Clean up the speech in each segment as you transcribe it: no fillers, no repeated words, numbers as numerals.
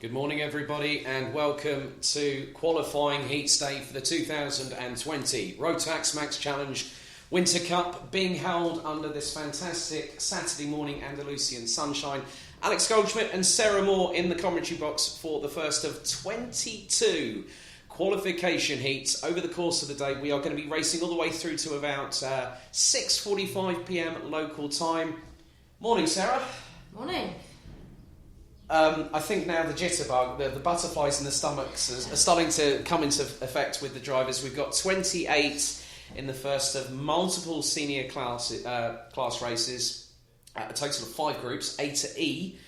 Good morning, everybody, and welcome to qualifying heats day for the 2020 Rotax Max Challenge Winter Cup, being held under this fantastic Saturday morning Andalusian sunshine. Alex Goldschmidt and Sarah Moore in the commentary box for the first of 22 qualification heats over the course of the day. We are going to be racing all the way through to about 6:45 p.m. local time. Morning, Sarah. Morning. I think now the jitterbug, the butterflies in the stomachs are starting to come into effect with the drivers. We've got 28 in the first of multiple senior class races, a total of 5 groups, A to E.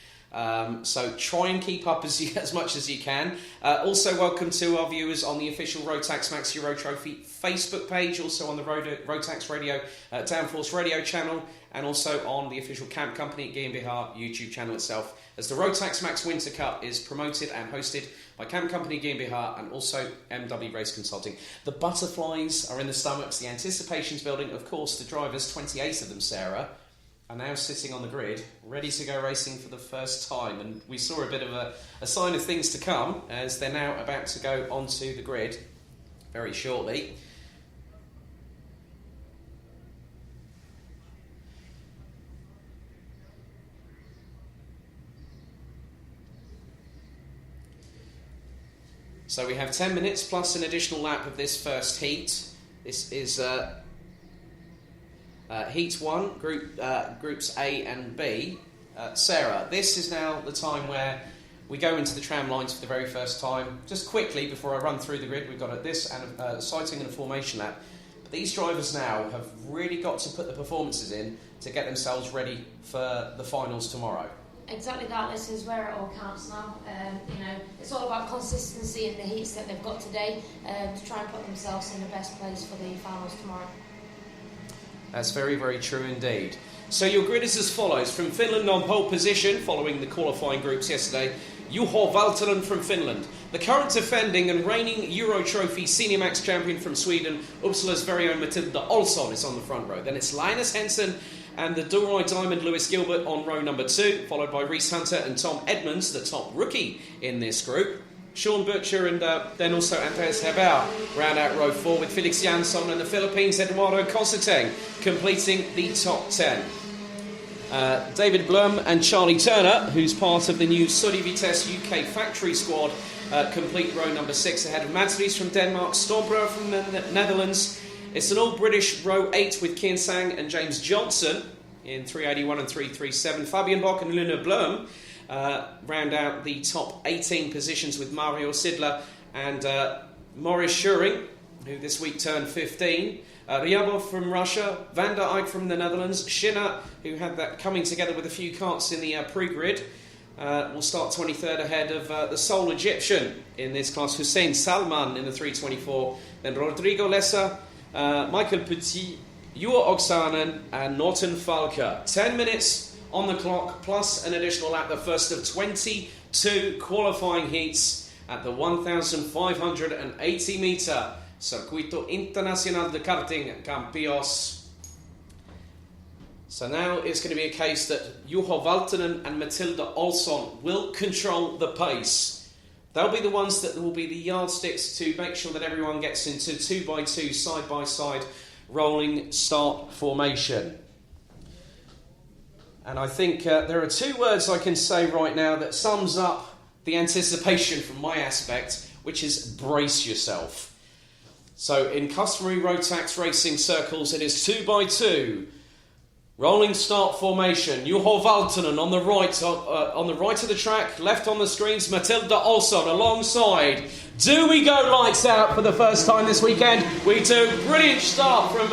So try and keep up as much as you can. Also, welcome to our viewers on the official Rotax Max Euro Trophy Facebook page, also on the Rotax Radio Downforce Radio channel, and also on the official Camp Company GmbH YouTube channel itself, as the Rotax Max Winter Cup is promoted and hosted by Camp Company GmbH and also MW Race Consulting. The butterflies are in the stomachs, the anticipation's building. Of course, the drivers, 28 of them, Sarah, are now sitting on the grid, ready to go racing for the first time. And we saw a bit of a sign of things to come, as they're now about to go onto the grid very shortly. So we have 10 minutes plus an additional lap of this first heat. This is Heat 1, Groups A and B. Sarah, this is now the time where we go into the tram lines for the very first time. Just quickly, before I run through the grid, we've got this and a sighting and a formation lap. But these drivers now have really got to put the performances in to get themselves ready for the finals tomorrow. Exactly that. This is where it all counts now. It's all about consistency in the heats that they've got today to try and put themselves in the best place for the finals tomorrow. That's very, very true indeed. So your grid is as follows. From Finland on pole position, following the qualifying groups yesterday, Juho Valtonen from Finland. The current defending and reigning Euro Trophy Senior Max champion from Sweden, Uppsala's very own Matilda Olsson, is on the front row. Then it's Linus Henson and the Dorai Diamond Lewis Gilbert on row number 2, followed by Reese Hunter and Tom Edmonds, the top rookie in this group. Sean Butcher and then also Andreas Heber round out row 4, with Felix Jansson and the Philippines' Eduardo Cositeng completing the top 10. David Blum and Charlie Turner, who's part of the new Sodi Vitesse UK factory squad, complete row number 6 ahead of Madslies from Denmark, Storbro from the Netherlands. It's an all-British row 8 with Kian Sang and James Johnson in 381 and 337. Fabian Bock and Luna Blum round out the top 18 positions with Mario Sidler and Morris Schuring, who this week turned 15. Ryabov from Russia, Van der Eyck from the Netherlands, Schiner, who had that coming together with a few karts in the pre-grid, will start 23rd ahead of the sole Egyptian in this class, Hussein Salman in the 324, then Rodrigo Lessa, Michael Petit, Juho Oksanen and Norton Falker. 10 minutes on the clock plus an additional lap, the first of 22 qualifying heats at the 1,580 metre Circuito Internacional de Karting Campillos. So now it's going to be a case that Juho Valtonen and Matilda Olsson will control the pace. They'll be the ones that will be the yardsticks to make sure that everyone gets into 2x2 side-by-side rolling start formation. And I think there are 2 words I can say right now that sums up the anticipation from my aspect, which is brace yourself. So in customary Rotax racing circles, it is 2x2. Rolling start formation. Juho Valtonen on the right of the track, left on the screens, Matilda Olsson alongside. Do we go lights out for the first time this weekend? We do. Brilliant start from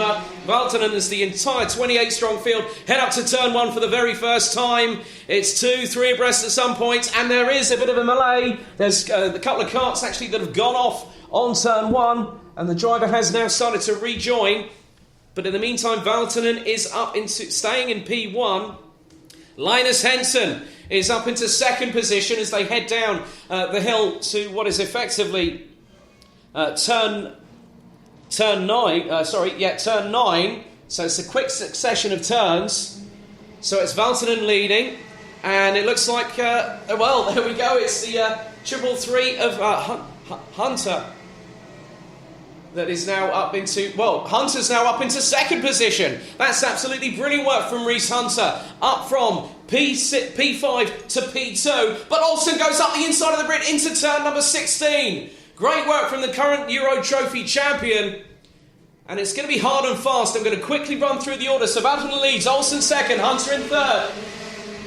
Valtonen as the entire 28-strong field head up to turn 1 for the very first time. It's 2, 3 abreast at some points, and there is a bit of a melee. There's a couple of karts actually that have gone off on turn 1, and the driver has now started to rejoin. But in the meantime, Valtonen is staying in P1. Linus Henson is up into second position as they head down the hill to what is effectively turn 9. Turn 9. So it's a quick succession of turns. So it's Valtonen leading, and it looks like there we go. It's the Triple three of Hunter. That is now up into, well, Hunter's now up into second position. That's absolutely brilliant work from Reese Hunter. Up from P5 to P2. But Olsen goes up the inside of the grid into turn number 16. Great work from the current Euro Trophy champion. And it's going to be hard and fast. I'm going to quickly run through the order. So Valtteri leads, Olsen second, Hunter in third.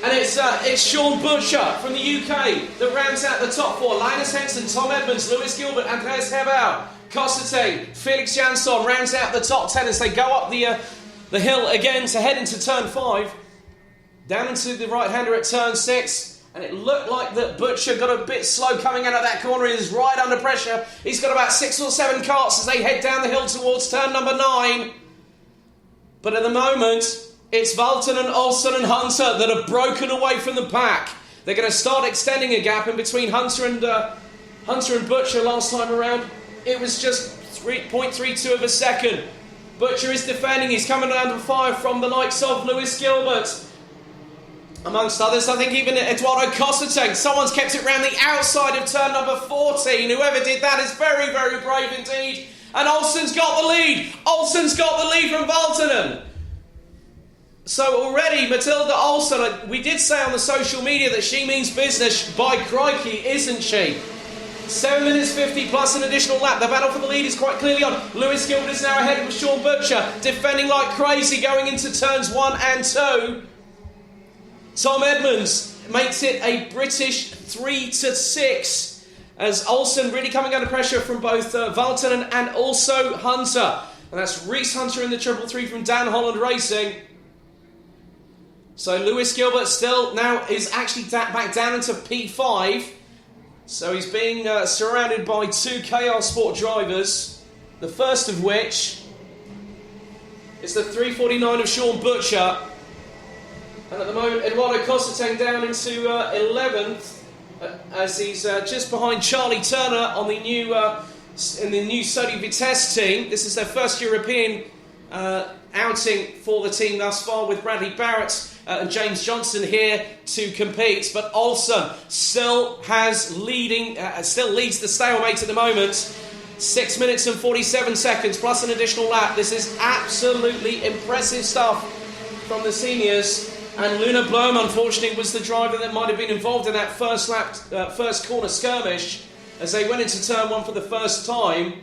And it's Sean Butcher from the UK that rounds out the top four. Linus Henson, Tom Edmonds, Lewis Gilbert, Andreas Hebau, Costate, Felix Jansson rounds out the top 10 as they go up the hill again to head into turn 5. Down into the right-hander at turn 6. And it looked like that Butcher got a bit slow coming out of that corner. He's right under pressure. He's got about 6 or 7 carts as they head down the hill towards turn number 9. But at the moment, it's Valtteri and Olsen and Hunter that have broken away from the pack. They're going to start extending a gap in between Hunter and Butcher last time around. It was just 3.32 of a second. Butcher is defending. He's coming under fire from the likes of Lewis Gilbert. Amongst others, I think even Eduardo Costate. Someone's kept it round the outside of turn number 14. Whoever did that is very, very brave indeed. And Olsen's got the lead. Olsen's got the lead from Valtteri. So already, Matilda Olsen, we did say on the social media that she means business. By crikey, isn't she? 7 minutes 50 plus an additional lap. The battle for the lead is quite clearly on. Lewis Gilbert is now ahead of Sean Butcher, defending like crazy going into turns 1 and 2. Tom Edmonds makes it a British 3-6 as Olsen really coming under pressure from both Valtteri and also Hunter. And that's Reese Hunter in the 333 from Dan Holland Racing. So Lewis Gilbert still now is actually back down into P5. So he's being surrounded by 2 KR Sport drivers. The first of which is the 349 of Sean Butcher. And at the moment, Eduardo Costate down into 11th as he's just behind Charlie Turner on the new in the new Sodi Vitesse team. This is their first European outing for the team thus far, with Bradley Barrett and James Johnson here to compete. But Olsen still leads the stalemate at the moment. 6 minutes and 47 seconds plus an additional lap. This is absolutely impressive stuff from the seniors. And Luna Blom, unfortunately, was the driver that might have been involved in that first corner skirmish as they went into turn 1 for the first time.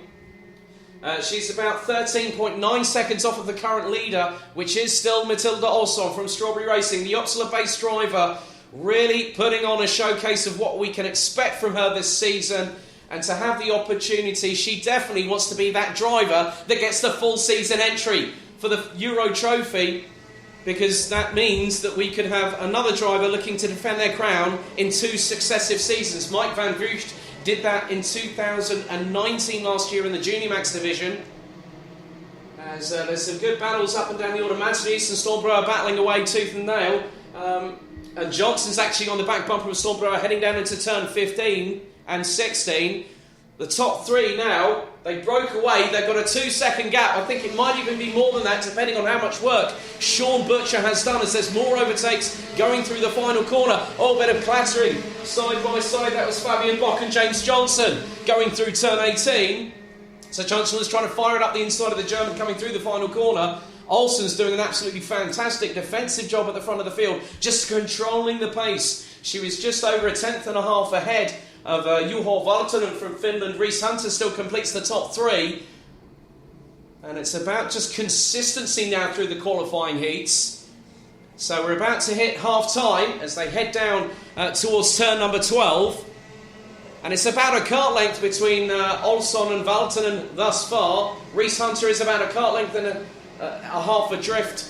She's about 13.9 seconds off of the current leader, which is still Matilda Olsen from Strawberry Racing, the Uppsala-based driver, really putting on a showcase of what we can expect from her this season. And to have the opportunity, she definitely wants to be that driver that gets the full season entry for the Euro Trophy, because that means that we could have another driver looking to defend their crown in 2 successive seasons. Mike van Vugt did that in 2019 last year in the Junior Max division. As there's some good battles up and down the order. Manson East and Stormbrower battling away tooth and nail. And Johnson's actually on the back bumper of Stormbrower heading down into turn 15 and 16. The top 3 now, they broke away. They've got a 2-second gap. I think it might even be more than that, depending on how much work Sean Butcher has done, as there's more overtakes going through the final corner. Oh, bit of clattering side by side. That was Fabian Bock and James Johnson going through turn 18. So Johnson was trying to fire it up the inside of the German coming through the final corner. Olsen's doing an absolutely fantastic defensive job at the front of the field, just controlling the pace. She was just over a tenth and a half ahead of Juho Valtonen from Finland. Reese Hunter still completes the top 3. And it's about just consistency now through the qualifying heats. So we're about to hit half-time as they head down towards turn number 12. And it's about a kart length between Olsen and Valtonen thus far. Reese Hunter is about a kart length and a half adrift.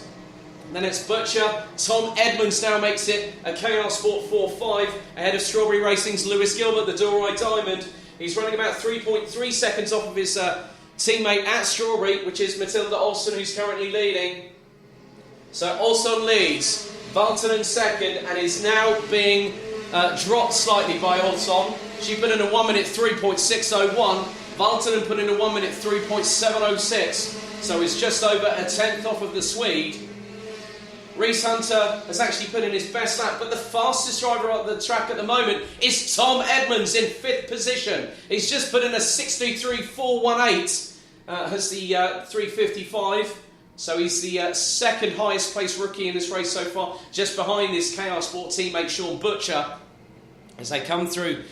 Then it's Butcher. Tom Edmonds now makes it a KR Sport 4-5 ahead of Strawberry Racing's Lewis Gilbert, the Doroi Diamond. He's running about 3.3 seconds off of his teammate at Strawberry, which is Matilda Olsen, who's currently leading. So Olsen leads, Valtonen second, and is now being dropped slightly by Olsen. She put in a 1 minute 3.601. Valtonen put in a 1 minute 3.706. So he's just over a tenth off of the Swede. Reese Hunter has actually put in his best lap, but the fastest driver on the track at the moment is Tom Edmonds in 5th position. He's just put in a 63.418, has the 355, so he's the second highest placed rookie in this race so far, just behind his KR Sport teammate Sean Butcher, as they come through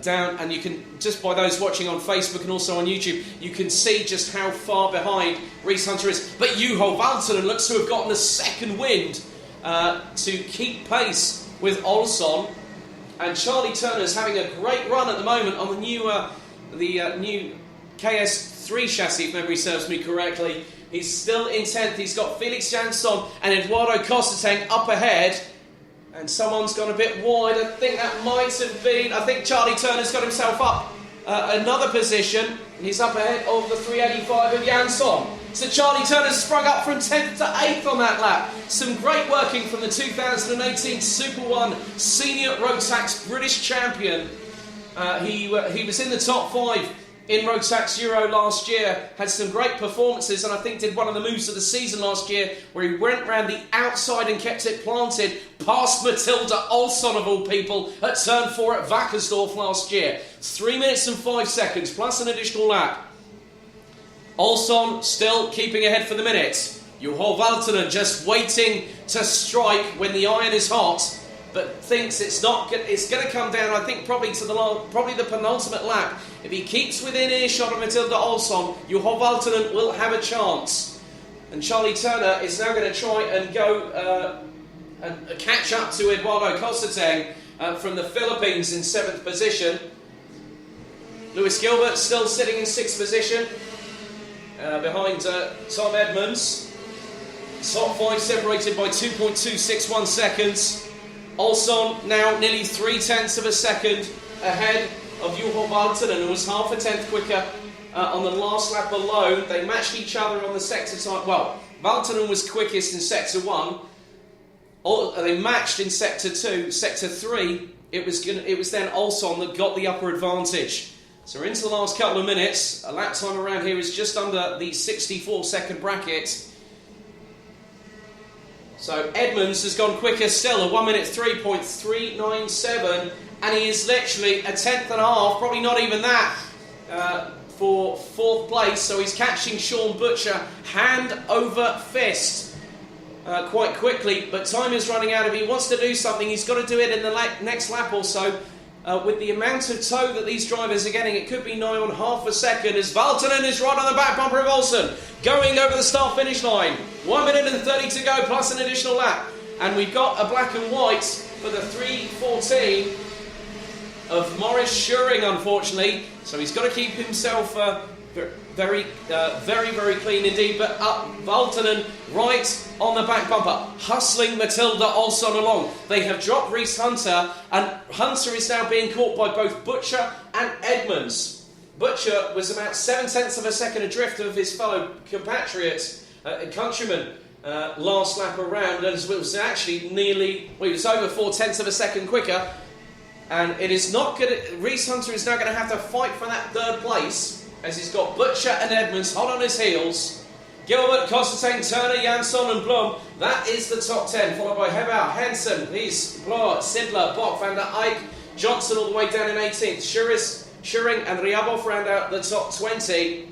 down, and you can, just by those watching on Facebook and also on YouTube, you can see just how far behind Reese Hunter is. But Juho Valtonen looks to have gotten a second wind to keep pace with Olsson, and Charlie Turner's having a great run at the moment on the new KS3 chassis, if memory serves me correctly. He's still in 10th. He's got Felix Jansson and Eduardo Costetang up ahead. And someone's gone a bit wide. I think that might have been... I think Charlie Turner's got himself up another position. He's up ahead of the 385 of Jansson. So Charlie Turner's sprung up from 10th to 8th on that lap. Some great working from the 2018 Super 1 Senior Rotax British champion. He was in the top 5 in Rotax Euro last year, had some great performances, and I think did one of the moves of the season last year where he went round the outside and kept it planted past Matilda Olsson of all people at turn 4 at Wackersdorf last year. 3 minutes and 5 seconds plus an additional lap. Olsson still keeping ahead for the minute. Juho Valtonen just waiting to strike when the iron is hot, but thinks it's going to come down, I think, probably to the penultimate lap. If he keeps within earshot of Matilda Olsson, Juho Valtonen will have a chance. And Charlie Turner is now going to try and go and catch up to Eduardo Costetang from the Philippines in 7th position. Lewis Gilbert still sitting in 6th position behind Tom Edmonds. Top 5 separated by 2.261 seconds. Olsson now nearly 0.3 of a second ahead of Juho Valtonen, who was half a tenth quicker on the last lap alone. They matched each other on the sector time. Well, Valtonen was quickest in sector 1. They matched in sector 2. Sector 3, it was then Olsson that got the upper advantage. So we're into the last couple of minutes. A lap time around here is just under the 64-second bracket. So Edmonds has gone quicker still, a 1 minute 3.397, and he is literally a tenth and a half, probably not even that, for 4th place. So he's catching Sean Butcher hand over fist quite quickly, but time is running out. If he wants to do something, he's got to do it in the next lap or so. With the amount of tow that these drivers are getting, it could be nigh on half a second as Valtonen is right on the back bumper of Olsson, going over the start-finish line. 1 minute and 30 to go, plus an additional lap. And we've got a black and white for the 3:14 of Maurice Schuring, unfortunately. So he's got to keep himself very clean indeed. But up Valtonen right on the back bumper, hustling Matilda Olsson along. They have dropped Reese Hunter, and Hunter is now being caught by both Butcher and Edmonds. Butcher was about 0.7 of a second adrift of his fellow compatriot and countryman last lap around, and it was actually he was over 0.4 of a second quicker. And it is not good. Reese Hunter is now going to have to fight for that 3rd place, as he's got Butcher and Edmonds hot on his heels. Gilbert, Costetang, Turner, Jansson and Blom. That is the top 10, followed by Hebauer, Hansen, Lies, Blor, Sidler, Bock, Van der Eyck, Johnson all the way down in 18th. Schuring and Ryabov round out the top 20.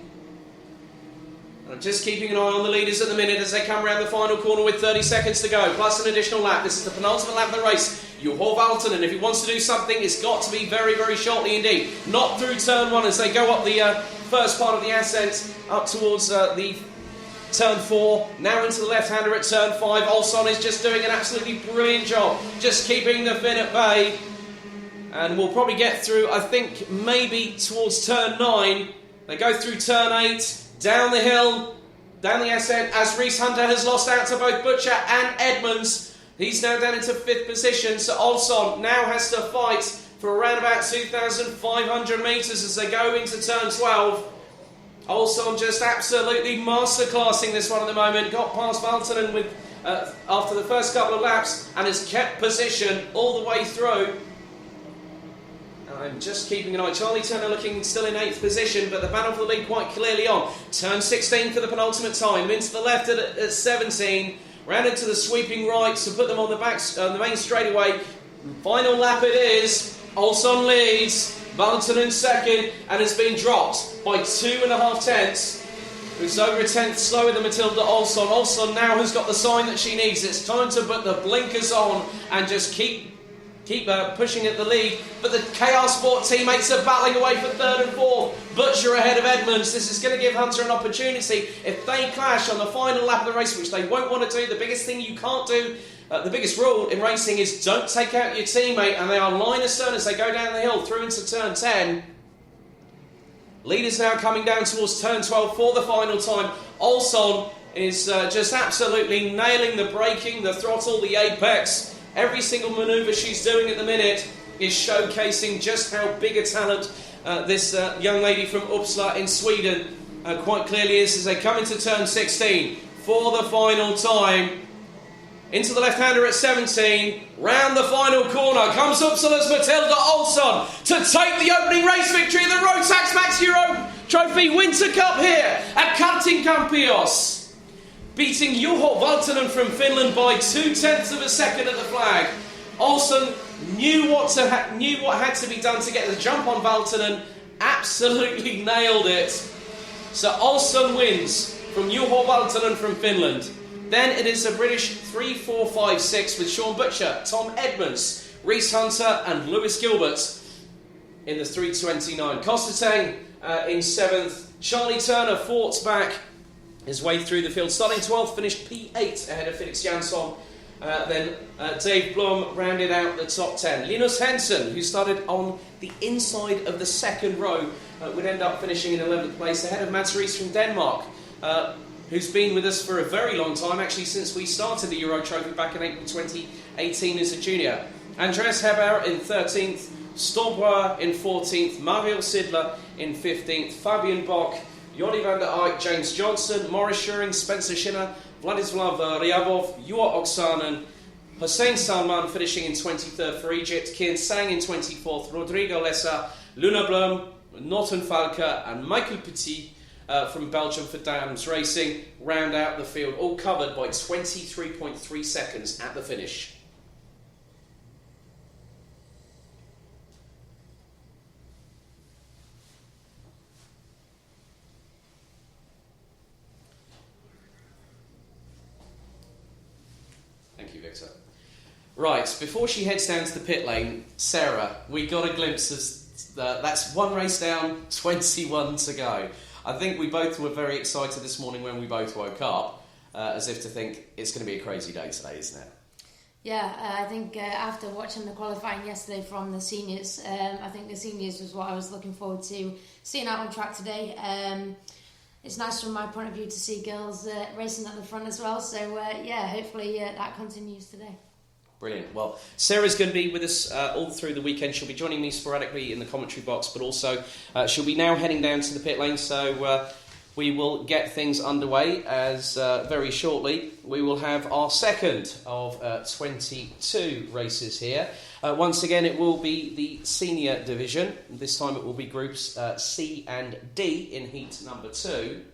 And I'm just keeping an eye on the leaders at the minute as they come around the final corner with 30 seconds to go, plus an additional lap. This is the penultimate lap of the race. Juho Valtonen, if he wants to do something, it's got to be very, very shortly indeed. Not through turn 1 as they go up the first part of the ascent up towards the turn 4. Now into the left-hander at turn 5. Olsson is just doing an absolutely brilliant job, just keeping the Finn at bay. And we'll probably get through, I think, maybe towards turn 9. They go through turn 8, down the hill, down the ascent, as Reese Hunter has lost out to both Butcher and Edmonds. He's now down into 5th position, so Olsson now has to fight for around about 2,500 metres as they go into turn 12. Olsson just absolutely masterclassing this one at the moment. Got past Valtonen with after the first couple of laps and has kept position all the way through. I'm just keeping an eye. Charlie Turner looking still in 8th position, but the battle for the lead quite clearly on. Turn 16 for the penultimate time. Into the left at 17. round into the sweeping right to put them on the main straightaway. Final lap it is. Olson leads. Valentin in second and has been dropped by 2.5 tenths. Who's over a tenth slower than Matilda Olson. Olson now has got the sign that she needs. It's time to put the blinkers on and just keep pushing at the lead. But the KR Sport teammates are battling away for third and fourth. Butcher ahead of Edmonds. This is going to give Hunter an opportunity. If they clash on the final lap of the race, which they won't want to do, the biggest thing you can't do, the biggest rule in racing is don't take out your teammate, and they are line astern as they go down the hill through into turn 10. Leaders now coming down towards turn 12 for the final time. Olson is just absolutely nailing the braking, the throttle, the apex. Every single manoeuvre she's doing at the minute is showcasing just how big a talent this young lady from Uppsala in Sweden quite clearly is as they come into turn 16 for the final time. Into the left-hander at 17, round the final corner, comes Uppsala's Matilda Olson to take the opening race victory of the Rotax Max Euro Trophy Winter Cup here at Karting Campillos, beating Juho Valtonen from Finland by 0.2 of a second at the flag. Olson knew what had to be done to get the jump on Valtonen, absolutely nailed it. So Olson wins from Juho Valtonen from Finland. Then it is a British 3, 4, 5, 6 with Sean Butcher, Tom Edmonds, Reese Hunter and Lewis Gilbert in the 3:29. Costatang in 7th. Charlie Turner fought back his way through the field. Starting 12th, finished P8 ahead of Felix Jansson. Then Dave Blum rounded out the top 10. Linus Henson, who started on the inside of the second row, would end up finishing in 11th place ahead of Mats Rees from Denmark. Who's been with us for a very long time, actually since we started the Euro Trophy back in April 2018 as a junior. Andreas Heber in 13th, Stolbauer in 14th, Mario Sidler in 15th, Fabian Bock, Jordi van der Eyck, James Johnson, Morris Schuring, Spencer Schinner, Vladislav Ryabov, Juha Oksanen, Hossein Salman finishing in 23rd for Egypt, Kian Sang in 24th, Rodrigo Lessa, Luna Blum, Norton Falker and Michael Petit from Belgium for Dams Racing round out the field, all covered by 23.3 seconds at the finish. Thank you, Victor. Right, before she heads down to the pit lane, Sarah, we got a glimpse of that's one race down, 21 to go. I think we both were very excited this morning when we both woke up, as if to think it's going to be a crazy day today, isn't it? Yeah, I think after watching the qualifying yesterday from the seniors, I think the seniors was what I was looking forward to seeing out on track today. It's nice from my point of view to see girls racing at the front as well, so hopefully that continues today. Brilliant. Well, Sarah's going to be with us all through the weekend. She'll be joining me sporadically in the commentary box, but also she'll be now heading down to the pit lane, so we will get things underway as very shortly. We will have our second of 22 races here. Once again, it will be the senior division. This time it will be groups C and D in heat number 2.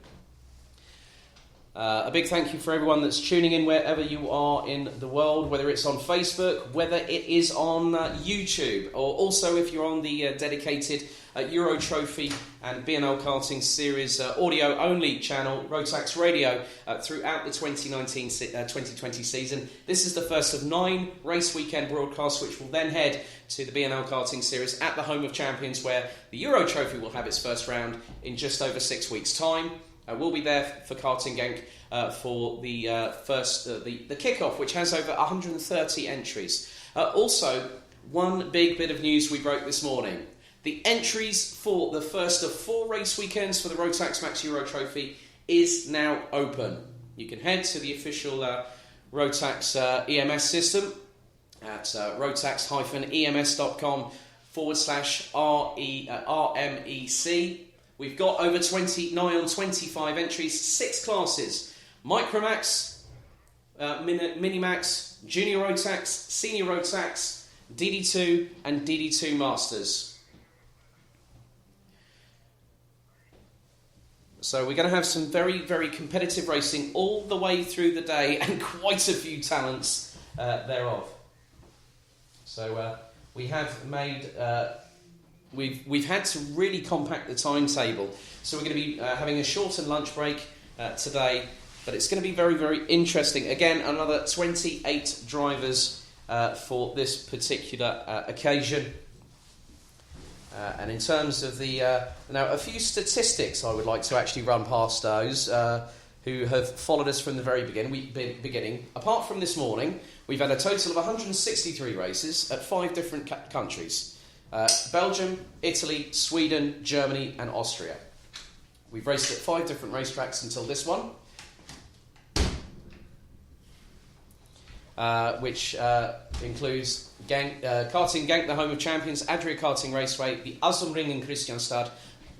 A big thank you for everyone that's tuning in wherever you are in the world, whether it's on Facebook, whether it is on YouTube, or also if you're on the dedicated Euro Trophy and B&L Karting Series audio-only channel, Rotax Radio, throughout the 2019-2020 season. This is the first of 9 race weekend broadcasts, which will then head to the B&L Karting Series at the Home of Champions, where the Euro Trophy will have its first round in just over 6 weeks' time. We'll be there for Karting Genk for the first the kickoff, which has over 130 entries. Also, one big bit of news we broke this morning. The entries for the first of 4 race weekends for the Rotax Max Euro Trophy is now open. You can head to the official Rotax EMS system at rotax-ems.com/RMEC. We've got over 29 on 25 entries, 6 classes: Micromax, Minimax, Junior Rotax, Senior Rotax, DD2 and DD2 Masters. So we're going to have some very, very competitive racing all the way through the day, and quite a few talents thereof. So we have made... We've had to really compact the timetable. So we're going to be having a shortened lunch break today, but it's going to be very, very interesting. Again, another 28 drivers for this particular occasion. And in terms of the... now, a few statistics I would like to actually run past those who have followed us from the very beginning. Apart from this morning, we've had a total of 163 races at 5 different countries. Belgium, Italy, Sweden, Germany and Austria. We've raced at 5 different racetracks until this one. Which includes Karting Genk, the home of champions, Adria Karting Raceway, the Azumring in Christianstad,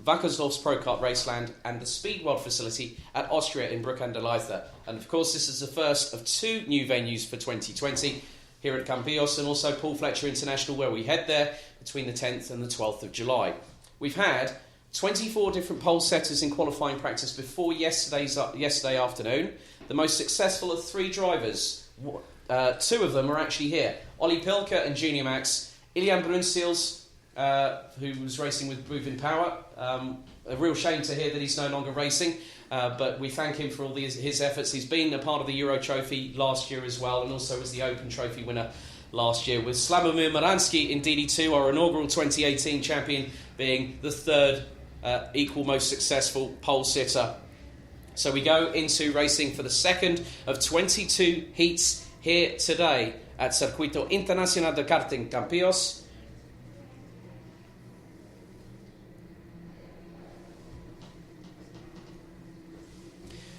Wackersdorf's Pro Kart Raceland, and the Speedworld facility at Austria in Bruck an der Leitha. And of course, this is the first of 2 new venues for 2020 here at Campillos, and also Paul Fletcher International, where we head there between the 10th and the 12th of July. We've had 24 different pole setters in qualifying practice before yesterday afternoon. The most successful of 3 drivers. 2 of them are actually here. Ollie Pilker and Junior Max. Ilian Brunstils, who was racing with Moving Power. A real shame to hear that he's no longer racing, but we thank him for all his efforts. He's been a part of the Euro Trophy last year as well, and also was the Open Trophy winner last year, with Slavomir Maransky in DD2, our inaugural 2018 champion, being the 3rd equal most successful pole sitter. So we go into racing for the second of 22 heats here today at Circuito Internacional de Karting Campillos.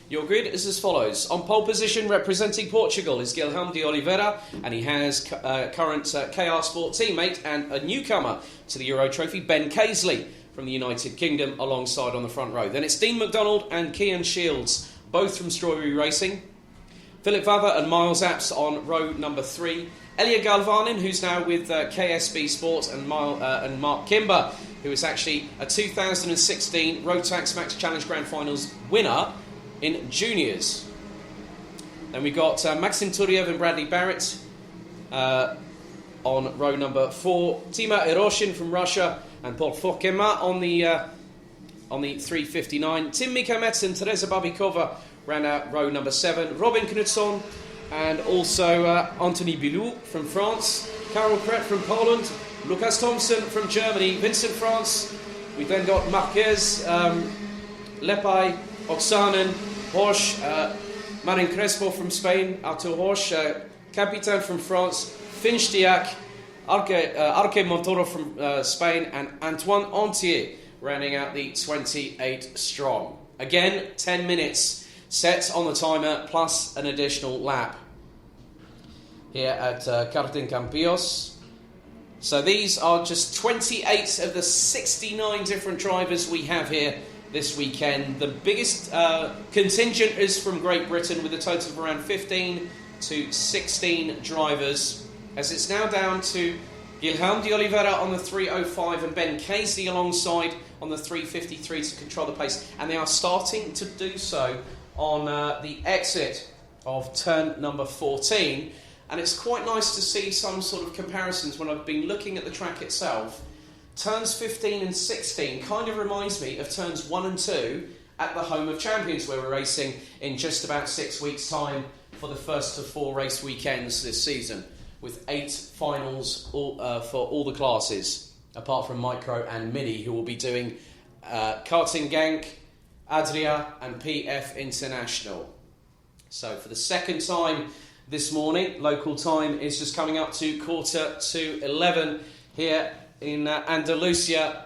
Your grid is as follows. On pole position, representing Portugal, is Guilherme de Oliveira, and he has current KR Sport teammate and a newcomer to the Euro Trophy, Ben Caisley, from the United Kingdom, alongside on the front row. Then it's Dean McDonald and Kian Shields, both from Strawberry Racing. Philip Vava and Miles Apps on row number 3. Elia Galvanin, who's now with KSB Sport, and Mark Kimber, who is actually a 2016 Rotax Max Challenge Grand Finals winner in juniors. Then we got Maxim Turiev and Bradley Barrett on row number 4. Tima Eroshin from Russia and Paul Fokema on the 359. Tim Mikamets and Teresa Babikova ran out row number 7. Robin Knudson and also Anthony Bilou from France. Karol Kret from Poland. Lukas Thompson from Germany. Vincent France. We've then got Marquez, Lepay, Oksanen, Horsch, Marin Crespo from Spain, Artur Horsch, Capitan from France, Finchtiak, Arke Montoro from Spain, and Antoine Antier rounding out the 28 strong. Again, 10 minutes set on the timer plus an additional lap here at Karting Campillos. So these are just 28 of the 69 different drivers we have here this weekend. The biggest contingent is from Great Britain, with a total of around 15 to 16 drivers, as it's now down to Guilherme de Oliveira on the 305 and Ben Casey alongside on the 353 to control the pace, and they are starting to do so on the exit of turn number 14. And it's quite nice to see some sort of comparisons when I've been looking at the track itself. Turns 15 and 16 kind of reminds me of turns 1 and 2 at the Home of Champions, where we're racing in just about 6 weeks' time for the first of 4 race weekends this season, with 8 finals for all the classes, apart from Micro and Mini, who will be doing Karting Genk, Adria and PF International. So for the second time this morning, local time is just coming up to 11:45 here in Andalusia,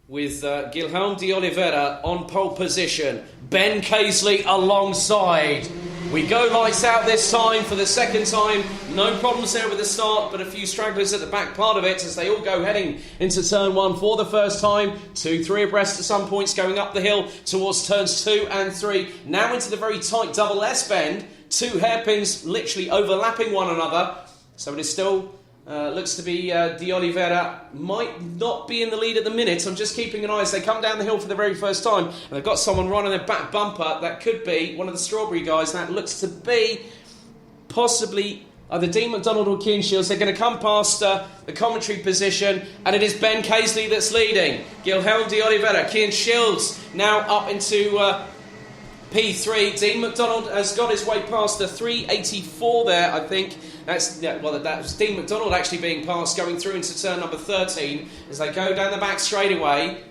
with Guilherme de Oliveira on pole position, Ben Caisley alongside. We go lights out this time for the second time. No problems there with the start, but a few stragglers at the back part of it as they all go heading into turn 1 for the first time. 2, 3 abreast at some points, going up the hill towards turns 2 and 3. Now into the very tight double S bend. 2 hairpins literally overlapping one another. So it is still Looks to be De Oliveira might not be in the lead at the minute. I'm just keeping an eye as they come down the hill for the very first time. And they've got someone right on their back bumper. That could be one of the Strawberry guys. That looks to be possibly either Dean McDonald or Kean Shields. They're going to come past the commentary position, and it is Ben Casely that's leading. Guilherme de Oliveira, Kean Shields now up into P3. Dean McDonald has got his way past the 384 there, I think. That was Dean McDonald actually being passed going through into turn number 13 as they go down the back straightaway.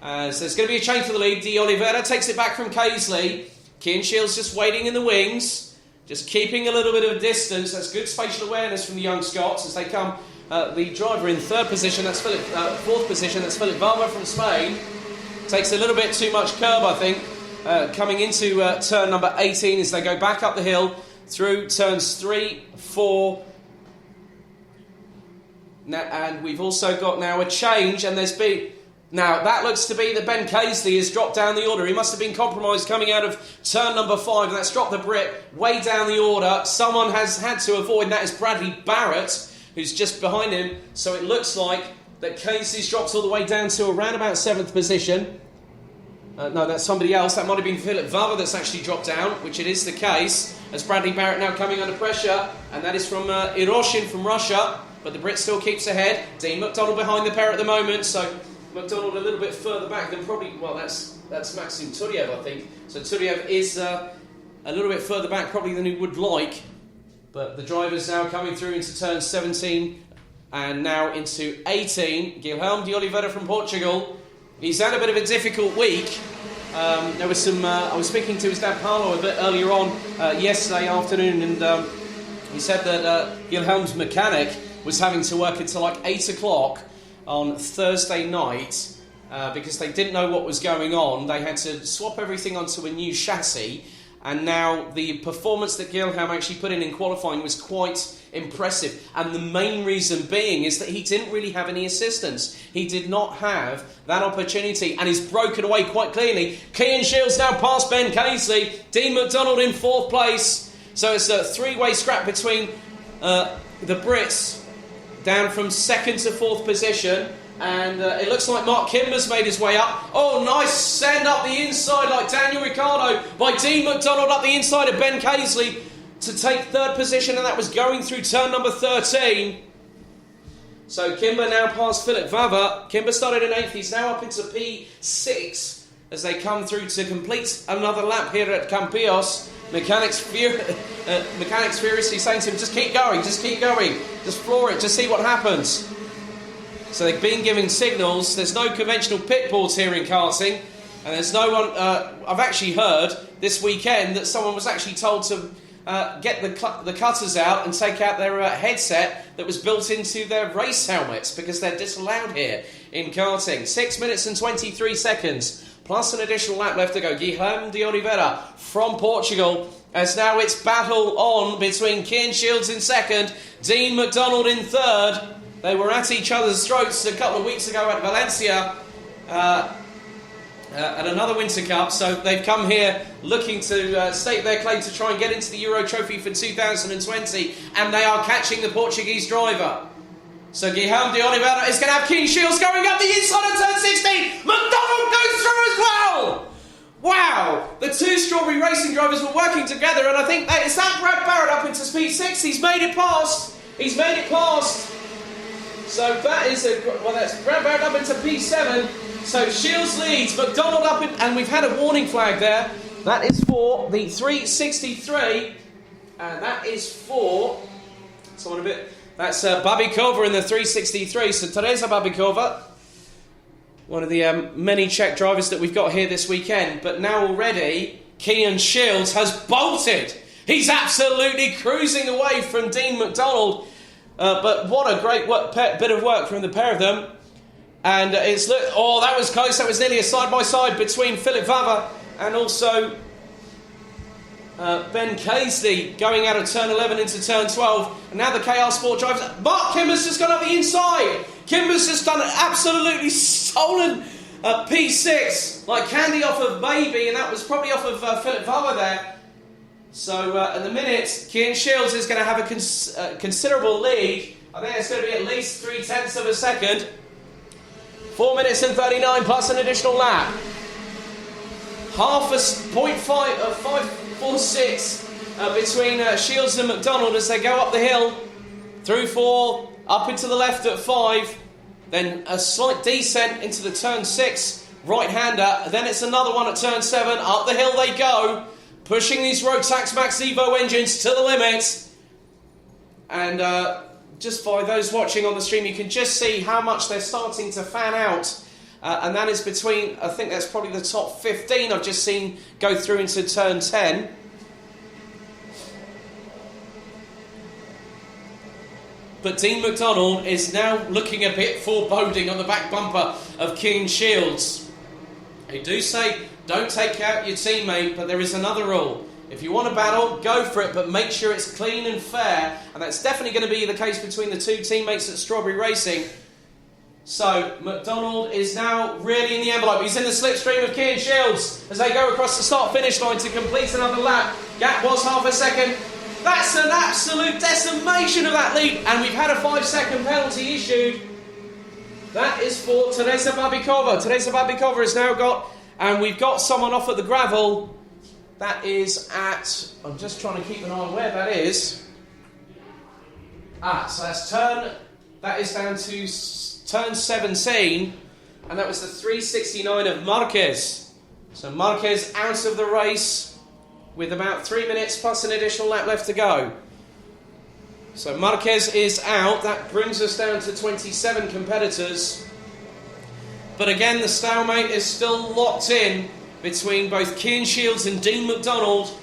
So there's going to be a change for the lead. De Oliveira takes it back from Casely. Kean Shields just waiting in the wings, just keeping a little bit of a distance. That's good spatial awareness from the young Scots as they come. The driver in third position, that's Philip. Fourth position, that's Philip Valva from Spain. Takes a little bit too much curb, I think, coming into turn number 18 as they go back up the hill through turns 3, 4. Now, and we've also got now a change, and there's been... Now, that looks to be that Ben Casely has dropped down the order. He must have been compromised coming out of turn number 5, and that's dropped the Brit way down the order. Someone has had to avoid, and that is Bradley Barrett, who's just behind him. So it looks like that Casey's dropped all the way down to around about 7th position. No, that's somebody else. That might have been Philip Valva that's actually dropped down, which it is the case, as Bradley Barrett now coming under pressure, and that is from Iroshin from Russia, but the Brit still keeps ahead. Dean McDonald behind the pair at the moment, so McDonald a little bit further back than probably, well, that's Maxim Turyev, I think. So Turyev is a little bit further back probably than he would like, but the driver's now coming through into turn 17 and now into 18. Guilherme de Oliveira from Portugal. He's had a bit of a difficult week. There was some. I was speaking to his dad Paolo a bit earlier on yesterday afternoon, and he said that Guilherme's mechanic was having to work until like 8 o'clock on Thursday night because they didn't know what was going on. They had to swap everything onto a new chassis, and now the performance that Guilherme actually put in qualifying was quite impressive, and the main reason being is that he didn't really have any assistance. He did not have that opportunity, and he's broken away quite cleanly. Kean Shields now past Ben Casely, Dean McDonald in 4th place, so it's a 3-way scrap between the Brits down from 2nd to 4th position, and it looks like Mark Kimber's made his way up. Oh, nice send up the inside like Daniel Ricciardo by Dean McDonald up the inside of Ben Casely to take 3rd position, and that was going through turn number 13. So Kimber now past Philip Valva. Kimber started in 8th, he's now up into P6 as they come through to complete another lap here at Campillos. Mechanics furiously saying to him, just keep going, just floor it, just see what happens. So they've been giving signals. There's no conventional pit boards here in karting, and there's no one... I've actually heard this weekend that someone was actually told to get the cutters out and take out their headset that was built into their race helmets because they're disallowed here in karting. 6 minutes and 23 seconds, plus an additional lap left to go. Guilherme de Oliveira from Portugal, as now it's battle on between Kean Shields in 2nd, Dean McDonald in 3rd. They were at each other's throats a couple of weeks ago at Valencia at another Winter Cup, so they've come here looking to stake their claim to try and get into the Euro Trophy for 2020, and they are catching the Portuguese driver. So Guilherme de Oliveira is going to have Kean Shields going up the inside of turn 16. McDonald goes through as well. Wow, the two Strawberry Racing drivers were working together, and I think it's that Brad Barrett up into P6. He's made it past. So that is that's Brad Barrett up into P7. So Shields leads, McDonald up in, and we've had a warning flag there. That is for the 363, and that is for someone a bit. That's Babikova in the 363. So Teresa Babikova, one of the many Czech drivers that we've got here this weekend. But now already, Kean Shields has bolted. He's absolutely cruising away from Dean McDonald. But what a great bit of work from the pair of them. And that was close. That was nearly a side-by-side between Philip Valva and also Ben Casely going out of turn 11 into turn 12. And now the KR Sport drivers. Mark Kimber's just gone up the inside. Kimber's just done an absolutely stolen P6 like candy off of Baby, and that was probably off of Philip Valva there. So at the minute, Kean Shields is going to have a considerable lead I think it's going to be at least 0.3 of a second. 4 minutes and 39 plus an additional lap. Half a 546 between Shields and McDonald as they go up the hill. Through 4, up into the left at 5. Then a slight descent into the turn 6 right-hander. Then it's another one at turn 7. Up the hill they go. Pushing these Rotax Max Evo engines to the limit. And just by those watching on the stream, you can just see how much they're starting to fan out. And that is between, I think that's probably the top 15 I've just seen go through into turn 10. But Dean McDonald is now looking a bit foreboding on the back bumper of King Shields. They do say, don't take out your teammate, but there is another rule. If you want to battle, go for it, but make sure it's clean and fair. And that's definitely going to be the case between the two teammates at Strawberry Racing. So, McDonald is now really in the envelope. He's in the slipstream of King Shields as they go across the start-finish line to complete another lap. Gap was half a second. That's an absolute decimation of that lead. And we've had a 5-second penalty issued. That is for Teresa Babikova. Teresa Babikova has now got, and we've got someone off at the gravel. That is at, I'm just trying to keep an eye on where that is. So that is down to turn 17. And that was the 369 of Marquez. So Marquez out of the race with about 3 minutes plus an additional lap left to go. So Marquez is out. That brings us down to 27 competitors. But again, the stalemate is still locked in between both King Shields and Dean McDonald.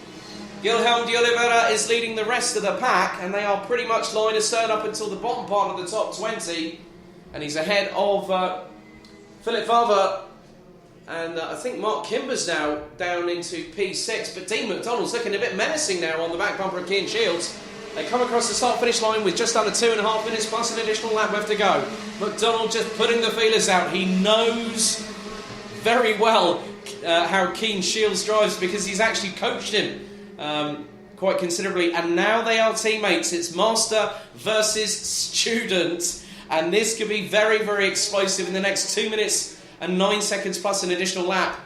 Guilherme de Oliveira is leading the rest of the pack, and they are pretty much line astern up until the bottom part of the top 20. And he's ahead of Philip Vava. And I think Mark Kimber's now down into P6, but Dean McDonald's looking a bit menacing now on the back bumper of King Shields. They come across the start-finish line with just under 2.5 minutes plus an additional lap left to go. McDonald just putting the feelers out. He knows very well how King Shields drives because he's actually coached him quite considerably. And now they are teammates. It's master versus student. And this could be very, very explosive in the next 2 minutes and 9 seconds plus an additional lap.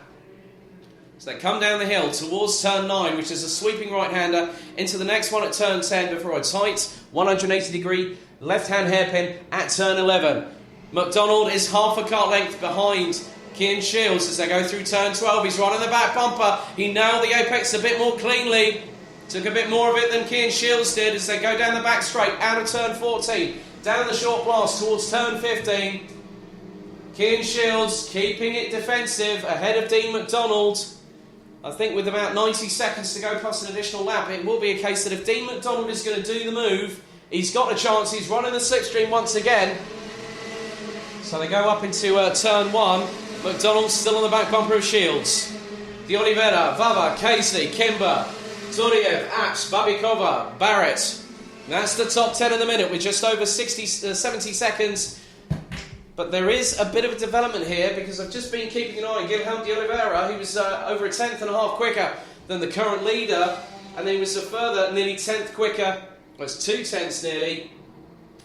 So they come down the hill towards turn 9, which is a sweeping right-hander, into the next one at turn 10 before a tight 180-degree left-hand hairpin at turn 11. McDonald is half a kart length behind King Shields as they go through turn 12. He's right on the back bumper. He nailed the apex a bit more cleanly. Took a bit more of it than King Shields did as they go down the back straight out of turn 14. Down the short blast towards turn 15. King Shields keeping it defensive ahead of Dean McDonald. I think with about 90 seconds to go plus an additional lap, it will be a case that if Dean McDonald is going to do the move, he's got a chance. He's running the slipstream once again. So they go up into turn 1. McDonald's still on the back bumper of Shields. De Oliveira, Vava, Casey, Kimber, Turiev, Apps, Babikova, Barrett. That's the top 10 in the minute with just over 70 seconds. But there is a bit of a development here because I've just been keeping an eye on Guilherme de Oliveira, who was over a tenth and a half quicker than the current leader, and then he was a further nearly 10th quicker, well, it's 2 tenths nearly,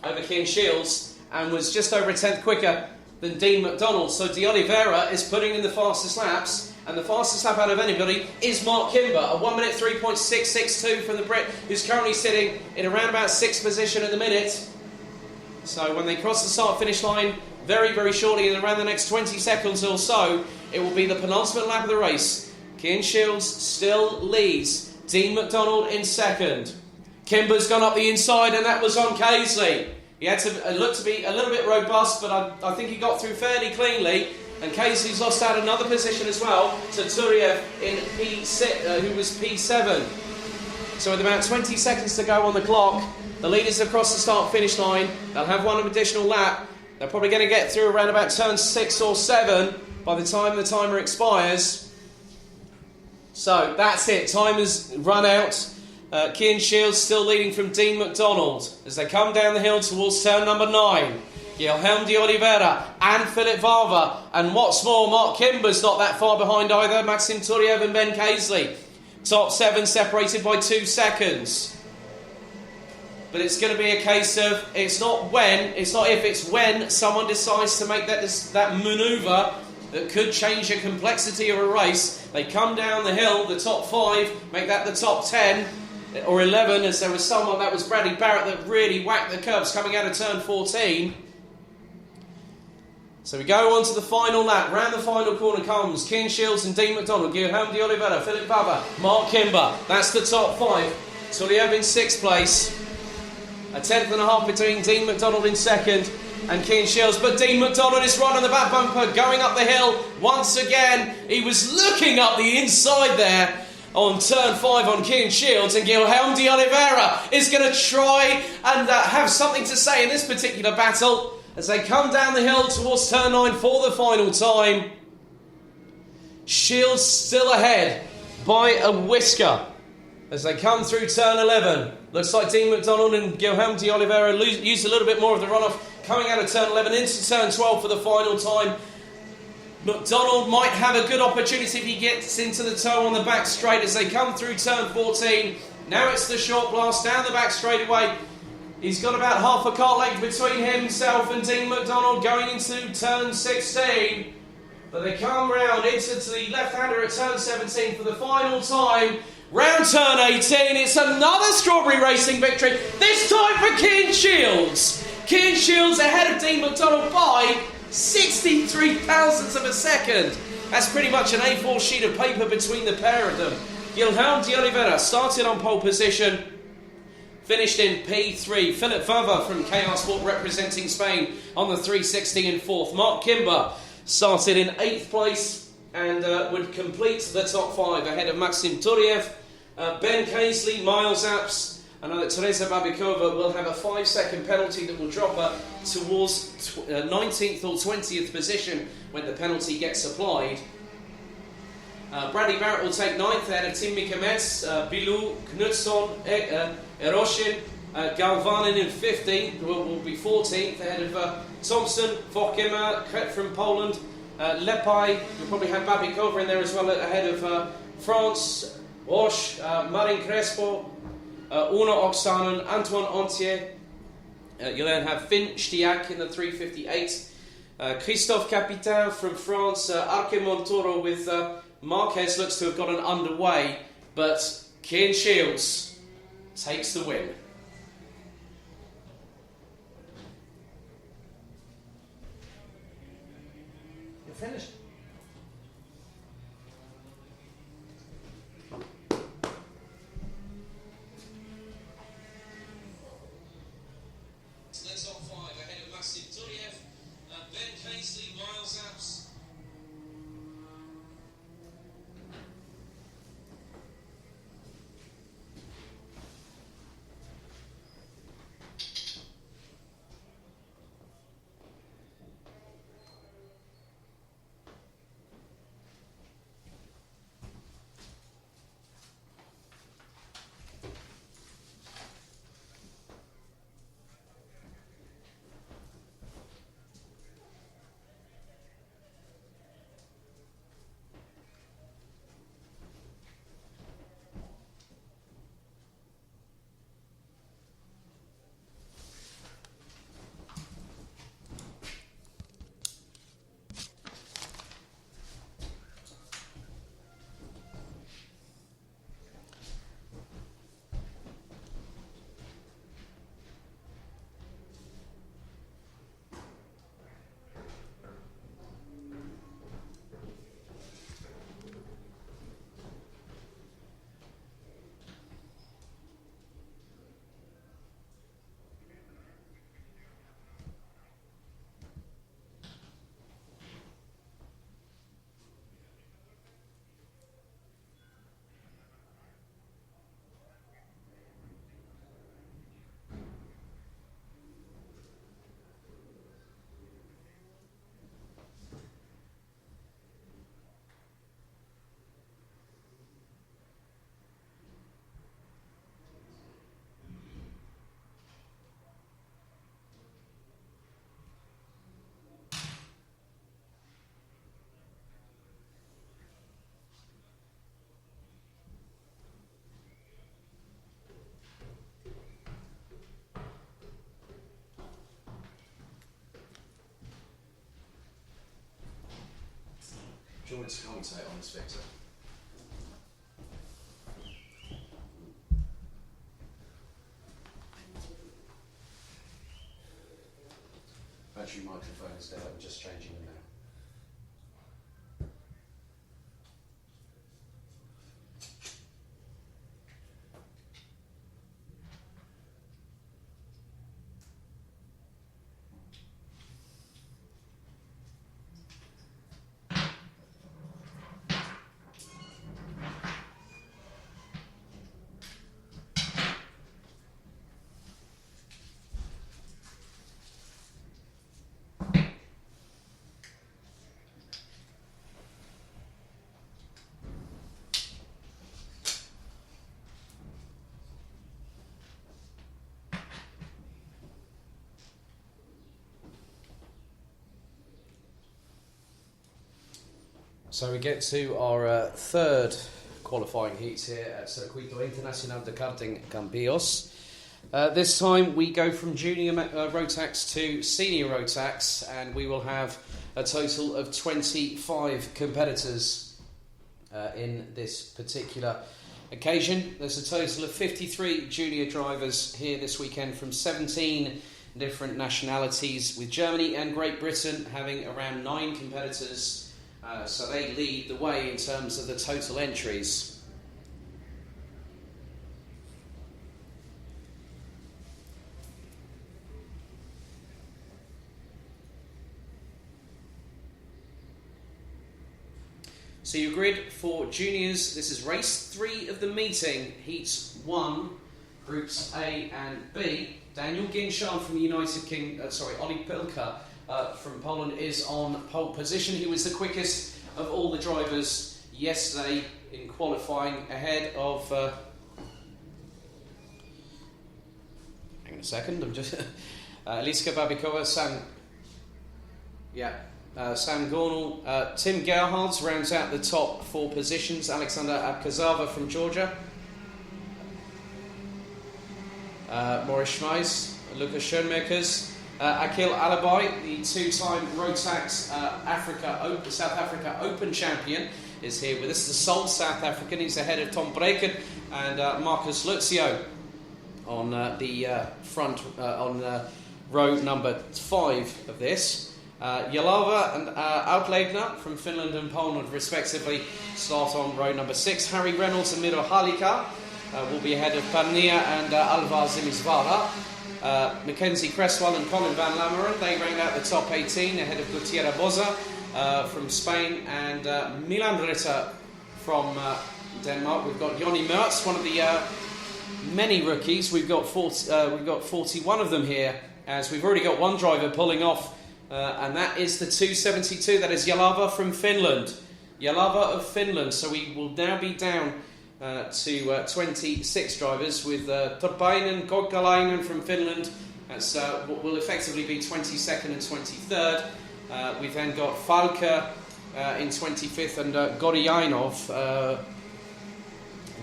over King Shields, and was just over a 10th quicker than Dean McDonald. So de Oliveira is putting in the fastest laps, and the fastest lap out of anybody is Mark Kimber, a 1 minute 3.662 from the Brit, who's currently sitting in around about 6th position at the minute. So when they cross the start-finish line, very, very shortly, in around the next 20 seconds or so, it will be the penultimate lap of the race. King Shields still leads. Dean McDonald in second. Kimber's gone up the inside, and that was on Casey. He had to look to be a little bit robust, but I think he got through fairly cleanly. And Casey's lost out another position as well to Turiev in P6, who was P7. So with about 20 seconds to go on the clock, the leaders have crossed the start-finish line. They'll have one additional lap. They're probably going to get through around about turn 6 or 7 by the time the timer expires. So that's it. Time has run out. King Shields still leading from Dean McDonald as they come down the hill towards turn number 9. Guilherme de Oliveira and Philip Vava. And what's more, Mark Kimber's not that far behind either. Maxim Turiev and Ben Casey. Top 7 separated by 2 seconds. But it's going to be a case of it's not if, it's when someone decides to make that manoeuvre that could change the complexity of a race. They come down the hill, the top 5, make that the top 10 or 11, as there was someone, that was Bradley Barrett, that really whacked the curbs coming out of turn 14. So we go on to the final lap. Round the final corner comes Kean Shields and Dean McDonald, Guillaume de Oliveira, Philip Bava, Mark Kimber. That's the top 5. Tuliev in 6th place. A 10.5 between Dean McDonald in 2nd and Kean Shields. But Dean McDonald is right on the back bumper, going up the hill once again. He was looking up the inside there on turn 5 on Kean Shields, and Guilherme de Oliveira is going to try and have something to say in this particular battle as they come down the hill towards turn 9 for the final time. Shields still ahead by a whisker as they come through turn 11. Looks like Dean McDonald and Guilherme de Oliveira used a little bit more of the runoff coming out of turn 11 into turn 12 for the final time. McDonald might have a good opportunity if he gets into the toe on the back straight as they come through turn 14. Now it's the short blast down the back straightaway. He's got about half a car length between himself and Dean McDonald going into turn 16. But they come round into the left-hander at turn 17 for the final time. Round turn 18, it's another Strawberry Racing victory, this time for Kean Shields. Kean Shields ahead of Dean McDonald by 63 thousandths of a second. That's pretty much an A4 sheet of paper between the pair of them. Guilherme de Oliveira started on pole position, finished in P3. Philip Fava from KR Sport representing Spain on the 360 in 4th. Mark Kimber started in 8th place and would complete the top 5 ahead of Maxim Turiev, Ben Casely, Miles Apps. I know that Teresa Babikova will have a 5-second penalty that will drop her towards 19th or 20th position when the penalty gets applied. Bradley Barrett will take 9th ahead of Tim Mikametz, Bilou, Knutsson, Eroshin, Galvanin in 15th will be 14th ahead of Thompson, Vokema, Kret from Poland, Lepai. We'll probably have Babikova in there as well ahead of France, Roche, Marin Crespo, Uno Oksanen, Antoine Antier. You'll then have Finn Stiak in the 358. Christophe Capitain from France, Arke Montoro with Marquez looks to have gotten underway, but Kean Shields takes the win. You're finished. Top 5 ahead of Maxim Turiev, Ben Casely, Miles Apps. you want me to commentate on this, Victor? Battery microphone is dead. I'm just changing them now. So we get to our third qualifying heat here at Circuito Internacional de Karting Campillos. This time we go from junior Rotax to senior Rotax, and we will have a total of 25 competitors in this particular occasion. There's a total of 53 junior drivers here this weekend from 17 different nationalities, with Germany and Great Britain having around 9 competitors. So they lead the way in terms of the total entries. So your grid for juniors, this is race 3 of the meeting, heats 1, groups A and B. Daniel Ginchard from the United Kingdom, Ollie Pilka from Poland is on pole position. He was the quickest of all the drivers yesterday in qualifying, ahead of hang on a second, I'm just Eliska Babikova, Sam Gornal, Tim Gerhards rounds out the top 4 positions. Alexander Abkazava from Georgia, Maurice Schmeis, Lucas Schoenmakers, Akil Alabai, the 2-time Rotax South Africa Open champion, is here with us. The sole South African. He's ahead of Tom Breken and Marcus Lutzio on the front on row number 5 of this. Jalava and Outleitner from Finland and Poland respectively start on row number 6. Harry Reynolds and Miro Halika will be ahead of Pamnia and Alvar Zimisvala. Mackenzie Cresswell and Colin Van Lammeren, they round out the top 18 ahead of Gutierrez Boza from Spain and Milan Ritter from Denmark. We've got Jonny Mertz, one of the many rookies. We've got 41 of them here, as we've already got one driver pulling off, and that is the 272. That is Jalava from Finland. Jalava of Finland. So we will now be down to 26 drivers, with Turpainen, Kokkalainen from Finland. That's what will effectively be 22nd and 23rd. We've then got Falke in 25th and Goryainov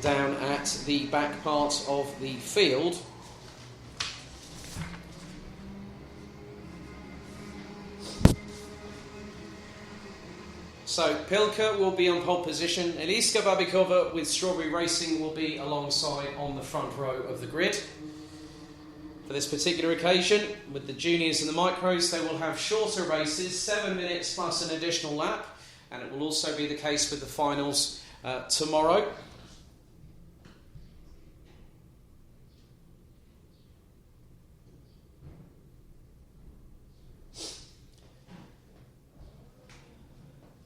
down at the back part of the field. So Pilka will be on pole position. Eliska Babikova with Strawberry Racing will be alongside on the front row of the grid. For this particular occasion, with the juniors and the micros, they will have shorter races, 7 minutes plus an additional lap, and it will also be the case with the finals tomorrow.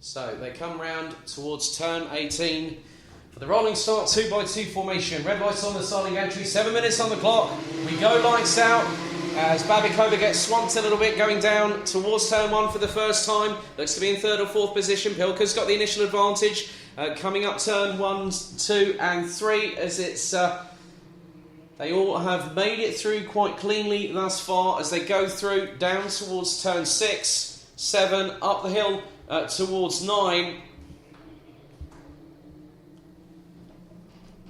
So they come round towards turn 18 for the rolling start 2x2 formation. Red lights on the starting entry, 7 minutes on the clock. We go lights out as Babikova gets swamped a little bit going down towards turn 1 for the first time. Looks to be in 3rd or 4th position. Pilka's got the initial advantage. Coming up turn 1, 2 and 3 as it's... they all have made it through quite cleanly thus far as they go through down towards turn 6, 7, up the hill towards 9,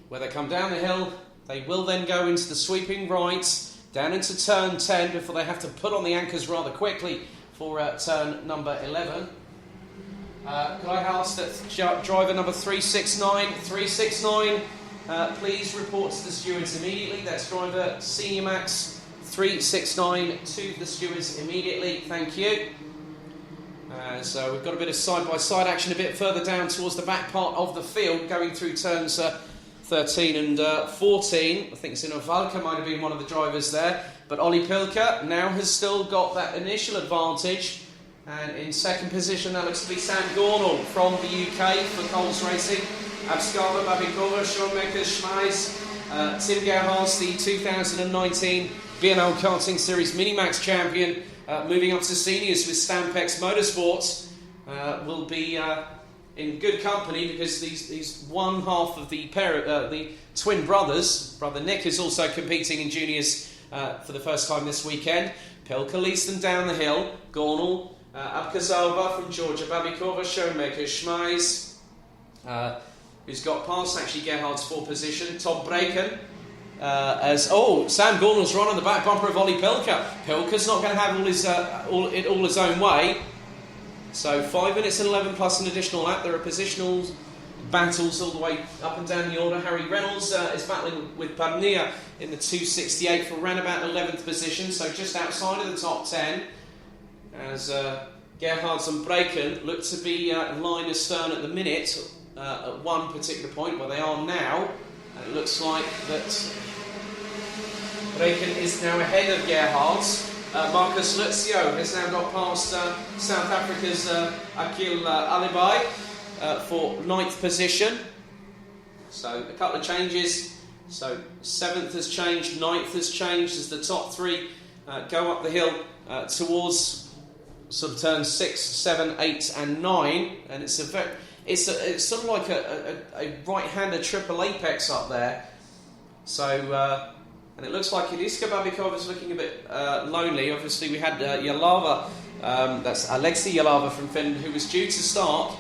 where they come down the hill. They will then go into the sweeping right, down into turn 10 before they have to put on the anchors rather quickly for turn number 11. Could I ask that driver number 369, please report to the stewards immediately. That's driver Senior Max 369 to the stewards immediately. Thank you. So we've got a bit of side-by-side action a bit further down towards the back part of the field, going through turns 13 and 14. I think Valka might have been one of the drivers there, but Olli Pilka now has still got that initial advantage. And in second position, that looks to be Sam Gornall from the UK for Coles Racing. Abskava, Babikova, Schoenmaker, Schmeiss, Tim Gerhardt, the 2019 B&O Karting Series Minimax champion, moving up to seniors with Stampex Motorsports, will be in good company because these one half of the twin brothers, brother Nick is also competing in juniors for the first time this weekend. Pilka leads them down the hill. Gornall, Abkazova from Georgia, Babikova, Schoenmaker, Schmeiss, who's got past actually Gerhardt's 4th position. Tom Braken, Sam Gornall's run on the back bumper of Olli Pilka. Pilka's not going to have all his own way. So 5 minutes and 11 plus an additional lap. There are positional battles all the way up and down the order. Harry Reynolds is battling with Padnia in the 268 for around about 11th position, so just outside of the top 10. As Gerhardt and Braken look to be line astern at the minute at one particular point where they are now. And it looks like that Braken is now ahead of Gerhardt. Marcus Lutzio has now got past South Africa's Akil Alibai for 9th position. So a couple of changes. So 7th has changed, 9th has changed as the top 3 go up the hill towards sort of turns 6, 7, 8 and 9, and it's sort of like a right-hander triple apex up there. So and it looks like Iliska Babikov is looking a bit lonely. Obviously we had Yalava, that's Alexei Yalava from Finland, who was due to start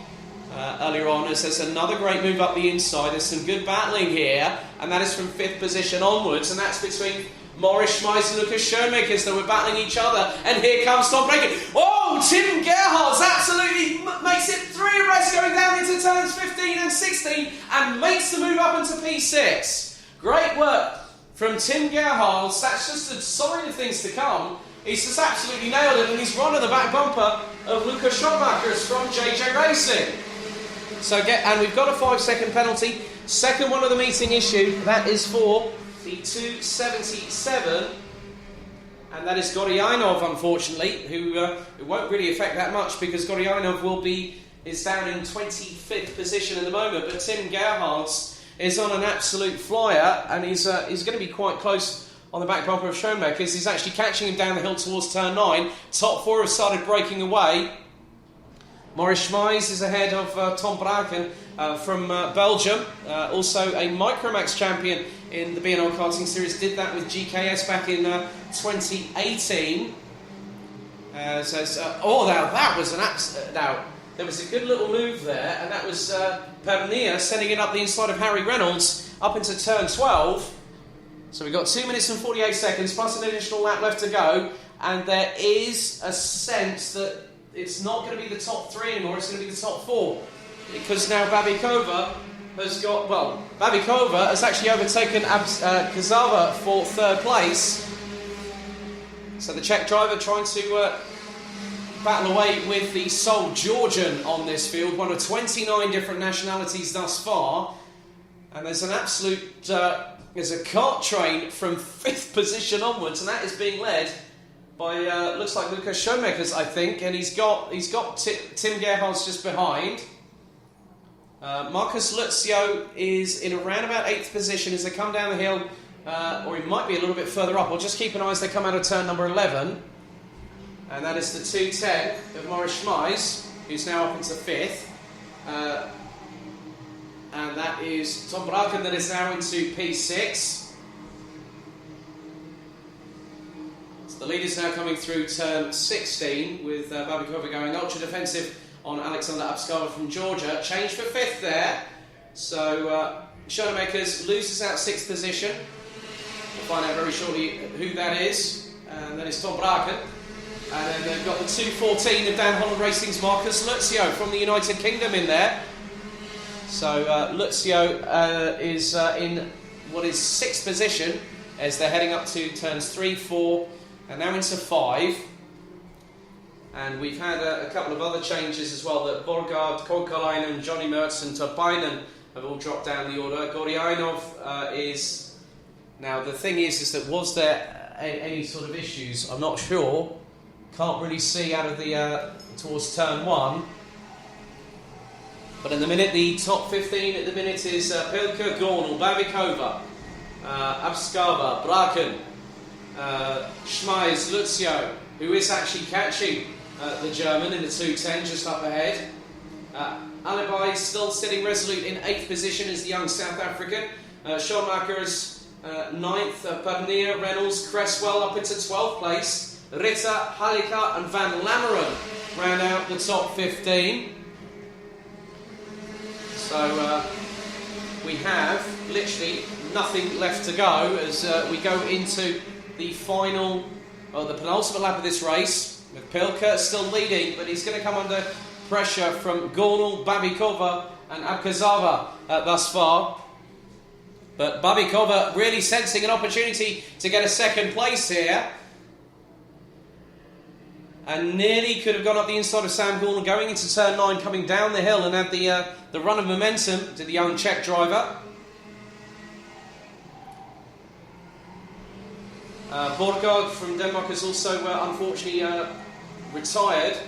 earlier on. As there's another great move up the inside. There's some good battling here, and that is from 5th position onwards, and that's between Morris Schmeiss and Lucas Schoenmakers that were battling each other. And here comes Tom Braken. Oh, Tim Gerhardt absolutely makes it 3 abreast going down into turns 15 and 16 and makes the move up into P6. Great work from Tim Gerhardt. That's just a sign of things to come. He's just absolutely nailed it, and he's run on the back bumper of Lucas Schoenmakers from JJ Racing. And we've got a 5-second penalty. Second one of the meeting issue. That is for the 277, and that is Goryanov, unfortunately, who it won't really affect that much because Goryanov is down in 25th position at the moment, but Tim Gerhardt is on an absolute flyer, and he's going to be quite close on the back bumper of Schoenmakers. He's actually catching him down the hill towards turn 9. Top 4 have started breaking away. Morris Schmeiss is ahead of Tom Braken from Belgium, also a Micromax champion in the B&O Karting Series. Did that with GKS back in 2018. Now that was there was a good little move there, and that was Pernia sending it up the inside of Harry Reynolds up into turn 12. So we've got 2 minutes and 48 seconds plus an additional lap left to go, and there is a sense that it's not going to be the top 3 anymore, it's going to be the top 4. Because now Babikova has actually overtaken Kazava for 3rd place. So the Czech driver trying to battle away with the sole Georgian on this field, one of 29 different nationalities thus far. And there's an absolute, there's a kart train from 5th position onwards, and that is being led by, looks like Lucas Schoenmakers, I think, and he's got Tim Gerhardt just behind. Marcus Lutzio is in around about 8th position as they come down the hill, or he might be a little bit further up. We'll just keep an eye as they come out of turn number 11. And that is the 210 of Morris Schmeiss, who's now up into 5th. And that is Tom Braken that is now into P6. So the lead is now coming through turn 16 with Babikova going ultra defensive on Alexander Abskava from Georgia. Change for 5th there. So Schoenmakers loses out 6th position. We'll find out very shortly who that is. And that is Tom Braken. And then they've got the 2:14 of Dan Holland Racing's Marcus Luzio from the United Kingdom in there. So Luzio is in what is 6th position as they're heading up to turns 3, 4 and now into 5. And we've had a couple of other changes as well, that Borgard, Koukalainen, Johnny Mertz and Turpainen have all dropped down the order. Goryainov is... Now the thing is that was there any sort of issues? I'm not sure. Can't really see out of the towards turn 1. But in the minute, the top 15 at the minute is Pilker, Gornal, Babikova, Abskava, Braken, Schmeiz, Luzio, who is actually catching the German in the 2:10 just up ahead. Alibi is still sitting resolute in 8th position as the young South African. Schoenmaker is 9th, Padnea, Reynolds, Cresswell up into 12th place. Ritter, Halika and Van Lammeren round out the top 15. So we have literally nothing left to go as we go into the final, the penultimate lap of this race, with Pilker still leading, but he's going to come under pressure from Gornal, Babikova and Abkazava thus far. But Babikova really sensing an opportunity to get a 2nd place here. And nearly could have gone up the inside of Sam Gornal going into turn 9, coming down the hill and had the run of momentum to the young Czech driver. Borgard from Denmark has also unfortunately retired.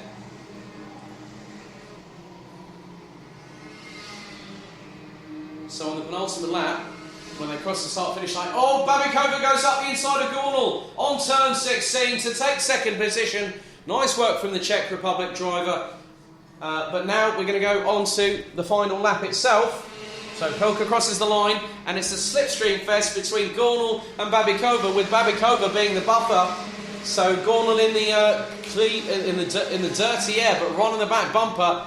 So on the penultimate lap, when they cross the start-finish line, Babikova goes up the inside of Gornal on turn 16 to take 2nd position. Nice work from the Czech Republic driver. But now we're going to go on to the final lap itself. So Pilker crosses the line, and it's a slipstream fest between Gornal and Babikova, with Babikova being the buffer. So Gornal in the dirty air, but Ron in the back bumper.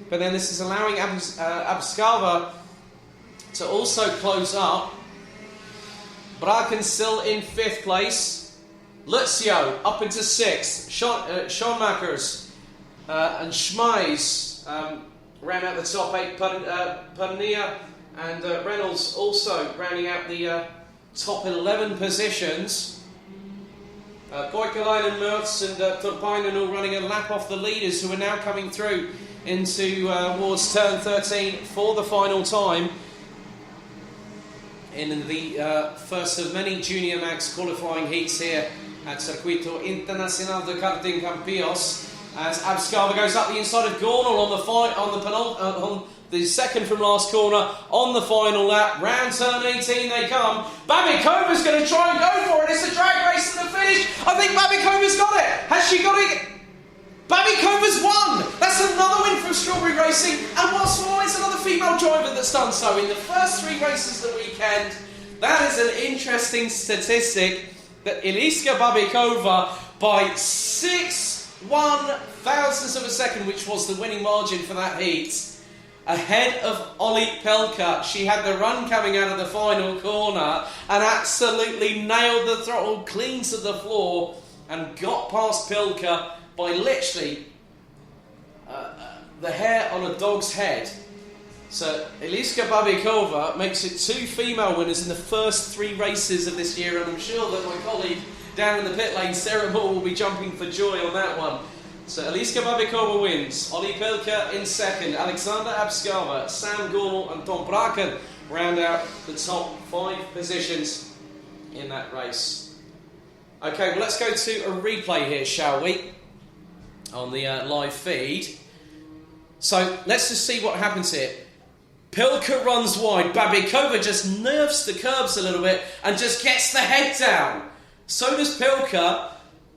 But then this is allowing Abskava to also close up. Braken still in 5th place. Luzio up into 6th. Schoenmakers and Schmeiz round out the top 8. Padnea and Reynolds also rounding out the top 11 positions. Koikalainen, Mertz and Turpainen all running a lap off the leaders, who are now coming through into towards turn 13 for the final time in the first of many Junior Max qualifying heats here at Circuito Internacional de Karting Campillos, as Abskava goes up the inside of Gornal on the second from last corner on the final lap. Round turn 18 they come. Babikova's going to try and go for it. It's a drag race to the finish. I think Babikova's got it. Has she got it? Babikova's won. That's another win from Strawberry Racing, and what's more, it's another female driver that's done so in the first 3 races of the weekend. That is an interesting statistic, that Eliska Babikova, by 6 1/1000ths of a second, which was the winning margin for that heat, ahead of Olli Pelka. She had the run coming out of the final corner and absolutely nailed the throttle clean to the floor and got past Pelka by literally the hair on a dog's head. So Eliska Babikova makes it 2 female winners in the first 3 races of this year, and I'm sure that my colleague down in the pit lane, Sarah Moore, will be jumping for joy on that one. So Eliska Babikova wins, Olli Pelka in 2nd, Alexander Abskava, Sam Gornal and Tom Braken round out the top 5 positions in that race. Okay, well, let's go to a replay here, shall we, on the live feed. So let's just see what happens here. Pilka runs wide. Babikova just nerfs the curbs a little bit and just gets the head down. So does Pilka.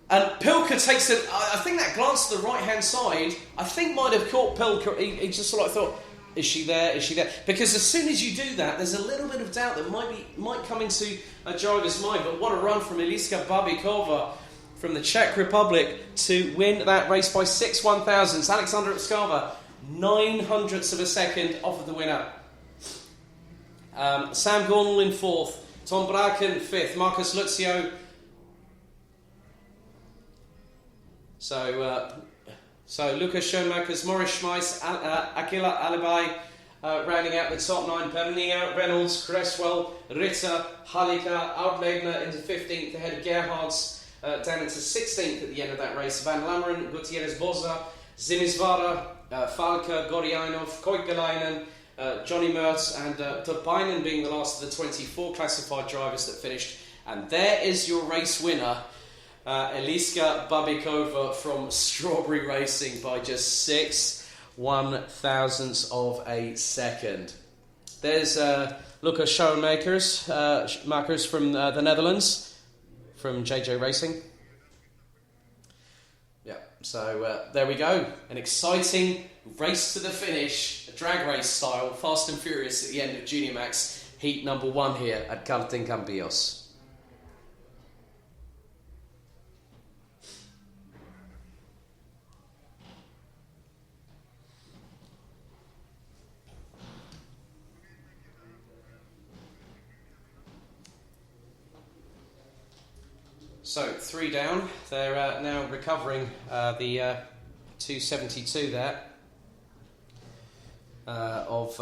And Pilka takes it. I think that glance to the right-hand side, I think might have caught Pilka. He just sort of thought, is she there? Is she there? Because as soon as you do that, there's a little bit of doubt that might come into a driver's mind. But what a run from Eliska Babikova from the Czech Republic to win that race by 6 1/1000ths. Alexander Abskava, 900ths of a second off of the winner. Sam Gornal in 4th, Tom Braken 5th, Marcus Luzio So Lucas Schoenmakers, Maurice Schmeiss, Akila Alibai rounding out the top 9. Pernia, Reynolds, Cresswell, Ritter, Halika, Outlegner into 15th ahead of Gerhards, down into 16th at the end of that race. Van Lammeren, Gutierrez Boza, Zimisvara, Falka, Gorianov, Koikalainen, Johnny Mertz and Turpainen being the last of the 24 classified drivers that finished. And there is your race winner, Eliska Babikova from Strawberry Racing by just 6/1000ths of a second. There's Lucas Schoenmakers from the Netherlands, from JJ Racing. Yeah, so there we go. An exciting race to the finish, a drag race style, fast and furious at the end of Junior Max heat number 1 here at Karting Campillos. So 3 down. They're now recovering the 272 there of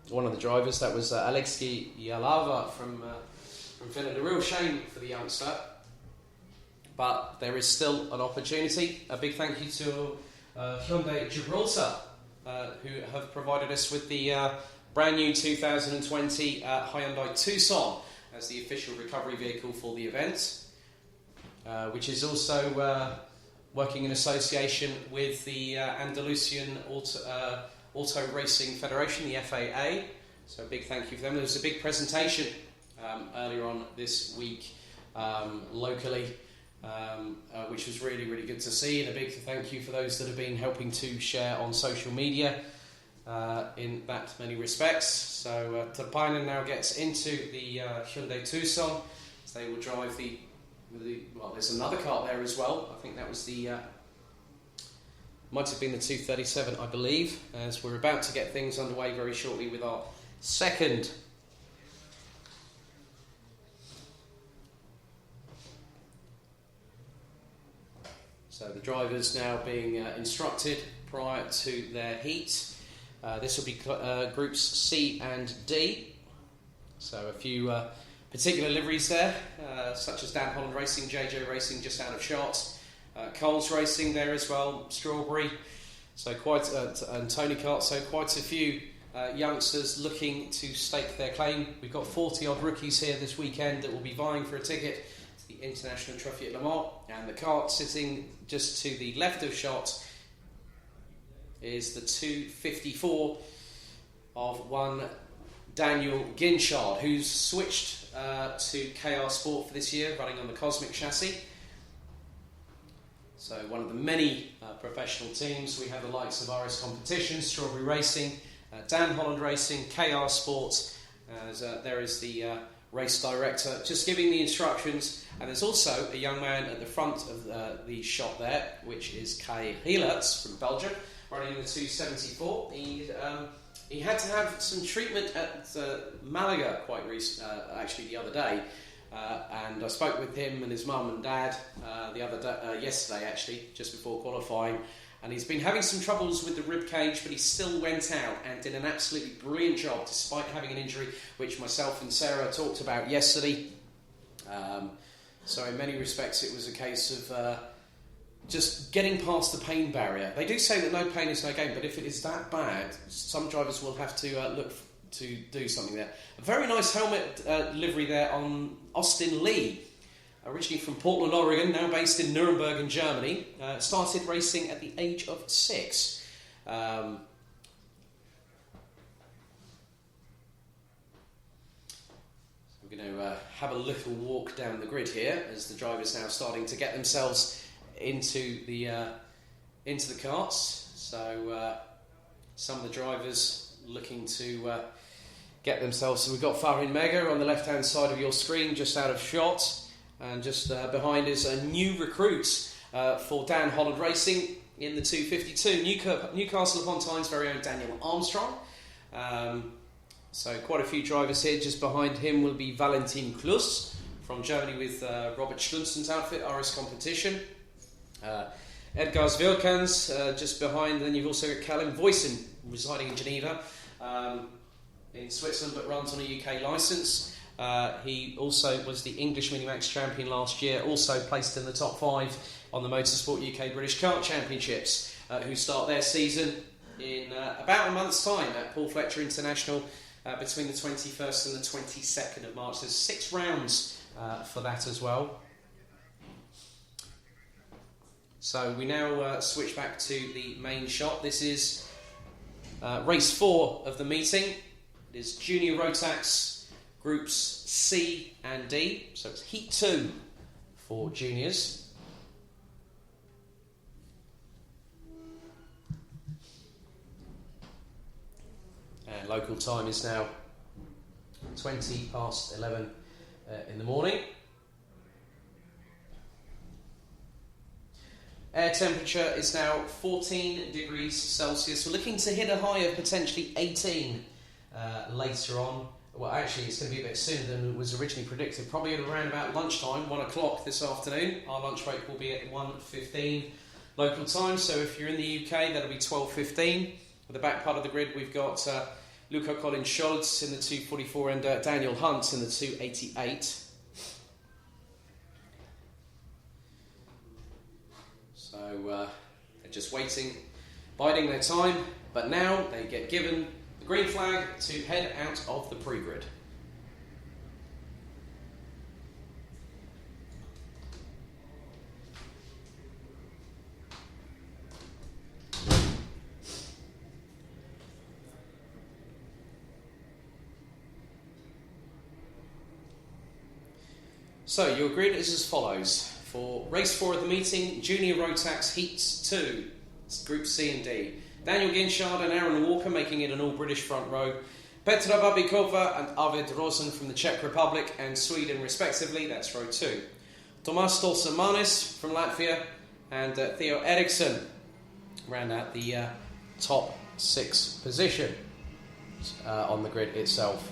one of the drivers. That was Alexei Yalava from Finland. A real shame for the youngster, but there is still an opportunity. A big thank you to Hyundai Gibraltar, who have provided us with the brand new 2020 Hyundai Tucson as the official recovery vehicle for the event, which is also working in association with the Andalusian Auto Racing Federation, the FAA. So a big thank you for them. There was a big presentation earlier on this week locally, which was really, really good to see, and a big thank you for those that have been helping to share on social media in that many respects. So Turpainen now gets into the Hyundai Tucson. So they will drive the well, there's another car there as well. I think that was the might have been the 237, I believe, as we're about to get things underway very shortly with our second so the drivers now being instructed prior to their heat. This will be groups C and D. So a few particular liveries there, such as Dan Holland Racing, JJ Racing just out of shot, Coles Racing there as well, Strawberry, so quite and Tony Kart. So quite a few youngsters looking to stake their claim. We've got 40 odd rookies here this weekend that will be vying for a ticket to the International Trophy at Le Mans, and the kart sitting just to the left of shot is the 254 of one Daniel Ginchard, who's switched to KR Sport for this year, running on the Cosmic chassis. So one of the many professional teams. We have the likes of RS Competition, Strawberry Racing, Dan Holland Racing, KR Sport. There is the race director just giving the instructions, and there's also a young man at the front of the shot there, which is Kai Hielerts from Belgium, running the 274. He had to have some treatment at Malaga quite actually the other day, and I spoke with him and his mum and dad yesterday actually, just before qualifying, and he's been having some troubles with the rib cage, but he still went out and did an absolutely brilliant job despite having an injury, which myself and Sarah talked about yesterday. So in many respects it was a case of just getting past the pain barrier. They do say that no pain is no gain, but if it is that bad, some drivers will have to look to do something there. A very nice helmet livery there on Austin Lee, originally from Portland, Oregon, now based in Nuremberg in Germany. Started racing at the age of 6. I'm going to have a little walk down the grid here as the drivers now starting to get themselves into the karts. So some of the drivers looking to get themselves. So we've got Farin Mega on the left hand side of your screen, just out of shot, and just behind is a new recruit for Dan Holland Racing in the 252, Newcastle upon Tyne's very own Daniel Armstrong. So quite a few drivers here. Just behind him will be Valentin Klus from Germany with Robert Schlunzen's outfit, RS Competition. Edgars Vilkans just behind. Then you've also got Callum Voisin, residing in Geneva, in Switzerland, but runs on a UK licence. He also was the English Minimax champion last year, also placed in the top 5 on the Motorsport UK British Kart Championships, who start their season in about a month's time at Paul Fletcher International between the 21st and the 22nd of March. There's 6 rounds for that as well. So we now switch back to the main shot. This is race 4 of the meeting. It is Junior Rotax Groups C and D. So it's Heat 2 for juniors. And local time is now 20 past 11 in the morning. Air temperature is now 14 degrees Celsius. We're looking to hit a high of potentially 18 later on. Well, actually, it's going to be a bit sooner than was originally predicted. Probably at around about lunchtime, 1 o'clock this afternoon. Our lunch break will be at 1:15 local time. So if you're in the UK, that'll be 12:15. At the back part of the grid, we've got Luca Collins-Scholz in the 244 and Daniel Hunt in the 288. So they're just waiting, biding their time, but now they get given the green flag to head out of the pre-grid. So your grid is as follows. For race 4 of the meeting, Junior Rotax Heats 2, Group C and D. Daniel Ginchard and Aaron Walker making it an all-British front row. Petra Babikova and Arvid Rosen from the Czech Republic and Sweden respectively, that's row 2. Tomas Stolsamanis from Latvia and Theo Eriksson round out the top 6 position on the grid itself.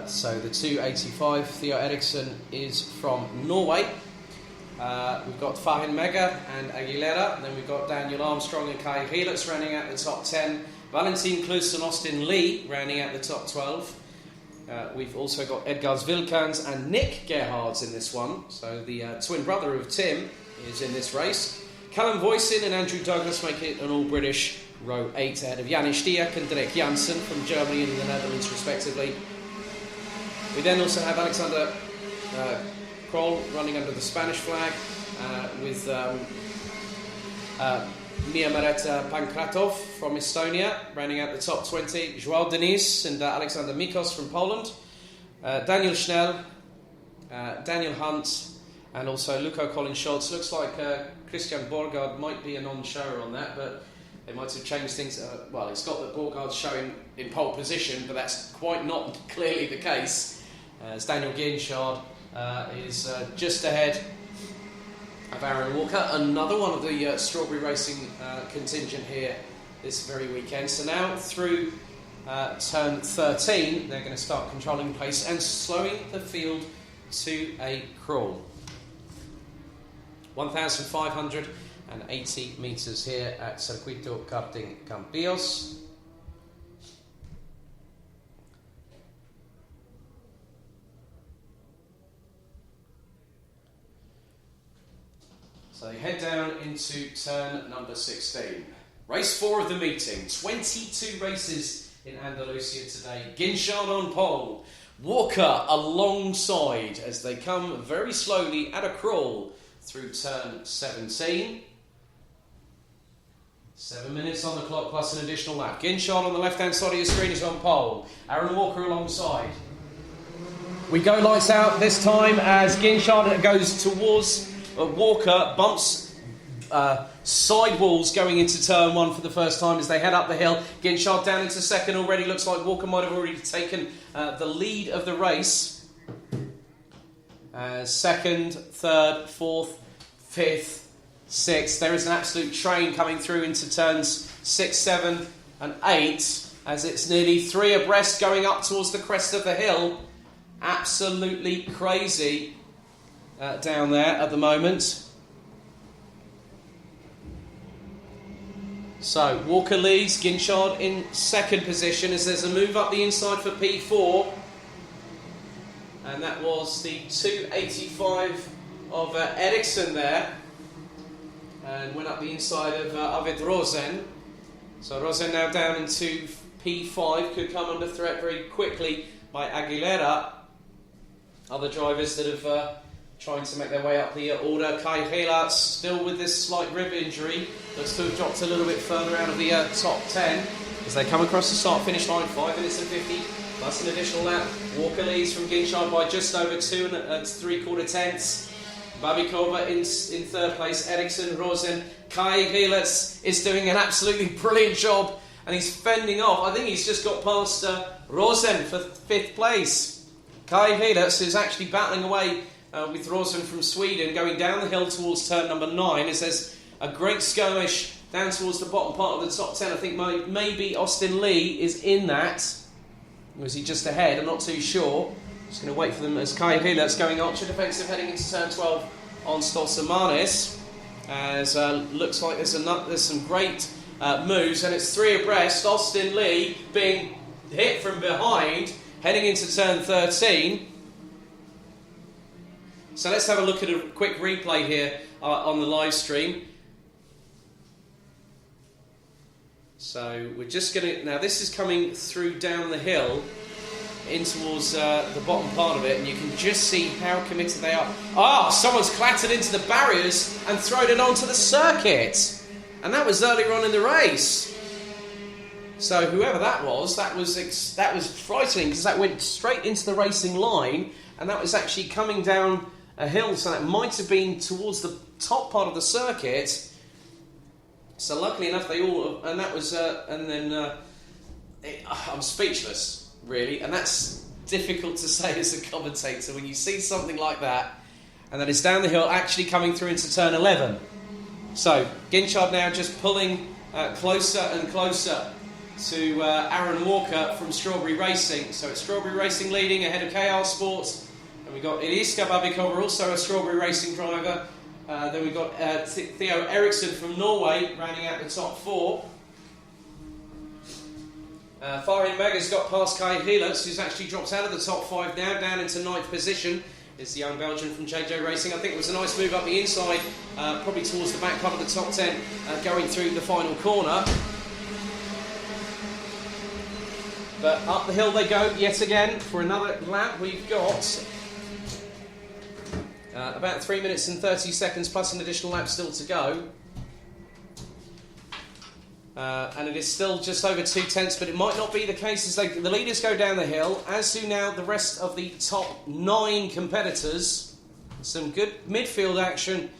So the 285, Theo Eriksson is from Norway. We've got Fahin Mega and Aguilera, and then we've got Daniel Armstrong and Kai Helix rounding out the top 10. Valentin Klus and Austin Lee rounding out the top 12. We've also got Edgars Vilkans and Nick Gerhards in this one. So the twin brother of Tim is in this race. Callum Voisin and Andrew Douglas make it an all-British row 8 ahead of Janis Diak and Dirk Janssen from Germany and the Netherlands respectively. We then also have Alexander Kroll running under the Spanish flag with Mia Mareta Pankratov from Estonia rounding out the top 20. Joao Denis and Alexander Mikos from Poland. Daniel Schnell, Daniel Hunt and also Luca Collins-Scholz. Looks like Christian Borgard might be a non-shower on that, but they might have changed things. Well, it's got that Borgard's showing in pole position, but that's quite not clearly the case. As Daniel Ginchard is just ahead of Aaron Walker. Another one of the Strawberry Racing contingent here this very weekend. So now through turn 13, they're going to start controlling pace and slowing the field to a crawl. 1,580 metres here at Circuito Karting Campillos. So they head down into turn number 16. Race 4 of the meeting. 22 races in Andalusia today. Ginchard on pole. Walker alongside as they come very slowly at a crawl through turn 17. 7 minutes on the clock plus an additional lap. Ginchard on the left-hand side of your screen is on pole. Aaron Walker alongside. We go lights out this time as Ginchard goes towards Walker, bumps sidewalls going into turn 1 for the first time as they head up the hill. Ginchard down into second already. Looks like Walker might have already taken the lead of the race. Second, third, fourth, fifth, sixth. There is an absolute train coming through into turns 6, 7 and 8 as it's nearly 3 abreast going up towards the crest of the hill. Absolutely crazy. down there at the moment. So Walker leads, Ginchard in second position as there's a move up the inside for P4. And that was the 285 of Ericsson there. And went up the inside of Arvid Rosen. So Rosen now down into P5, could come under threat very quickly by Aguilera. Other drivers that have trying to make their way up the order. Kai Helat still with this slight rib injury, looks to have dropped a little bit further out of the top 10 as they come across the start-finish line. 5 minutes and 50 plus an additional lap. Walker leads from Ginchard by just over 2 3/4 tenths. Babikova in third place. Ericsson, Rosen, Kai Helat is doing an absolutely brilliant job and he's fending off. I think he's just got past Rosen for 5th place. Kai Helat is actually battling away with Rosen from Sweden, going down the hill towards turn number 9 as there's a great skirmish down towards the bottom part of the top 10. I think maybe Austin Lee is in that. Or is he just ahead? I'm not too sure. Just going to wait for them as Kai Helat's going ultra defensive heading into turn 12 on Stolsamanis. As looks like there's some great moves, and it's 3 abreast. Austin Lee being hit from behind heading into turn 13. So let's have a look at a quick replay here on the live stream. So we're just going to... Now this is coming through down the hill in towards the bottom part of it, and you can just see how committed they are. Ah, someone's clattered into the barriers and thrown it onto the circuit. And that was earlier on in the race. So whoever that was frightening, because that went straight into the racing line, and that was actually coming down a hill, so that might have been towards the top part of the circuit. So luckily enough, they all, and that was, and then I'm speechless, really, and that's difficult to say as a commentator when you see something like that, and that it's down the hill, actually coming through into turn 11. So Ginchard now just pulling closer and closer to Aaron Walker from Strawberry Racing. So it's Strawberry Racing leading ahead of KR Sports. And we've got Eliska Babikova, also a Strawberry Racing driver. Then we've got Theo Eriksson from Norway, rounding out the top 4. Farin Mega's got past Kai Helat, who's actually dropped out of the top 5 now, down into 9th position. Is the young Belgian from JJ Racing. I think it was a nice move up the inside, probably towards the back part of the top 10, going through the final corner. But up the hill they go yet again for another lap. We've got about 3 minutes and 30 seconds plus an additional lap still to go. And it is still just over 2 tenths, but it might not be the case as the leaders go down the hill, as do now the rest of the top 9 competitors. Some good midfield action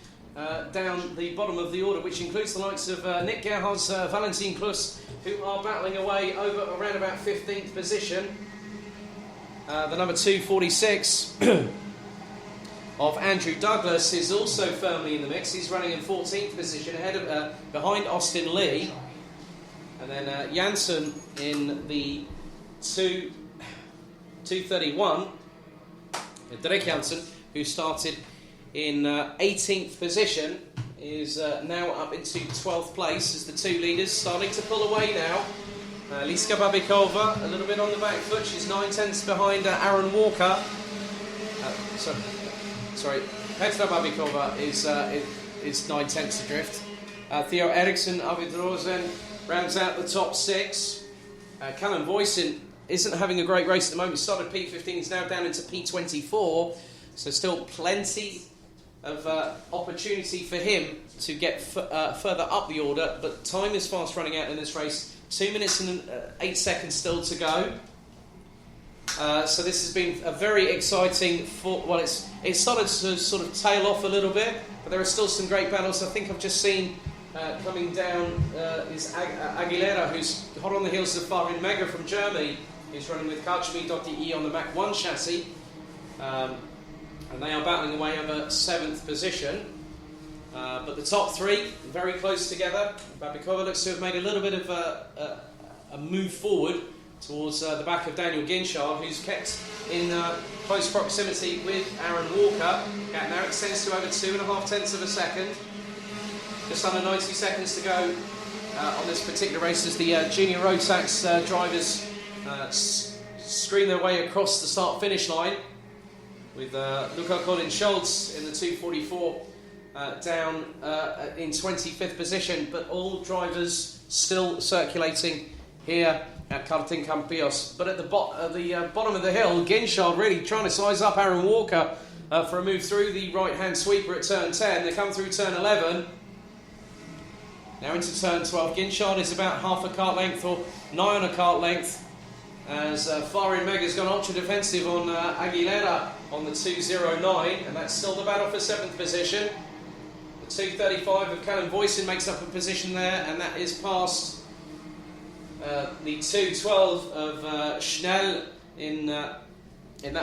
down the bottom of the order, which includes the likes of Nick Gerhards, Valentin Klus, who are battling away over around about 15th position. The number 246 of Andrew Douglas is also firmly in the mix. He's running in 14th position, behind Austin Lee. And then Janssen in the 231, Derek Janssen, who started in 18th position, is now up into 12th place as the 2 leaders starting to pull away now. Liska Babikova a little bit on the back foot. She's 9 tenths behind Aaron Walker. Sorry, Petra Babikova is 9 tenths adrift. Theo Eriksson, Arvid Rosen rounds out the top 6. Callum Voisin isn't having a great race at the moment. He started P15, he's now down into P24. So still plenty of opportunity for him to get further up the order. But time is fast running out in this race. 2 minutes and 8 seconds still to go. So this has been a very exciting... it started to sort of tail off a little bit, but there are still some great battles. I think I've just seen... coming down is Aguilera, who's hot on the heels of Farin Mega from Germany, who's running with Karchmi.de on the Mach 1 chassis. And they are battling away over 7th position. But the top 3, very close together. Babikova looks to have made a little bit of a move forward towards the back of Daniel Ginchard, who's kept in close proximity with Aaron Walker. Gap now extends to over 2.5 tenths of a second. Just under 90 seconds to go on this particular race as the Junior Rotax drivers screen their way across the start-finish line, with Luca Collins-Schultz in the 2:44 down in 25th position, but all drivers still circulating here at Karting Campillos. But at the bottom of the hill, Ginchard really trying to size up Aaron Walker for a move through the right-hand sweeper at turn 10. They come through turn 11. Now into turn 12. Ginchard is about half a kart length or nigh on a kart length, as Farin Mega's gone ultra defensive on Aguilera on the 209, and that's still the battle for 7th position. The 235 of Callum Voisin makes up a position there, and that is past the 212 of Schnell in that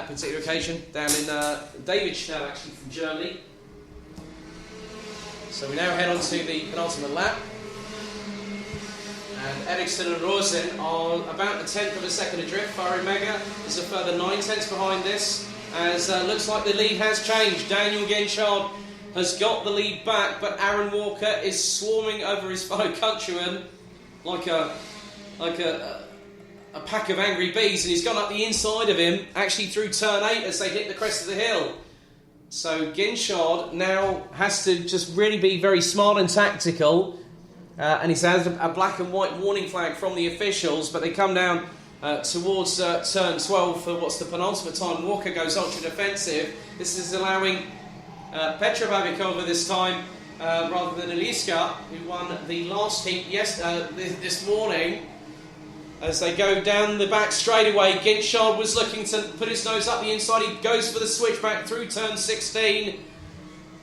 particular occasion, down in David Schnell, actually, from Germany. So we now head on to the penultimate lap, and Eriksson and Rosen are about a tenth of a second adrift. Farin Mega is a further 9 tenths behind this, as looks like the lead has changed. Daniel Ginchard has got the lead back, but Aaron Walker is swarming over his fellow countrymen like a pack of angry bees, and he's gone up the inside of him, actually through turn 8 as they hit the crest of the hill. So Ginchard now has to just really be very smart and tactical, and he's had a black and white warning flag from the officials, but they come down towards turn 12 for what's the penultimate time. Walker goes ultra defensive. This is allowing Petra Babikova this time, rather than Eliska, who won the last heat this morning. As they go down the back straightaway, Ginchard was looking to put his nose up the inside. He goes for the switchback through turn 16.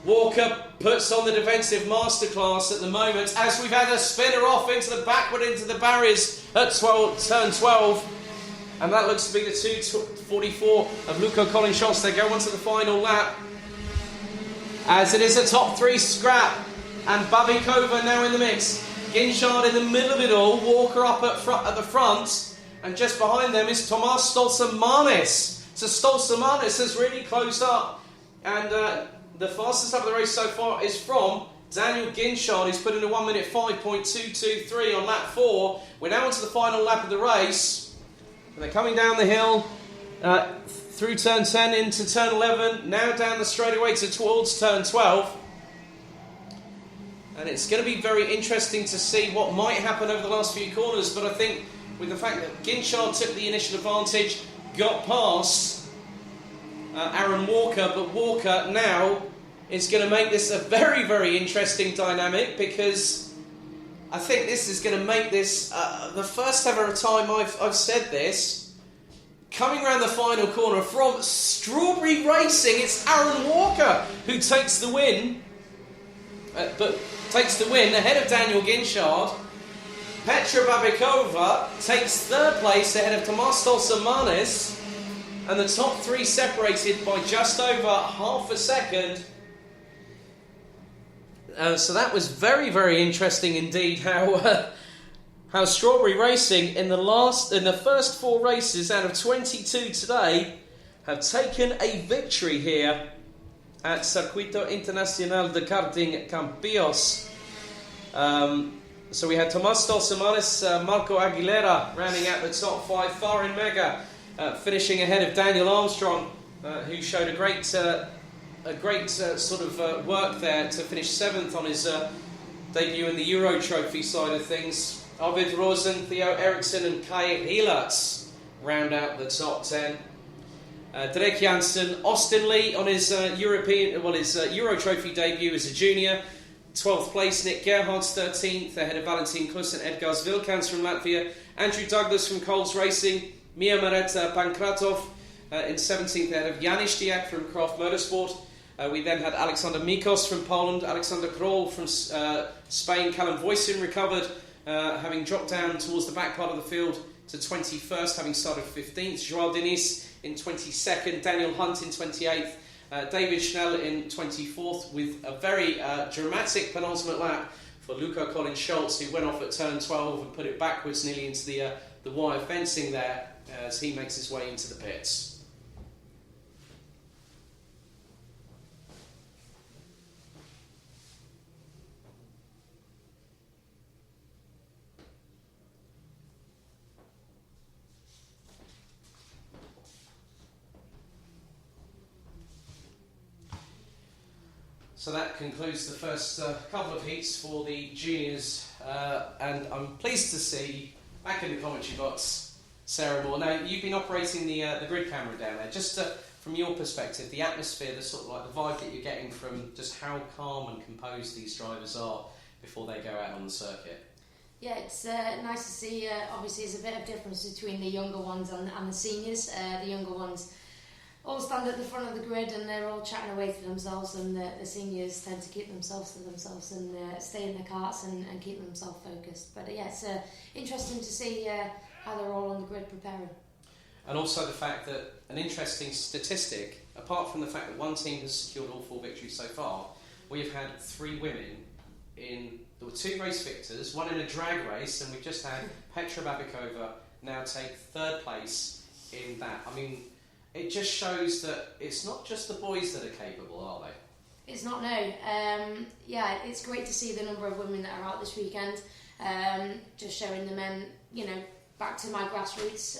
Walker puts on the defensive masterclass at the moment, as we've had a spinner off backward into the barriers at turn 12. And that looks to be the 2:44 of Luca Collins-Schultz. They go on to the final lap, as it is a top 3 scrap, and Babikova now in the mix. Ginchard in the middle of it all, Walker up at the front, and just behind them is Tomas Stolzamanis. So Stolzamanis has really closed up, and the fastest lap of the race so far is from Daniel Ginchard, who's put in a 1 minute 5.223 on lap 4. We're now onto the final lap of the race, and they're coming down the hill through turn 10 into turn 11, now down the straightaway towards turn 12. And it's going to be very interesting to see what might happen over the last few corners, but I think with the fact that Ginchard took the initial advantage, got past Aaron Walker, but Walker now is going to make this a very, very interesting dynamic, because I think this is going to make this the first ever time I've said this. Coming around the final corner from Strawberry Racing, it's Aaron Walker who takes the win. But takes the win ahead of Daniel Ginchard. Petra Babikova takes 3rd place ahead of Tomas Stolzamanis, and the top 3 separated by just over half a second. So that was very, very interesting indeed, how Strawberry Racing in the first 4 races out of 22 today have taken a victory here at Circuito Internacional de Karting Campillos. So we had Tomas Stolzamanis, Marco Aguilera rounding out the top 5. Farin Mega finishing ahead of Daniel Armstrong, who showed a great sort of work there to finish 7th on his debut in the Euro Trophy side of things. Arvid Rosen, Theo Eriksson and Kai Heelertz round out the top 10. Derek Janssen, Austin Lee on his Euro Trophy debut as a junior, 12th place. Nick Gerhardt's 13th ahead of Valentin Klus and Edgars Vilkans from Latvia. Andrew Douglas from Coles Racing, Mia Mareta Pankratov in 17th ahead of Janis Diak from Kraft Motorsport. We then had Alexander Mikos from Poland, Alexander Kroll from Spain. Callum Voisin recovered, having dropped down towards the back part of the field to 21st, having started 15th. Joao Diniz in 22nd, Daniel Hunt in 28th, David Schnell in 24th, with a very dramatic penultimate lap for Luca Colin Schultz, who went off at turn 12 and put it backwards nearly into the wire fencing there as he makes his way into the pits. So that concludes the first couple of heats for the juniors, and I'm pleased to see, back in the commentary box, Sarah Moore. Now, you've been operating the grid camera down there. Just from your perspective, the atmosphere, the sort of like the vibe that you're getting from just how calm and composed these drivers are before they go out on the circuit. Yeah, it's nice to see. Obviously, there's a bit of difference between the younger ones and the seniors. The younger ones all stand at the front of the grid and they're all chatting away to themselves, and the seniors tend to keep themselves to themselves and stay in their carts and keep themselves focused. But yeah, it's interesting to see how they're all on the grid preparing. And also the fact that an interesting statistic, apart from the fact that one team has secured all 4 victories so far, we've had 3 women in. There were 2 race victors, one in a drag race, and we've just had Petra Babikova now take 3rd place in that. I mean, it just shows that it's not just the boys that are capable, are they? It's not, no. Yeah, it's great to see the number of women that are out this weekend. Just showing the men, back to my grassroots.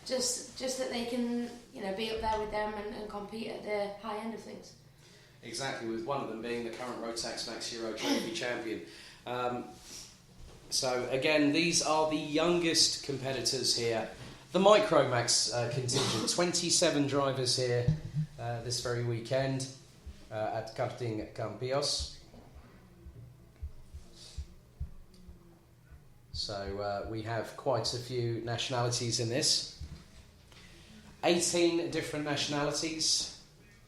Just that they can, be up there with them and compete at the high end of things. Exactly, with one of them being the current Rotax Max Euro Trophy champion. So again, these are the youngest competitors here. The Micromax contingent, 27 drivers here this very weekend at Karting Campillos. So we have quite a few nationalities in this. 18 different nationalities,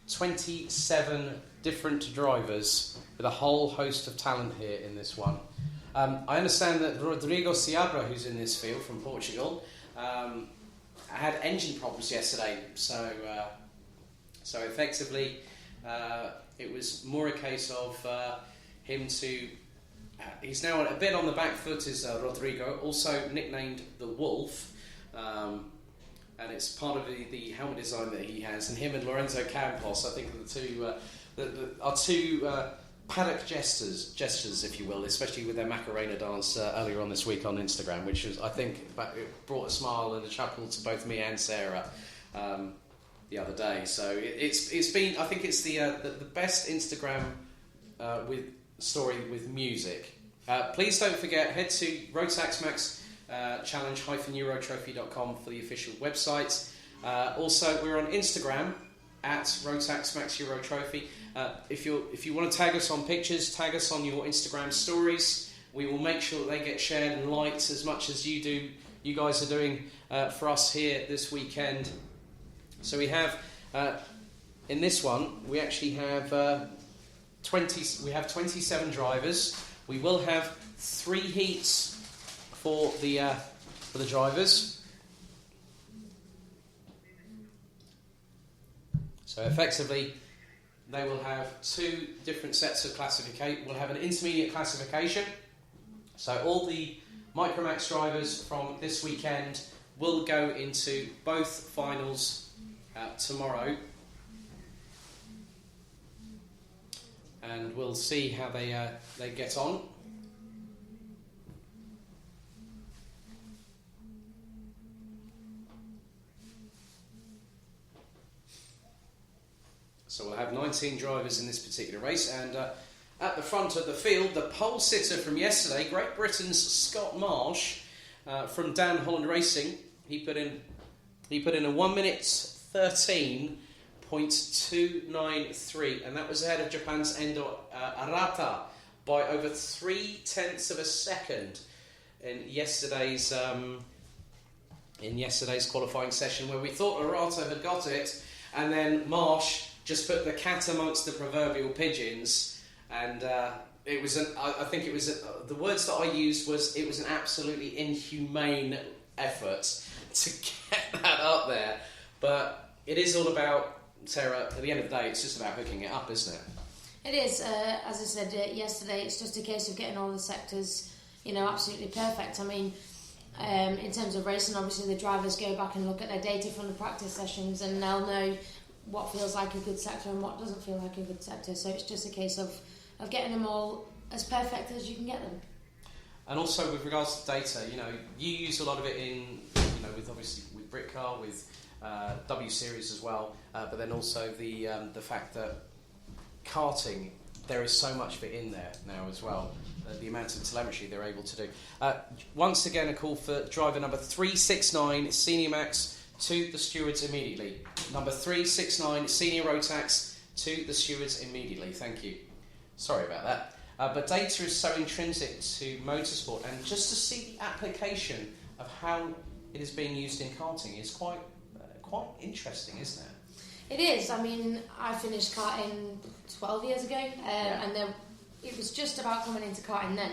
27 different drivers with a whole host of talent here in this one. I understand that Rodrigo Seabra, who's in this field from Portugal, had engine problems yesterday, so effectively it was more a case of him to. He's now a bit on the back foot, is Rodrigo, also nicknamed the Wolf, and it's part of the helmet design that he has. And him and Lorenzo Campos, I think, are the two paddock gestures, if you will, especially with their Macarena dance earlier on this week on Instagram, which was, I think, it brought a smile and a chuckle to both me and Sarah the other day. So it's been, I think it's the best Instagram with story with music. Please don't forget, head to Rotax Max challenge-eurotrophy.com for the official website. Also, we're on Instagram at Rotax Max Euro Trophy. If you want to tag us on pictures, tag us on your Instagram stories. We will make sure that they get shared and liked as much as you guys are doing for us here this weekend. So we have in this one we actually have 27 drivers. We will have 3 heats for the drivers. So effectively, they will have 2 different sets of classification. We'll have an intermediate classification. So all the Micromax drivers from this weekend will go into both finals tomorrow. And we'll see how they get on. So we'll have 19 drivers in this particular race, and at the front of the field, the pole sitter from yesterday, Great Britain's Scott Marsh from Dan Holland Racing. He put in a 1 minute 13.293, and that was ahead of Japan's Endo Arata by over 0.3 of a second in yesterday's qualifying session, where we thought Arata had got it, and then Marsh just put the cat amongst the proverbial pigeons, and it was the words that I used was it was an absolutely inhumane effort to get that up there. But it is all about, Sarah, at the end of the day, it's just about hooking it up, isn't it? It is, as I said yesterday, it's just a case of getting all the sectors, absolutely perfect. I mean, in terms of racing, obviously the drivers go back and look at their data from the practice sessions and they'll know what feels like a good sector and what doesn't feel like a good sector. So it's just a case of getting them all as perfect as you can get them. And also with regards to data, you use a lot of it in, with Britcar, with W Series as well, but then also the fact that karting, there is so much of it in there now as well. The amount of telemetry they're able to do. Once again, a call for driver number 369, Senior Max, to the stewards immediately. Number 369, Senior Rotax, to the stewards immediately. Thank you. Sorry about that. But data is so intrinsic to motorsport, and just to see the application of how it is being used in karting is quite interesting, isn't it? It is. I mean, I finished karting 12 years ago, and it was just about coming into karting then,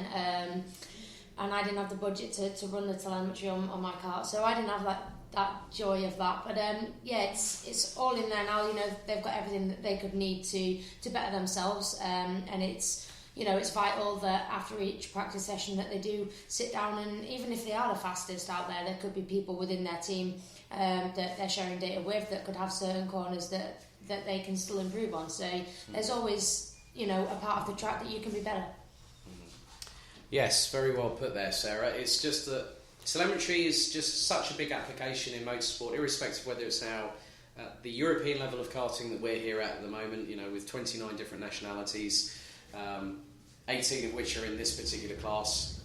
and I didn't have the budget to run the telemetry on my kart, so I didn't have that joy of that. But it's all in there now. They've got everything that they could need to better themselves, and it's vital that after each practice session that they do sit down, and even if they are the fastest out there could be people within their team that they're sharing data with that could have certain corners that they can still improve on. So there's always a part of the track that you can be better. Yes, very well put there, Sarah. It's just that telemetry is just such a big application in motorsport, irrespective of whether it's now at the European level of karting that we're here at the moment, with 29 different nationalities, 18 of which are in this particular class.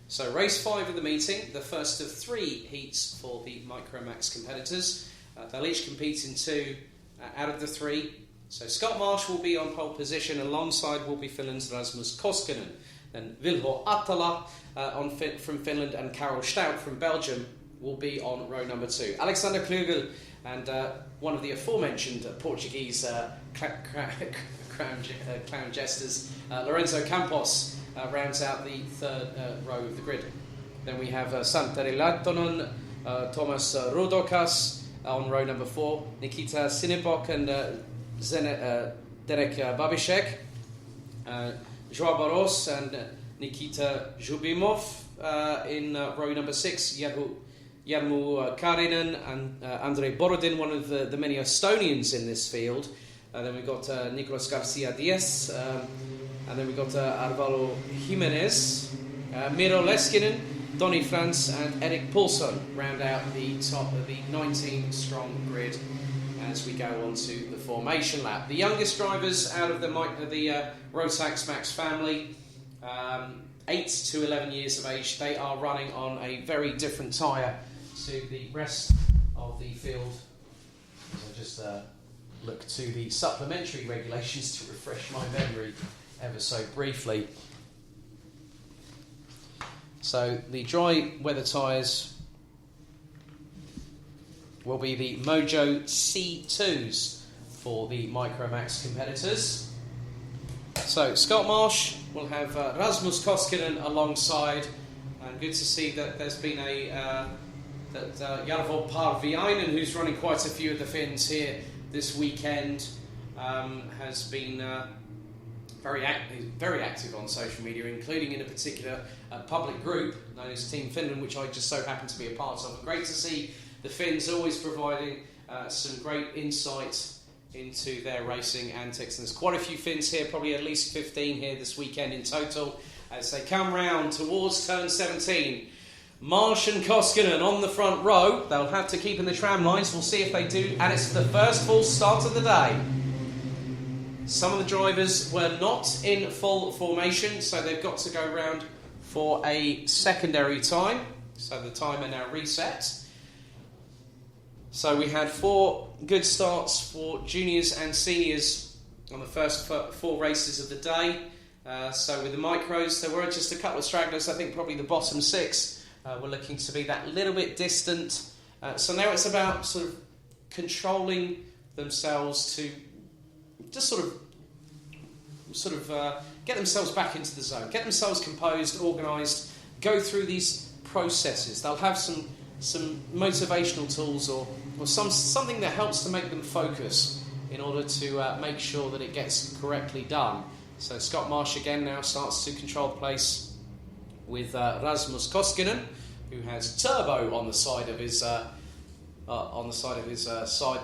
So race 5 of the meeting, the first of 3 heats for the Micromax competitors. They'll each compete in 2 out of the 3. So Scott Marsh will be on pole position, alongside will be Finland's Rasmus Koskinen. Then Vilho Attala from Finland and Karel Stout from Belgium will be on row number 2. Alexander Klugel and one of the aforementioned Portuguese clown jesters, Lorenzo Campos, rounds out the 3rd row of the grid. Then we have Santeri Lattonen, Thomas Rodokas on row number 4, Nikita Sinipok and Derek Babishek, Joao Barros and Nikita Zhubimov in row number 6, Jarmo Karinen and Andrei Borodin, one of the many Estonians in this field. Then we've got Nicolas Garcia Diaz, and then we've got Arvalo Jimenez, Miro Leskinen, Donny France and Erik Paulson round out the top of the 19-strong grid as we go on to the formation lap. The youngest drivers out of the Rotax Max family, 8 to 11 years of age, they are running on a very different tyre to the rest of the field. So just look to the supplementary regulations to refresh my memory ever so briefly. So the dry weather tyres will be the Mojo C2s for the Micromax competitors. So Scott Marsh will have Rasmus Koskinen alongside, and good to see that there's been Jarvo Parviainen, who's running quite a few of the Finns here this weekend, has been very active on social media, including in a particular public group known as Team Finland, which I just so happen to be a part of. And great to see the Finns always providing some great insight into their racing antics. And there's quite a few Finns here, probably at least 15 here this weekend in total, as they come round towards turn 17. Marsh and Koskinen on the front row. They'll have to keep in the tram lines. We'll see if they do. And it's the first full start of the day. Some of the drivers were not in full formation, so they've got to go round for a secondary time. So the timer now reset. So we had 4 good starts for juniors and seniors on the first 4 races of the day. So with the micros, there were just a couple of stragglers. I think probably the bottom 6 were looking to be that little bit distant. So now it's about sort of controlling themselves to just sort of get themselves back into the zone, get themselves composed, organised, go through these processes. They'll have some motivational tools or something that helps to make them focus in order to make sure that it gets correctly done. So Scott Marsh again now starts to control the place with Rasmus Koskinen, who has turbo on the side of his side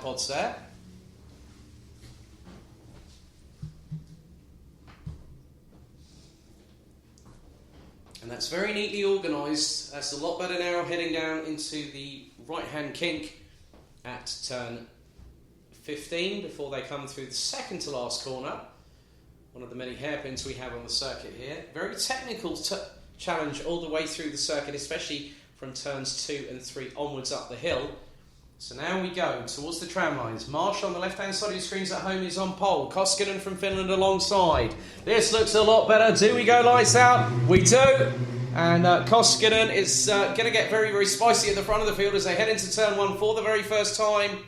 pods there. And that's very neatly organised. That's a lot better now, heading down into the right-hand kink at turn 15 before they come through the second to last corner. One of the many hairpins we have on the circuit here. Very technical challenge all the way through the circuit, especially from turns 2 and 3 onwards up the hill. So now we go towards the tram lines. Marsh on the left-hand side of your screens at home is on pole. Koskinen from Finland alongside. This looks a lot better. Do we go lights out? We do. And Koskinen is going to get very, very spicy at the front of the field as they head into turn 1 for the very first time.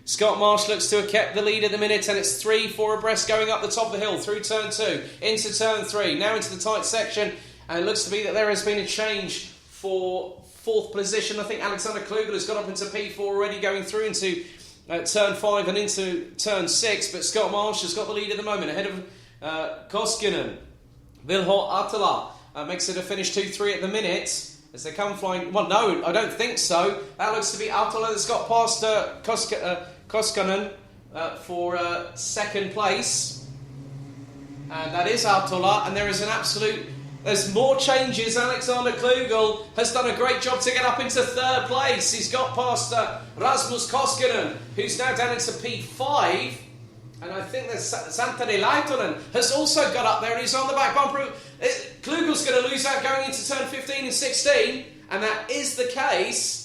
Scott Marsh looks to have kept the lead at the minute, and it's 3-4 abreast going up the top of the hill through turn 2 into turn 3. Now into the tight section, and it looks to be that there has been a change for 4th position. I think Alexander Klugel has got up into P4 already, going through into turn 5 and into turn 6. But Scott Marsh has got the lead at the moment, ahead of Koskinen. Vilho Atala makes it a finish 2-3 at the minute as they come flying. Well, no, I don't think so. That looks to be Atala that's got past Koskinen for second place. And that is Atala, and there is an absolute... There's more changes. Alexander Klugel has done a great job to get up into 3rd place. He's got past Rasmus Koskinen, who's now down into P5. And I think that Santeri Laitonen has also got up there, and he's on the back bumper. Klugel's going to lose out going into turn 15 and 16. And that is the case.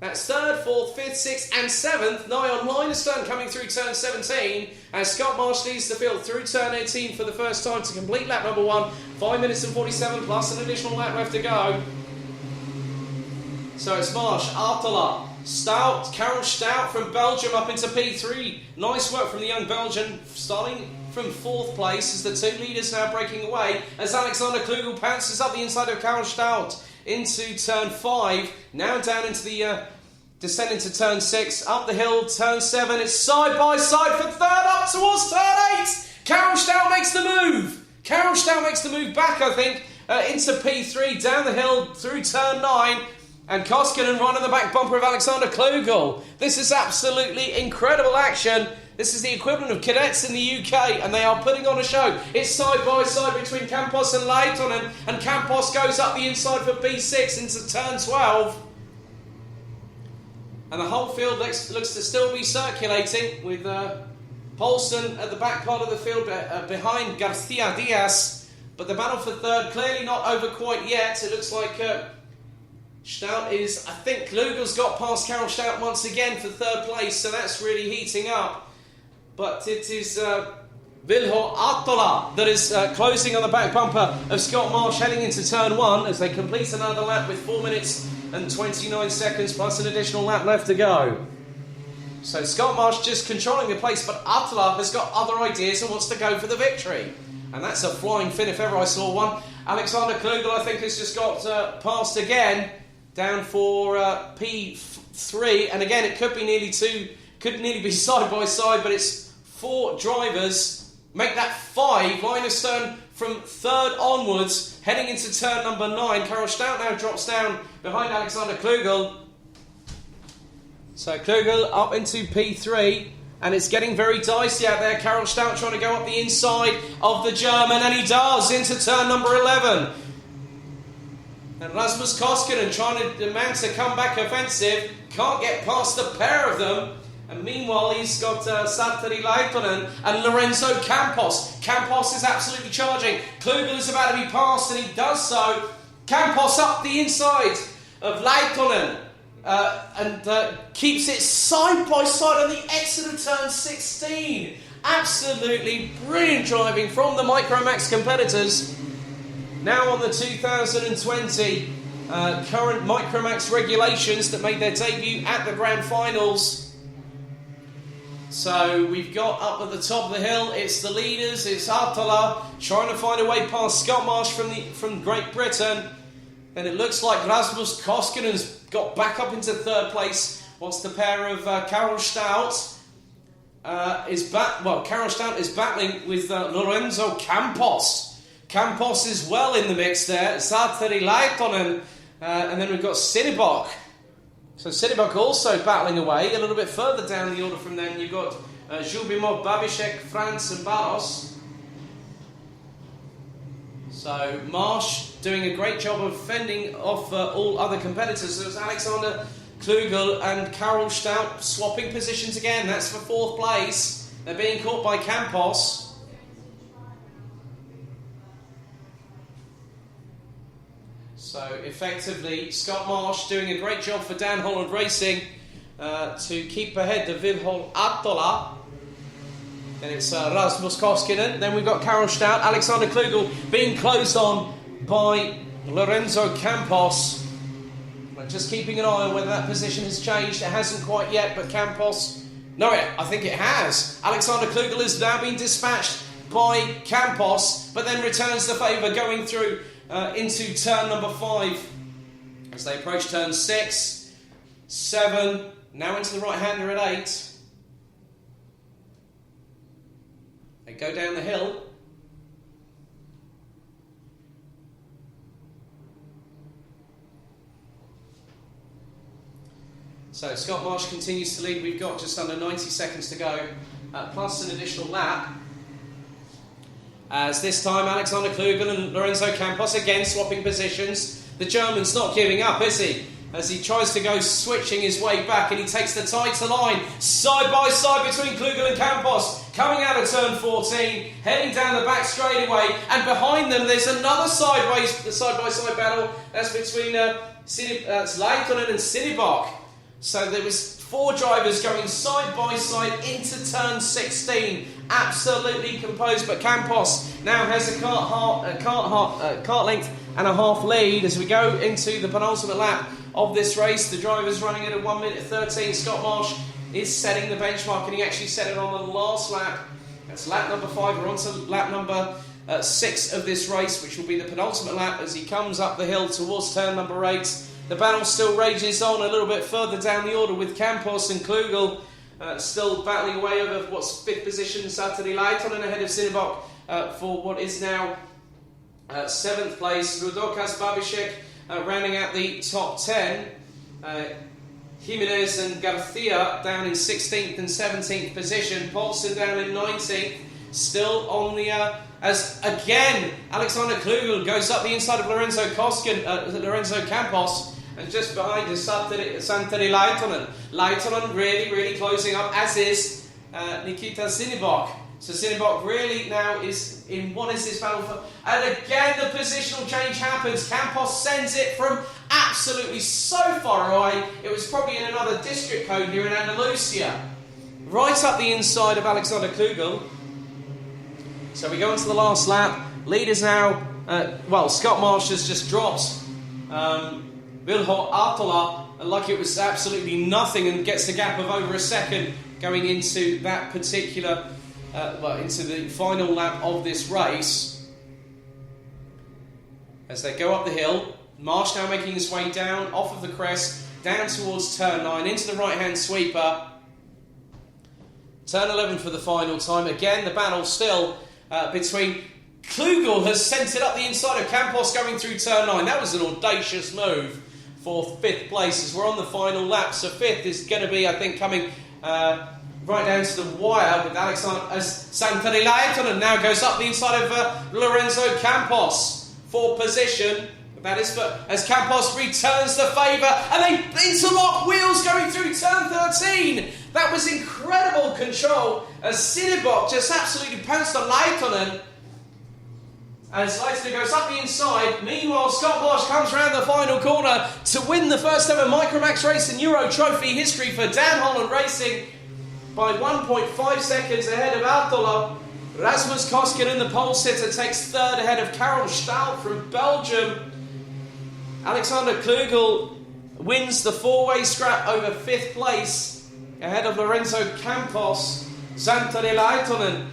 That's 3rd, 4th, 5th, 6th and 7th. Nigh on line of stern coming through turn 17 as Scott Marsh leads the field through turn 18 for the first time to complete lap number 1. 5 minutes and 47 plus an additional lap left to go. So it's Marsh, Artola, Stout, Karel Stout from Belgium up into P3. Nice work from the young Belgian, starting from 4th place as the 2 leaders now breaking away as Alexander Klugel pounces up the inside of Karel Stout into turn 5, now down into the descent into turn 6, up the hill, turn 7, it's side by side for 3rd, up towards turn 8. Karel Stout makes the move. Karel Stout makes the move back, I think, into P3, down the hill through turn 9, and Koskinen right on the back bumper of Alexander Klugel. This is absolutely incredible action. This is the equivalent of cadets in the UK, and they are putting on a show. It's side by side between Campos and Laitonen, and Campos goes up the inside for B6 into turn 12. And the whole field looks to still be circulating with Paulson at the back part of the field behind Garcia Diaz. But the battle for 3rd clearly not over quite yet. It looks like Stout is, I think Klugel's got past Karel Stout once again for 3rd place, so that's really heating up. But it is Vilho Artola that is closing on the back bumper of Scott Marsh heading into turn 1 as they complete another lap with 4 minutes and 29 seconds plus an additional lap left to go. So Scott Marsh just controlling the place, but Artola has got other ideas and wants to go for the victory. And that's a flying fin if ever I saw one. Alexander Klugel, I think, has just got passed again, down for P3. And again, it could be nearly be side by side, but it's 4 drivers. Make that 5. Line of stern from 3rd onwards, heading into turn number 9. Karel Stout now drops down behind Alexander Klugel. So Klugel up into P3. And it's getting very dicey out there. Karel Stout trying to go up the inside of the German, and he does into turn number 11. And Rasmus Koskinen trying to mount a comeback offensive. Can't get past the pair of them. And meanwhile, he's got Santeri Laitonen and Lorenzo Campos. Campos is absolutely charging. Klugel is about to be passed, and he does so. Campos up the inside of Laitonen. And keeps it side by side on the exit of turn 16. Absolutely brilliant driving from the Micromax competitors. Now on the 2020 current Micromax regulations that made their debut at the Grand Finals. So we've got up at the top of the hill, it's the leaders, it's Artola trying to find a way past Scott Marsh from Great Britain. And it looks like Rasmus Koskinen's got back up into third place, whilst the pair of Karel Stout Karel Stout is battling with Lorenzo Campos. Campos is well in the mix there. Sateri Laitonen, and then we've got Sinibok. So Sinibok also battling away. A little bit further down the order from them, you've got Zhubimov, Babishek, France and Barros. So Marsh doing a great job of fending off all other competitors. So it was Alexander Klugel and Karel Stout swapping positions again. That's for fourth place. They're being caught by Campos. So effectively, Scott Marsh doing a great job for Dan Holland Racing to keep ahead of Vilhol Attola. Then it's Rasmus Koskinen. Then we've got Karel Stout, Alexander Klugel being closed on by Lorenzo Campos. Just keeping an eye on whether that position has changed. It hasn't quite yet, but Campos... No, I think it has. Alexander Klugel has now been dispatched by Campos, but then returns the favour going through into turn number 5. As they approach turn 6, 7, now into the right-hander at 8. They go down the hill. So Scott Marsh continues to lead. We've got just under 90 seconds to go, plus an additional lap. As this time Alexander Klugel and Lorenzo Campos again swapping positions. The German's not giving up, is he? As he tries to go switching his way back, and he takes the tighter line side by side between Klugel and Campos. Coming out of turn 14, heading down the back straightaway, and behind them there's another side-by-side battle. That's between Laitonen and Sinibok. So there was 4 drivers going side by side into turn 16, absolutely composed. But Campos now has a cart length and a half lead as we go into the penultimate lap of this race. The driver's running at a 1 minute 13. Scott Marsh is setting the benchmark, and he actually set it on the last lap. That's lap number 5. We're on to lap number 6 of this race, which will be the penultimate lap as he comes up the hill towards turn number 8. The battle still rages on a little bit further down the order with Campos and Klugel still battling away over what's 5th position. Sateri Laitonen ahead of Sinibok for what is now 7th place. Rudokas Babishek rounding out the top 10. Jimenez and Garcia down in 16th and 17th position. Paulson down in 19th. Still on the... as again, Alexander Klugel goes up the inside of Lorenzo Campos. And just behind is Santeri Laitonen. Laitonen really, really closing up, as is Nikita Sinibok. So Sinibok really now is in what is this battle for? And again, the positional change happens. Campos sends it from absolutely so far away. It was probably in another district code here in Andalusia. Right up the inside of Alexander Klugel. So we go into the last lap. Leaders now, Scott Marsh has just dropped Vilho Artola like it was absolutely nothing, and gets a gap of over a second going into that particular, into the final lap of this race. As they go up the hill, Marsh now making his way down off of the crest, down towards turn 9, into the right-hand sweeper. Turn 11 for the final time. Again, the battle still between... Klugel has sent it up the inside of Campos going through turn 9. That was an audacious move for 5th place as we're on the final lap. So 5th is going to be, I think, coming right down to the wire with Alexander as Santeri Laitonen now goes up the inside of Lorenzo Campos for position. That is, but as Campos returns the favour, and they interlock wheels going through turn 13. That was incredible control as Sinibok just absolutely pounced on Laitonen. As Laitonen goes up the inside. Meanwhile, Scott Marsh comes round the final corner to win the first ever Micromax race in Euro Trophy history for Dan Holland Racing. by 1.5 seconds ahead of Altola. Rasmus Koskinen, the pole sitter, takes third ahead of Karel Stout from Belgium. Alexander Klugel wins the four-way scrap over fifth place ahead of Lorenzo Campos. Santeri Laitonen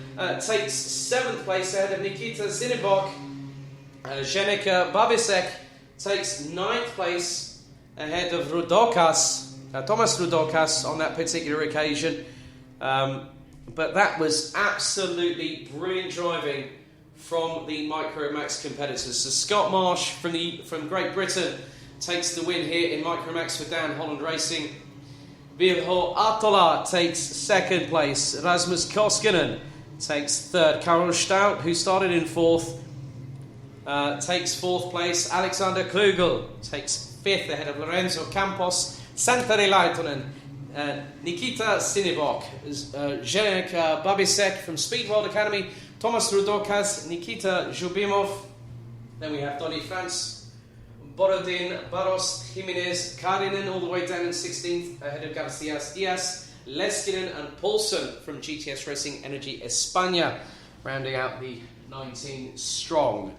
takes seventh place ahead of Nikita Zinibok. Zdeněk Babisek takes ninth place ahead of Thomas Rudokas on that particular occasion. But that was absolutely brilliant driving from the Micro Max competitors. So Scott Marsh from Great Britain takes the win here in Micro Max for Dan Holland Racing. Virho Atola takes second place. Rasmus Koskinen takes third. Karel Stout, who started in fourth, takes fourth place. Alexander Klugel takes fifth ahead of Lorenzo Campos. Santeri Laitonen, Nikita Zinibok, Zdeněk Babisek from Speed World Academy, Thomas Rudokas, Nikita Zhubimov. Then we have Tony France, Borodin, Barros, Jimenez, Karinen all the way down in 16th ahead of Garcia Diaz, Leskinen and Paulson from GTS Racing Energy España, rounding out the 19 strong.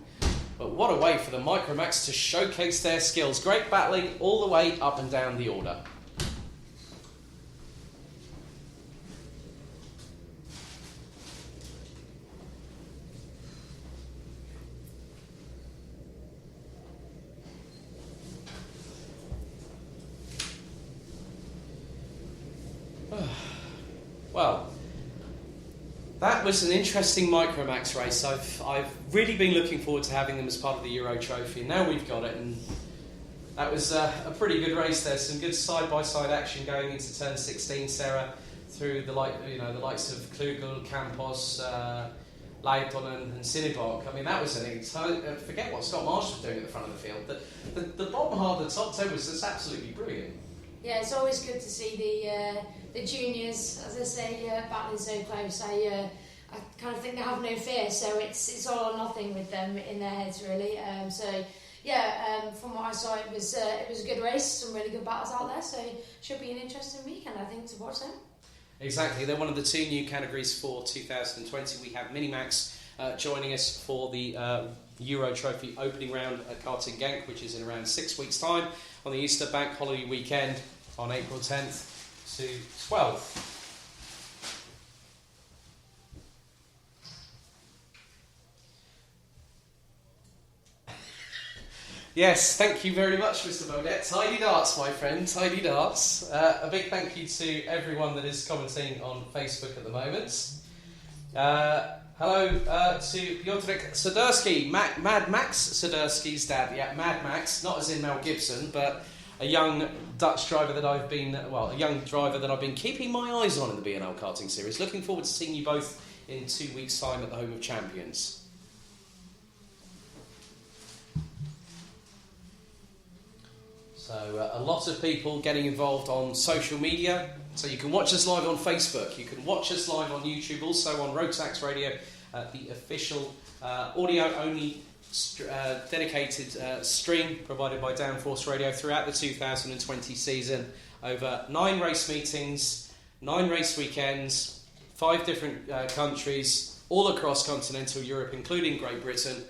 But what a way for the Micromax to showcase their skills. Great battling all the way up and down the order. Well, that was an interesting Micromax race. I've really been looking forward to having them as part of the Euro Trophy. Now we've got it, and that was a pretty good race there. Some good side-by-side action going into turn 16, Sarah, through the likes of Klugel, Campos, Laitonen and Zinibok. I mean, that was forget what Scott Marsh was doing at the front of the field. The bottom half of the top 10 was just absolutely brilliant. Yeah, it's always good to see the juniors, as I say, battling so close. I kind of think they have no fear, so it's all or nothing with them in their heads, really. From what I saw, it was a good race, some really good battles out there, so it should be an interesting weekend, I think, to watch them. Exactly, they're one of the two new categories for 2020. We have Minimax joining us for the Euro Trophy opening round at Karting Genk, which is in around 6 weeks' time on the Easter Bank Holiday weekend on April 10th to 12th. Yes, thank you very much, Mr. Modet. Tidy darts, my friend, tidy darts. A big thank you to everyone that is commenting on Facebook at the moment. Hello to Piotrek Sodersky, Mad Max Sodersky's dad. Yeah, Mad Max, not as in Mel Gibson, but a young Dutch driver that I've been keeping my eyes on in the B&L karting series. Looking forward to seeing you both in 2 weeks' time at the Home of Champions. So a lot of people getting involved on social media. So you can watch us live on Facebook. You can watch us live on YouTube. Also on Rotax Radio, the official audio-only dedicated stream provided by Downforce Radio throughout the 2020 season. Over 9 race meetings, 9 race weekends, 5 different countries, all across continental Europe, including Great Britain.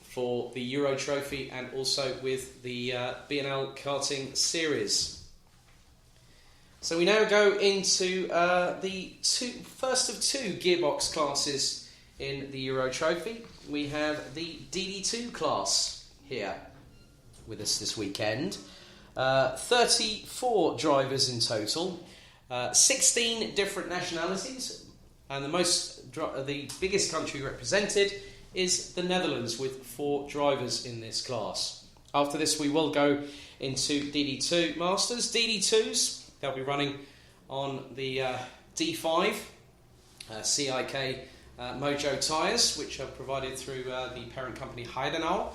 For the Euro Trophy and also with the B&L Karting Series. So we now go into the first of 2 gearbox classes in the Euro Trophy. We have the DD2 class here with us this weekend. 34 drivers in total, 16 different nationalities, and the biggest country represented is the Netherlands with 4 drivers in this class. After this we will go into DD2 Masters. DD2s, they'll be running on the D5 CIK Mojo tyres, which are provided through the parent company Heidenau.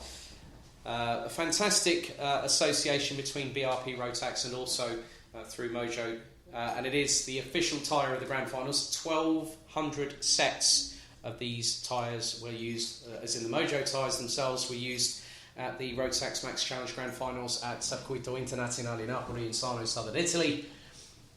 A fantastic association between BRP Rotax and also through Mojo, and it is the official tyre of the Grand Finals. 1,200 sets of these tyres were used, as in the Mojo tyres themselves, were used at the Rotax Max Challenge Grand Finals at Circuito Internacional in Napoli in Sarno, southern Italy.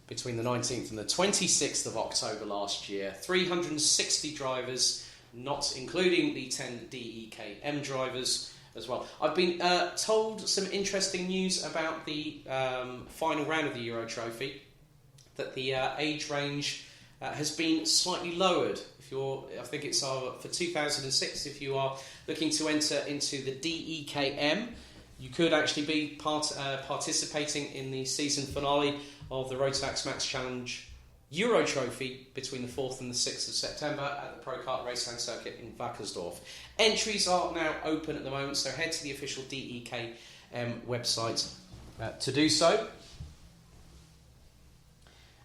between the 19th and the 26th of October last year. 360 drivers, not including the 10 DEKM drivers as well. I've been told some interesting news about the final round of the Euro Trophy, that the age range has been slightly lowered. I think it's for 2006, if you are looking to enter into the DEKM, you could actually be participating in the season finale of the Rotax Max Challenge Euro Trophy between the 4th and the 6th of September at the Pro Kart Raceland Circuit in Wackersdorf. Entries are now open at the moment, so head to the official DEKM website to do so.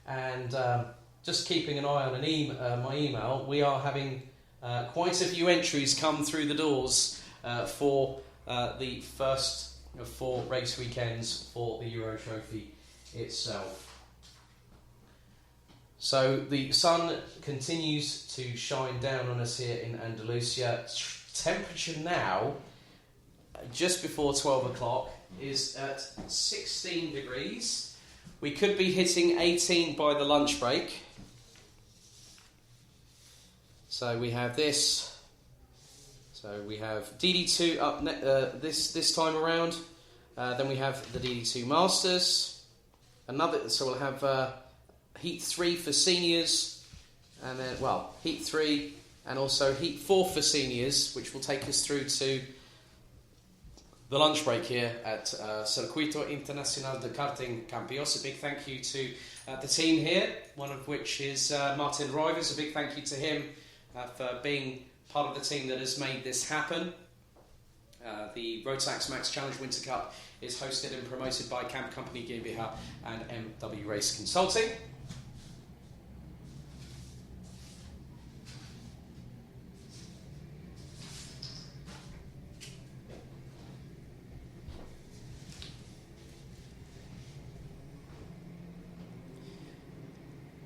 And just keeping an eye on my email, we are having quite a few entries come through the doors for the first of 4 race weekends for the Euro Trophy itself. So the sun continues to shine down on us here in Andalusia. Temperature now, just before 12 o'clock, is at 16 degrees. We could be hitting 18 by the lunch break. So we have this. So we have DD2 up this time around. Then we have the DD2 Masters. So we'll have Heat 3 for seniors, and then Heat 3 and also Heat 4 for seniors, which will take us through to the lunch break here at Circuito Internacional de Karting Campillos. A big thank you to the team here, one of which is Martin Rivers. A big thank you to him for being part of the team that has made this happen. The Rotax Max Challenge Winter Cup is hosted and promoted by Camp Company GmbH and MW Race Consulting.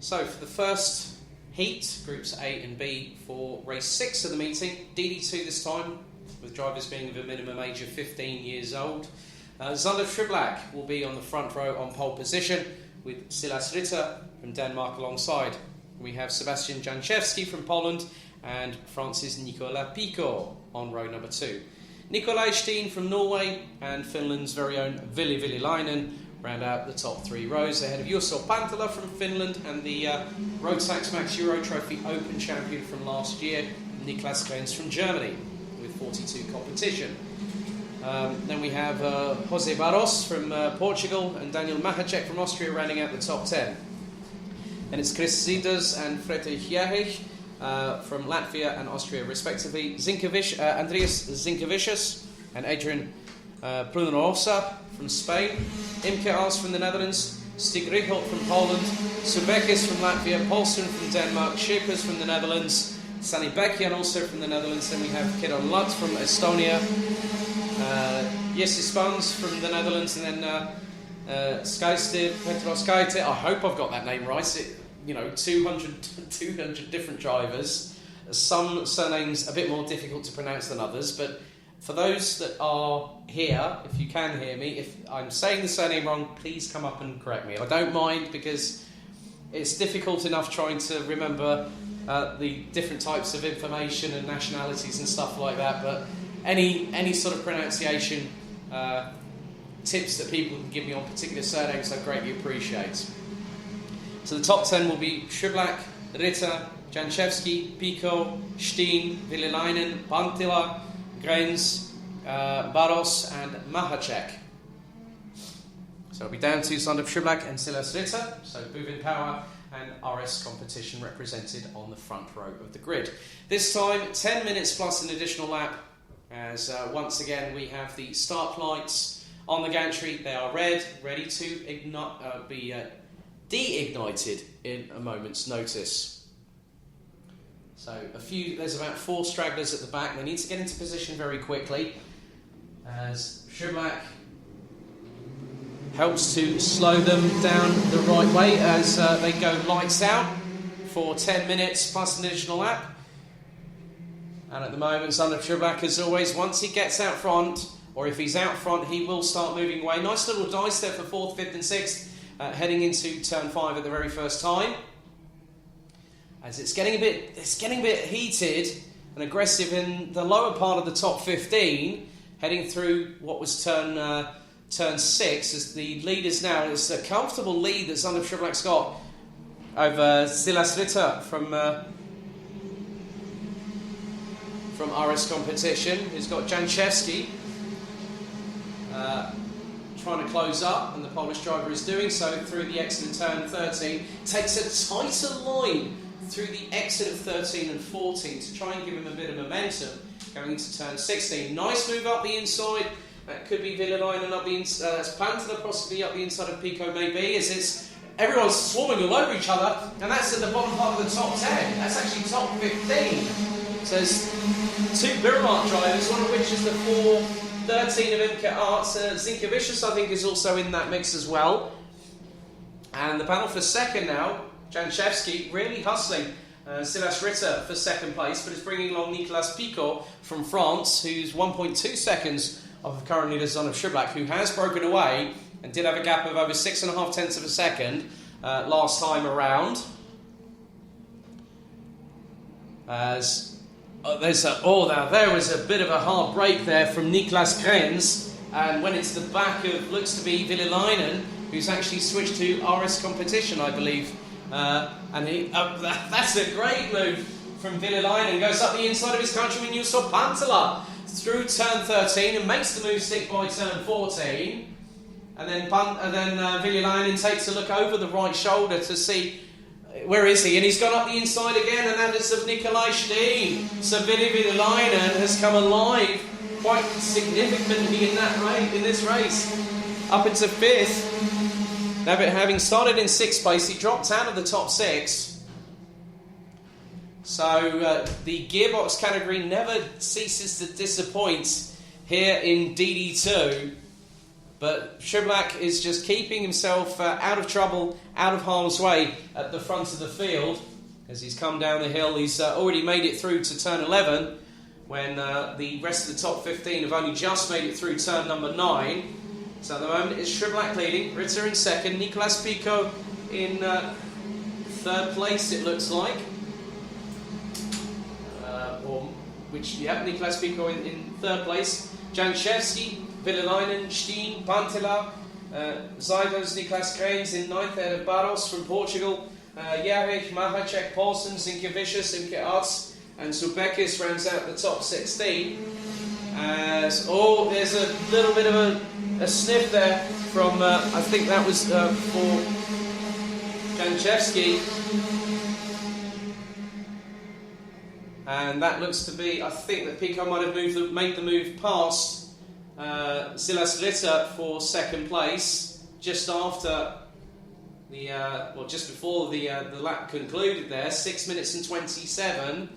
So for the first heat, groups A and B for race 6 of the meeting, DD2 this time, with drivers being of a minimum age of 15 years old. Zander Triblack will be on the front row on pole position, with Silas Ritter from Denmark alongside. We have Sebastian Janczewski from Poland and Francis Nicola Pico on row number 2. Nikolai Steen from Norway and Finland's very own Ville Villainen round out the top 3 rows ahead of Jusso Pantala from Finland and the Rotax Max Euro Trophy Open champion from last year, Niklas Grenz from Germany, with 42 competition. Then we have Jose Barros from Portugal and Daniel Mahacek from Austria rounding out the top 10. And it's Chris Zidas and Friedrich Jahich from Latvia and Austria respectively. Andreas Zinkevicius and Adrian Brunerosa from Spain. Imke Aas from the Netherlands. Stig Richolt from Poland. Subekis from Latvia. Paulsen from Denmark. Schippers from the Netherlands. Sani Bekian also from the Netherlands. Then we have Kidon Lut from Estonia. Jesse Spans from the Netherlands. And then Skajste Petroskaite. I hope I've got that name right. 200 different drivers. Some surnames a bit more difficult to pronounce than others, but for those that are here, if you can hear me, if I'm saying the surname wrong, please come up and correct me. I don't mind, because it's difficult enough trying to remember the different types of information and nationalities and stuff like that, but any sort of pronunciation tips that people can give me on particular surnames, I greatly appreciate. So the top 10 will be Schiblak, Ritter, Janczewski, Pico, Steen, Villainen, Pantila, Grenz, Barros and Mahacek. So it'll be down to Zander Schiblak and Silas Ritter, so Buvin Power and RS Competition represented on the front row of the grid. This time 10 minutes plus an additional lap, as once again we have the start lights on the gantry. They are red, ready to be de-ignited in a moment's notice. So there's about 4 stragglers at the back. They need to get into position very quickly, as Schiblak helps to slow them down the right way as they go lights out for 10 minutes plus an additional lap. And at the moment, Zander Schiblak, as always, once he gets out front, or if he's out front, he will start moving away. Nice little dice there for 4th, 5th and 6th. heading into turn 5 at the very first time. As it's getting a bit heated and aggressive in the lower part of the top 15, heading through what was turn 6, as the lead is now. It's a comfortable lead that Zandvoort Schublak's got over Silas Ritter from RS Competition, who's got Janczewski trying to close up, and the Polish driver is doing so through the exit of turn 13. Takes a tighter line through the exit of 13 and 14 to try and give him a bit of momentum going into turn 16. Nice move up the inside. That could be Villalainen up the inside. That's Pantala possibly up the inside of Pico, maybe, as it's everyone's swarming all over each other, and that's at the bottom part of the top 10. That's actually top 15. So there's two Birmark drivers, one of which is the 413 of Imke Arts. Zinkevicius, I think, is also in that mix as well. And the battle for second now, Janczewski really hustling. Silas Ritter for second place, but is bringing along Nicolas Picot from France, who's 1.2 seconds of current leader Zandvoort Schublak, who has broken away and did have a gap of over 6.5 tenths of a second last time around. As there was a bit of a hard break there from Niklas Grens, and went into the back of, looks to be Villalainen, who's actually switched to RS Competition, I believe. That's a great move from Villalainen. Goes up the inside of his countryman Juuso Pantala through turn 13 and makes the move stick by turn 14. And then Villalainen takes a look over the right shoulder to see where is he, and he's gone up the inside again, and that is of Nikolai Steen. So Villalainen has come alive quite significantly in this race, up into 5th. Now, having started in 6th place, he dropped out of the top 6. So the gearbox category never ceases to disappoint here in DD2. But Schublak is just keeping himself out of trouble, out of harm's way at the front of the field. As he's come down the hill, he's already made it through to turn 11, when the rest of the top 15 have only just made it through turn number 9. So at the moment it's Schublak leading, Ritter in second, Nicolas Picot in 3rd place, it looks like. Nicolas Picot in 3rd place. Janczewski, Villalainen, Steen, Pantala, Zyders, Niklas Grens in 9th, there Barros from Portugal, Jarek, Mahacek, Paulsen, Zinkevicius, Imke Arts, and Zubekis rounds out the top 16. There's a little bit of a sniff there from, I think that was for Janczewski. And that looks to be, I think that Pico might have made the move past Silas Ritter for second place, just after just before the lap concluded there. 6 minutes and 27,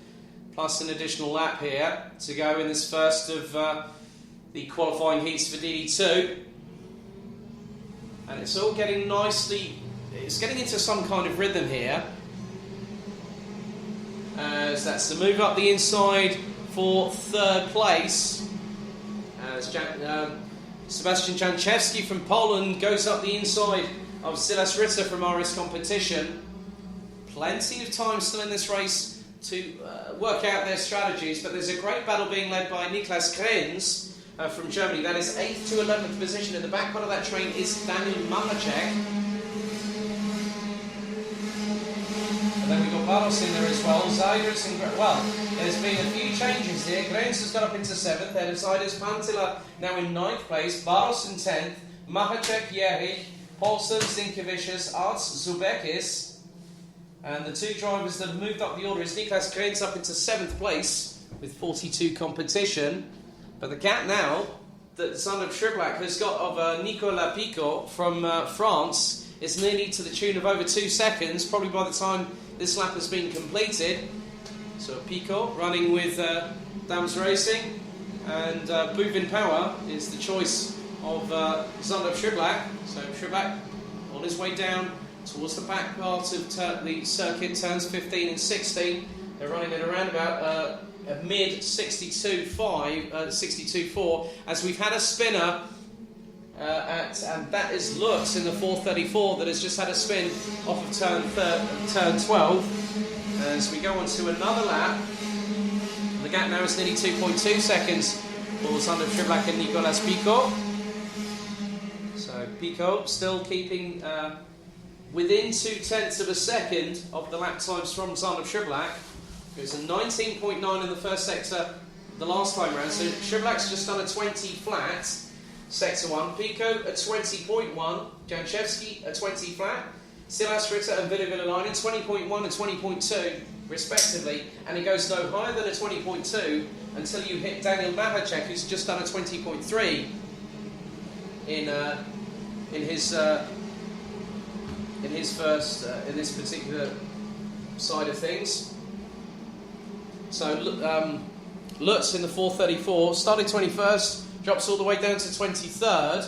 plus an additional lap here to go in this first of the qualifying heats for DD2. And it's all getting it's getting into some kind of rhythm here. As that's the move up the inside for 3rd place. As Sebastian Janczewski from Poland goes up the inside of Silas Ritter from RS Competition. Plenty of time still in this race to work out their strategies, but there's a great battle being led by Niklas Grens from Germany. That is 8th to 11th position. In the back part of that train is Daniel Mahacek. And then we've got Barros in there as well. Zyders and there's been a few changes here. Grens has got up into 7th. Then Zyders, Pantala now in 9th place. Barros in 10th. Mahacek, Jerich, Paulsen, Zinkevicius, Arts, Zubekis. And the two drivers that have moved up the order is Niklas Grens up into 7th place with 42 competition. But the gap now that Zandvoort Schublak has got of Nicolas Picot from France is nearly to the tune of over 2 seconds, probably by the time this lap has been completed. So Picot running with Dams Racing, and Bouvin Power is the choice of Zandvoort Schublak. So Schublak on his way down towards the back part of the circuit, turns 15 and 16. They're running at around about a mid 62.4, as we've had a spinner and that is Lutz in the 434 that has just had a spin off of turn 12. As we go on to another lap, the gap now is nearly 2.2 seconds for Sander Triblack and Nicolas Pico. So Pico still keeping within 0.2 of a second of the lap times from Sander Triblack. It was a 19.9 in the first sector the last time round, so Triblack's just done a 20 flat, sector 1, Pico a 20.1, Janchevski a 20 flat, Silas Ritter and Ville Villalainen 20.1 and 20.2 respectively, and it goes no higher than a 20.2 until you hit Daniel Mahacek, who's just done a 20.3 in his first in this particular side of things. So Lutz in the 434 started 21st, drops all the way down to 23rd.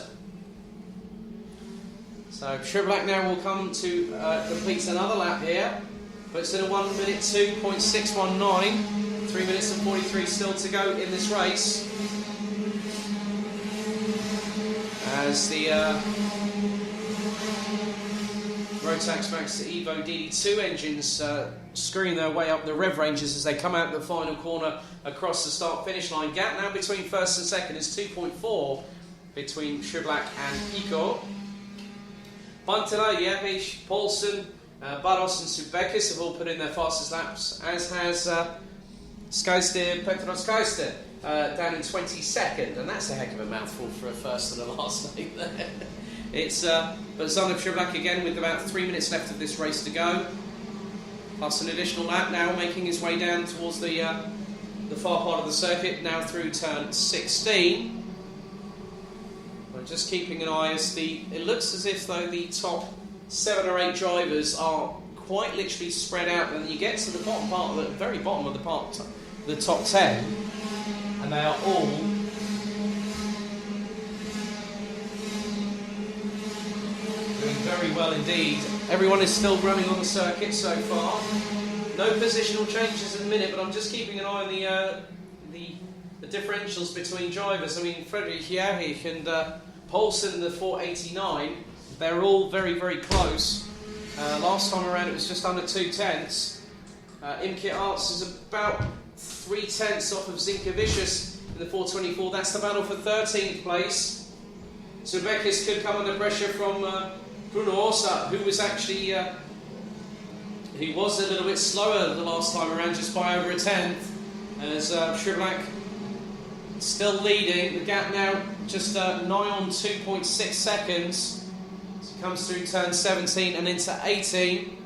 So Triblack now will come to complete another lap here, but it's in a 1 minute 2.619, 3 minutes and 43 still to go in this race. As the Rotax Max Evo DD2 engines screwing their way up the rev ranges as they come out the final corner across the start-finish line. Gap now between first and second is 2.4 between Triblack and Pico. Pantela, Jährich, Paulsen, Barros and Subekis have all put in their fastest laps, as has Skeister, Petros Skeister, down in 22nd, and that's a heck of a mouthful for a first and a last name there. But Sander Triblack again with about 3 minutes left of this race to go, plus an additional lap now, making his way down towards the far part of the circuit, now through turn 16. I'm just keeping an eye as it looks as if though the top 7 or 8 drivers are quite literally spread out, and you get to the bottom part of the very bottom of the top 10, and they are all doing very well indeed. Everyone is still running on the circuit so far. No positional changes in a minute, but I'm just keeping an eye on the differentials between drivers. I mean, Friedrich Jährich and Paulsen in the 489, they're all very, very close. Last time around it was just under 2/10. Imke Arts is about 3/10 off of Zinkevicius in the 424. That's the battle for 13th place. Subekis could come under pressure from Bruno Orsa, who was actually he was a little bit slower the last time around, just by over a 10th. As Triblack still leading, the gap now just nigh on 2.6 seconds. As it comes through turn 17 and into 18.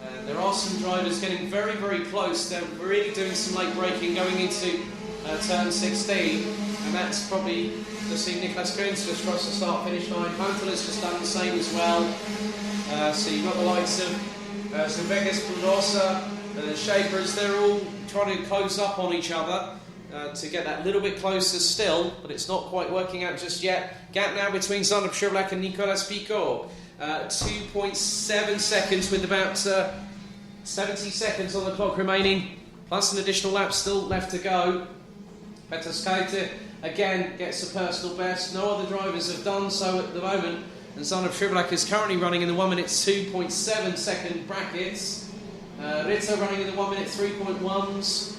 And there are some drivers getting very, very close. They're really doing some late braking going into turn 16, and that's probably to see Niklas Krins just across the start-finish line. Pantela's just done the same as well. So you've got the likes of Zumbegas, Brunosa, the Shapers. They're all trying to close up on each other to get that little bit closer still, but it's not quite working out just yet. Gap now between Sander Triblack and Nicolas Pico. 2.7 seconds with about 70 seconds on the clock remaining, plus an additional lap still left to go. Peter Skeiter again gets a personal best. No other drivers have done so at the moment, and Sander Triblack is currently running in the 1 minute 2.7 second brackets. Ritter running in the 1 minute 3.1s,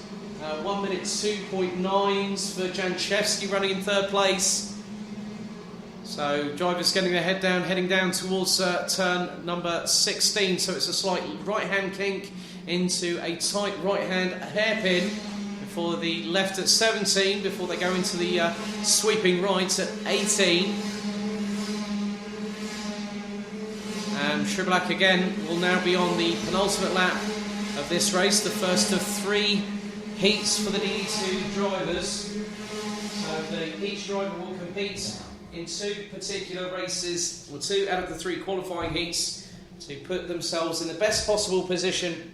1 minute 2.9s for Janchevski running in third place. So drivers getting their head down, heading down towards turn number 16. So it's a slight right-hand kink into a tight right-hand hairpin before the left at 17, before they go into the sweeping right at 18. And Triblack again will now be on the penultimate lap of this race, the first of 3 heats for the DD2 drivers. So each driver will compete in 2 particular races, or 2 out of the 3 qualifying heats, to put themselves in the best possible position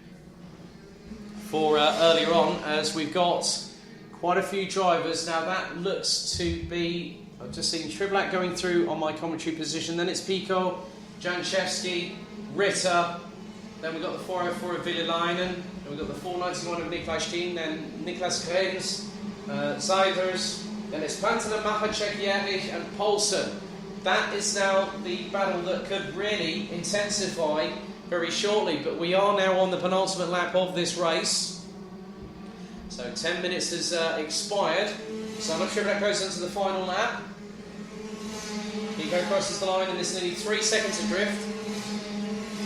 for earlier on, as we've got quite a few drivers. Now that looks to be, I've just seen Triblack going through on my commentary position, then it's Pico, Janchevski, Ritter, then we've got the 404 of Villalainen, then we've got the 491 of Niklas Steen, then Niklas Krens, Seiders, then it's Panther, Machacek, Jährich and Poulsen. That is now the battle that could really intensify very shortly, but we are now on the penultimate lap of this race. So 10 minutes has expired. So I'm not sure if that goes into the final lap. Nico crosses the line and there's nearly 3 seconds adrift.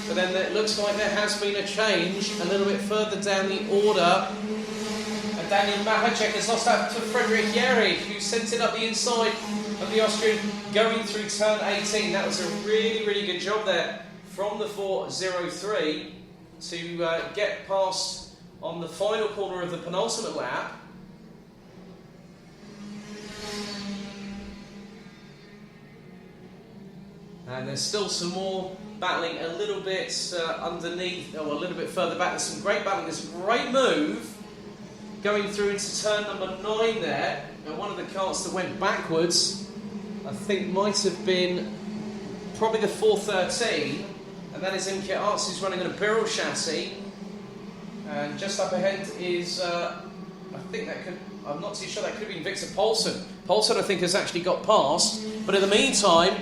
But then it looks like there has been a change a little bit further down the order. And Daniel Machacek has lost out to Frederick Jährich, who sent it up the inside of the Austrian going through turn 18. That was a really, really good job there from the 4.03 to get past on the final corner of the penultimate lap. And there's still some more battling a little bit underneath, or a little bit further back. There's some great battling. There's a great move going through into turn number 9 there. And one of the carts that went backwards, I think might have been probably the 413. And that is Imke Arts, who's running on a Birrell chassis. And just up ahead is, I think that could, I'm not too sure, that could have been Victor Poulsen. Poulsen, I think, has actually got past. But in the meantime,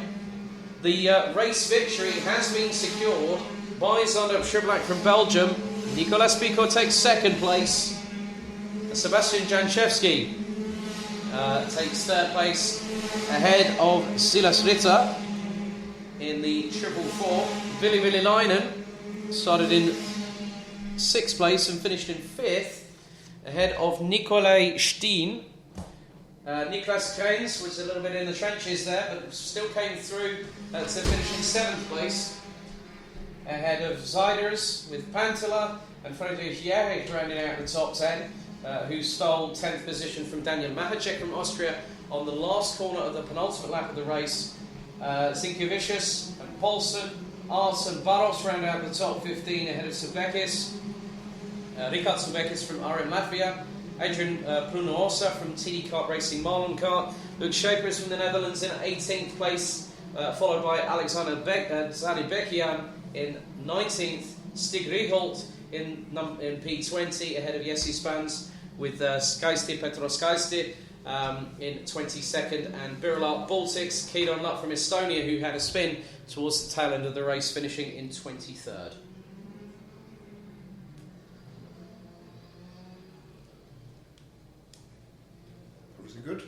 the race victory has been secured by Zander Schiblak from Belgium. Nicolas Pico takes second place. Sebastian Janchevsky takes third place ahead of Silas Ritter in the 444. Willi Leinen started in 6th place and finished in 5th ahead of Nikolai Steen. Niklas Krains was a little bit in the trenches there, but still came through to finish in 7th place ahead of Seiders with Pantela and Friedrich Jährich rounding out the top 10, who stole 10th position from Daniel Machacek from Austria on the last corner of the penultimate lap of the race. Zinkiewicz and Poulsen, Arts and Barros round out the top 15 ahead of Subekis. Richard Subekis from RM Latvia. Adrian Prunosa from TD Kart Racing Marlon Kart. Luke Shapers from the Netherlands in 18th place, followed by Alexander Zadibekian in 19th. Stig Riholt in P20 ahead of Jesse Spans with Skaisti, Petro Skaisti in 22nd, and Birla Baltics, Keedon Luck from Estonia, who had a spin towards the tail end of the race, finishing in 23rd. Was it good?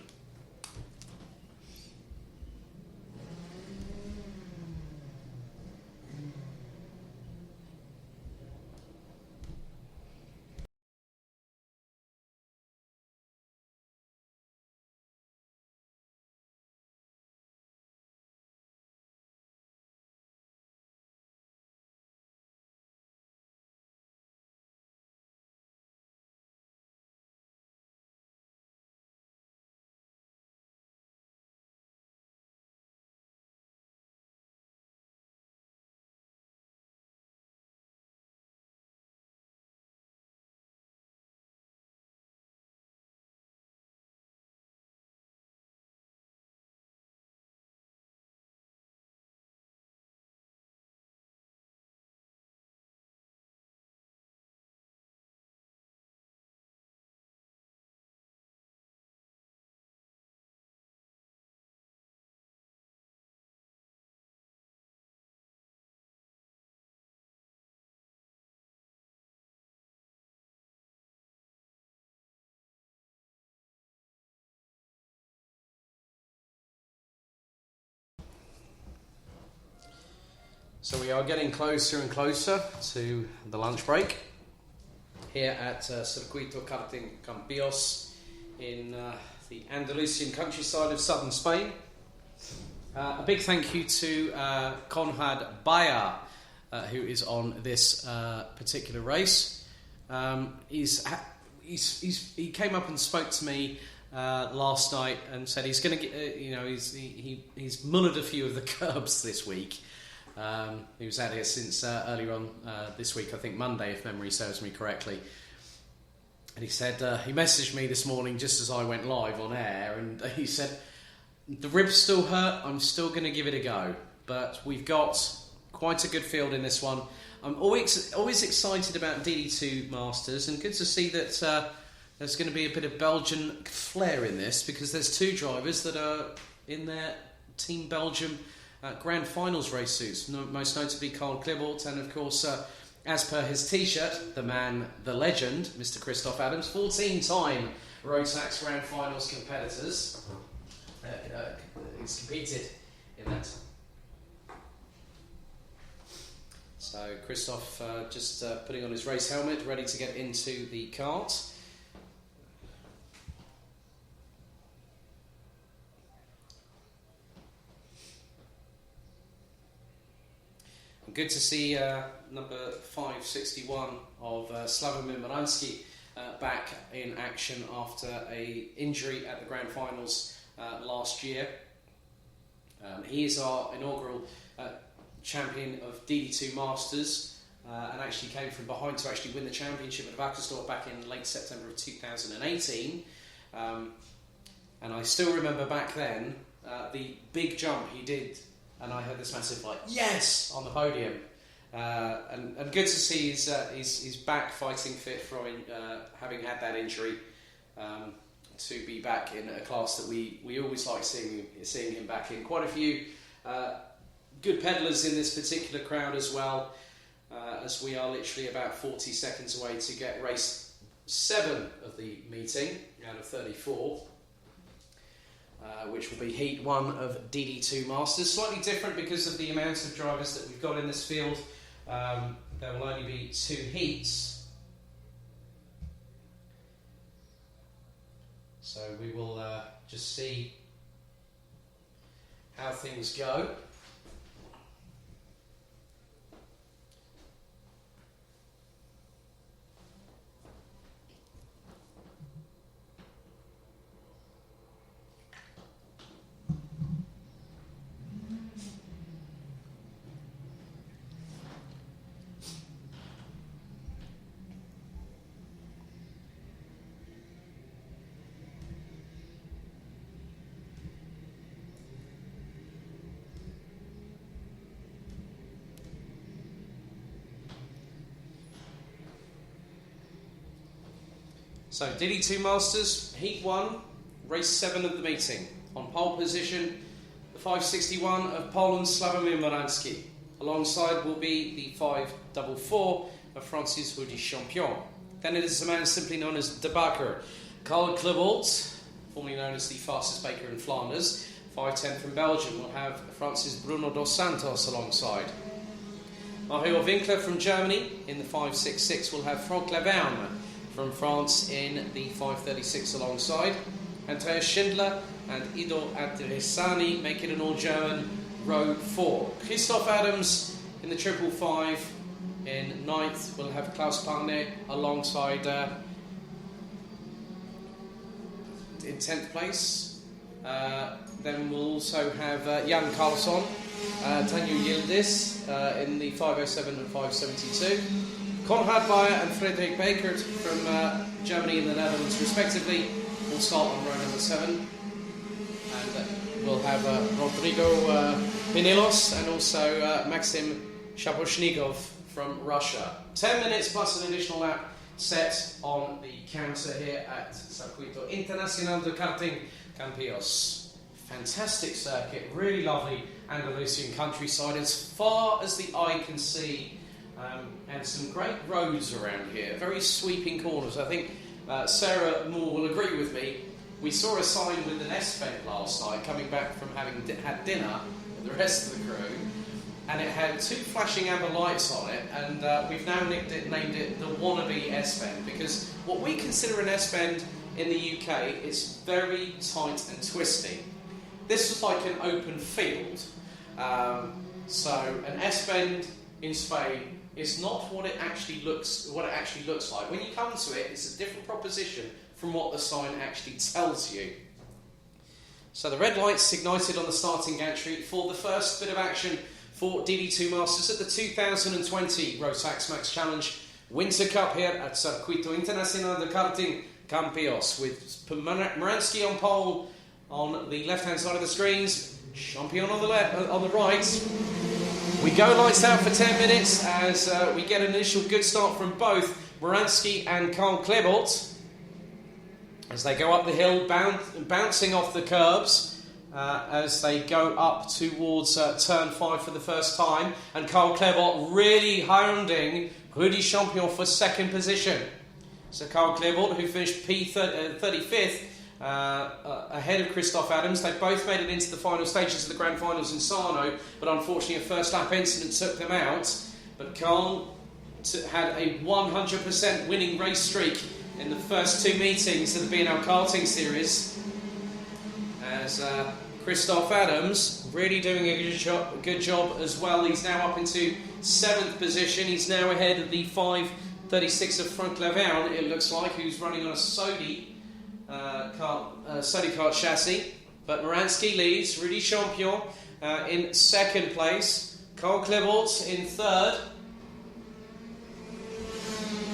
So we are getting closer and closer to the lunch break here at Circuito Karting Campillos in the Andalusian countryside of southern Spain. A big thank you to Conrad Bayer, who is on this particular race. He came up and spoke to me last night and said he's going to get, he's mullered a few of the curbs this week. He was out here since earlier on this week, I think Monday, if memory serves me correctly. And he said, he messaged me this morning just as I went live on air, and he said, the ribs still hurt, I'm still going to give it a go. But we've got quite a good field in this one. I'm always excited about DD2 Masters, and good to see that there's going to be a bit of Belgian flair in this, because there's two drivers that are in their Team Belgium Grand Finals race suits, most notably Karl Klebold, and of course, as per his t-shirt, the man, the legend, Mr. Christoph Adams, 14-time Rotax Grand Finals competitors. He's competed in that. So Christoph just putting on his race helmet, ready to get into the kart. Good to see number 561 of Slavomir Moransky back in action after an injury at the Grand Finals last year. He is our inaugural champion of DD2 Masters and actually came from behind to actually win the championship at Wackersdorp back in late September of 2018. And I still remember back then the big jump he did. And I heard this massive yes on the podium, and good to see he's back fighting fit from having had that injury, to be back in a class that we always like seeing him back in. Quite a few good pedallers in this particular crowd as well, as we are literally about 40 seconds away to get race 7 of the meeting out of 34. Which will be Heat 1 of DD2 Masters. Slightly different because of the amount of drivers that we've got in this field. There will only be 2 heats. So we will just see how things go. So DD2 Masters, Heat 1, Race 7 of the meeting. On pole position, the 561 of Poland's Slavomir Moransky. Alongside will be the 544 of France's Rudy Champion. Then it is a man simply known as De Bakker, Karl Klebold, formerly known as the fastest baker in Flanders. 510 from Belgium will have France's Bruno dos Santos alongside. Mario Winkler from Germany in the 566 will have Franck Laverne from France in the 536 alongside. Andreas Schindler and Ido Adresani make it an all-German row 4. Christoph Adams in the 555 in 9th will have Klaus Pane alongside in 10th place. Then we'll also have Jan Karlsson, Tanju Yildiz in the 507 and 572. Konrad Bayer and Friedrich Bakert from Germany and the Netherlands respectively will start on row number 7. And we'll have Rodrigo Pinelos and also Maxim Shaposhnikov from Russia. 10 minutes plus an additional lap set on the counter here at Circuito Internacional de Karting, Campillos. Fantastic circuit, really lovely Andalusian countryside as far as the eye can see. And some great roads around here, very sweeping corners. I think Sarah Moore will agree with me. We saw a sign with an S-Bend last night coming back from having had dinner with the rest of the crew, and it had 2 flashing amber lights on it, and we've now named it the wannabe S-Bend, because what we consider an S-Bend in the UK is very tight and twisty. This was like an open field, so an S-Bend in Spain is not what it actually looks like. When you come to it, it's a different proposition from what the sign actually tells you. So the red lights ignited on the starting gantry for the first bit of action for DD2 Masters at the 2020 Rotax Max Challenge Winter Cup here at Circuito Internacional de Karting, Campillos, with Moransky on pole on the left-hand side of the screens, Champion on the right. We go lights out for 10 minutes as we get an initial good start from both Moransky and Karl Klebold. as they go up the hill, bouncing off the curbs as they go up towards turn 5 for the first time. And Karl Klebot really hounding Rudy Champion for second position. So Karl Klebot, who finished P35th, ahead of Christoph Adams. They both made it into the final stages of the Grand Finals in Sarno, but unfortunately a first lap incident took them out. But Karl had a 100% winning race streak in the first 2 meetings of the B&L Karting Series, as Christoph Adams really doing a good job as well. He's now up into 7th position. He's now ahead of the 536 of Frank Lavergne, it looks like, who's running on a Sodi kart chassis. But Moransky leads, Rudy Champion in 2nd place, Karl Klebot in 3rd.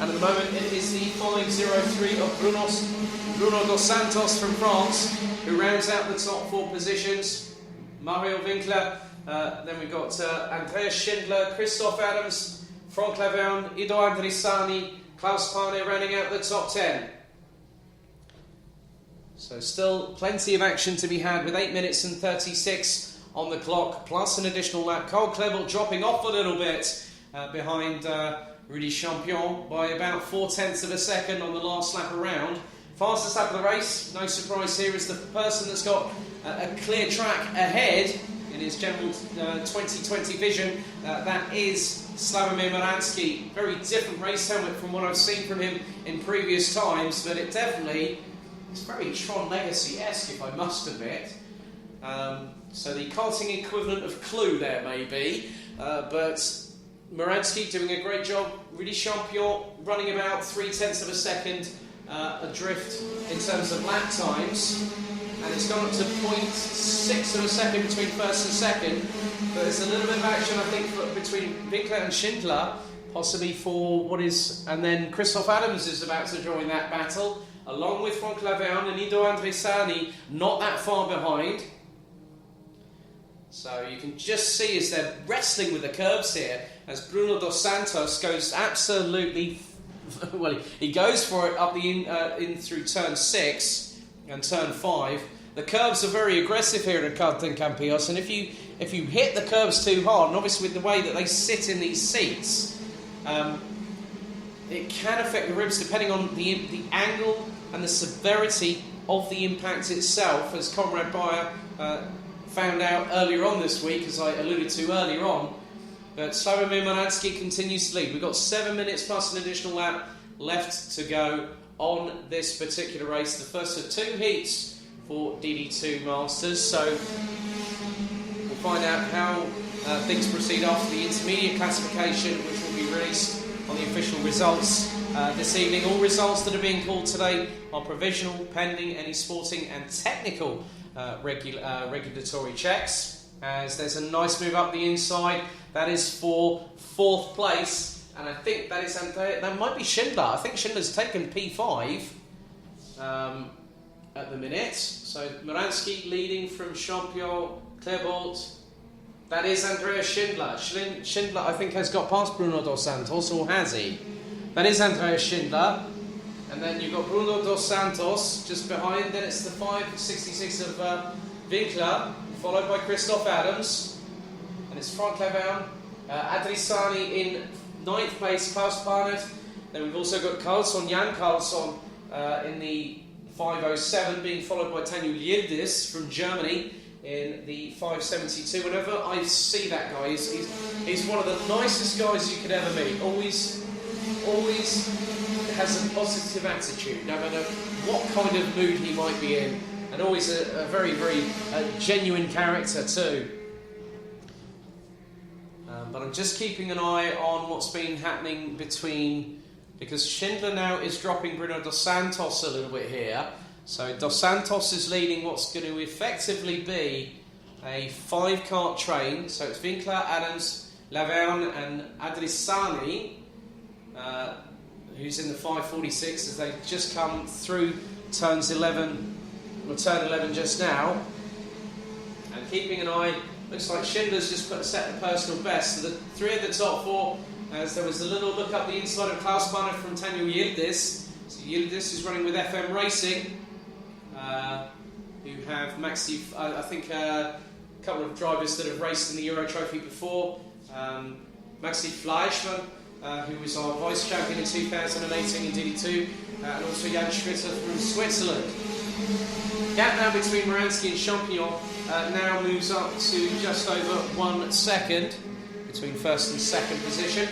And at the moment it is the 503 of Bruno Dos Santos from France, who rounds out the top 4 positions. Mario Winkler, then we've got Andreas Schindler, Christoph Adams, Frank Lavergne, Ido Andrisani, Klaus Pane rounding out the top 10. So still plenty of action to be had with 8 minutes and 36 on the clock, plus an additional lap. Karl Klebot dropping off a little bit behind Rudy Champion by about 0.4 of a second on the last lap around. Fastest lap of the race, no surprise here, is the person that's got a clear track ahead in his general 2020 vision. That is Slavomir Moransky. Very different race helmet from what I've seen from him in previous times, but it definitely is very Tron Legacy-esque, if I must admit. So the karting equivalent of Clue there, maybe. But Moransky doing a great job. Rudy Champion running about 0.3 of a second adrift in terms of lap times. And it's gone up to 0.6 of a second between first and second. But there's a little bit of action, I think, between Winkler and Schindler, possibly for what is... And then Christoph Adams is about to join that battle, along with Frank Lavergne and Ido Andrisani, not that far behind. So you can just see as they're wrestling with the curbs here, as Bruno Dos Santos goes absolutely... Well, he goes for it up the in through turn 6 and turn 5. The curbs are very aggressive here at Karting Campillos, and if you hit the curbs too hard, and obviously with the way that they sit in these seats, it can affect the ribs depending on the angle and the severity of the impact itself, as Conrad Bayer found out earlier on this week, as I alluded to earlier on. But Slavomir Moransky continues to lead. We've got 7 minutes plus an additional lap left to go on this particular race. The first of 2 heats for DD2 Masters. So we'll find out how things proceed after the intermediate classification, which will be released on the official results this evening. All results that are being called today are provisional, pending any sporting and technical regulatory checks. As there's a nice move up the inside. That is for 4th place, and I think that might be Schindler. I think Schindler's taken P5 at the minute. So Moransky leading from Champion, Klebot. That is Andreas Schindler. Schindler, I think, has got past Bruno Dos Santos, or has he? That is Andreas Schindler. And then you've got Bruno Dos Santos just behind. Then it's the 566 of Winkler, followed by Christoph Adams. And it's Frank Lavergne, Adrisani in 9th place, Klaus Barnett. Then we've also got Jan Karlsson in the 507, being followed by Daniel Yildiz from Germany in the 572. Whenever I see that guy, he's one of the nicest guys you could ever meet. Always has a positive attitude, no matter what kind of mood he might be in. And always a very, very genuine character too. But I'm just keeping an eye on what's been happening because Schindler now is dropping Bruno Dos Santos a little bit here. So Dos Santos is leading what's going to effectively be a 5-kart train. So it's Winkler, Adams, Lavergne and Adrisani, who's in the 546 as they just come through turn 11 just now. And keeping an eye... Looks like Schindler's just set the personal best. So the 3 of the top 4, as there was a little look up the inside of Klaus Barnett from Daniel Yildiz. So Yildiz is running with FM Racing. who have Maxi, I think a couple of drivers that have raced in the Euro Trophy before. Maxi Fleischmann, who was our vice champion in 2018 in DD2, and also Jan Schwitter from Switzerland. Gap now between Moransky and Champignon now moves up to just over 1 second between first and second position.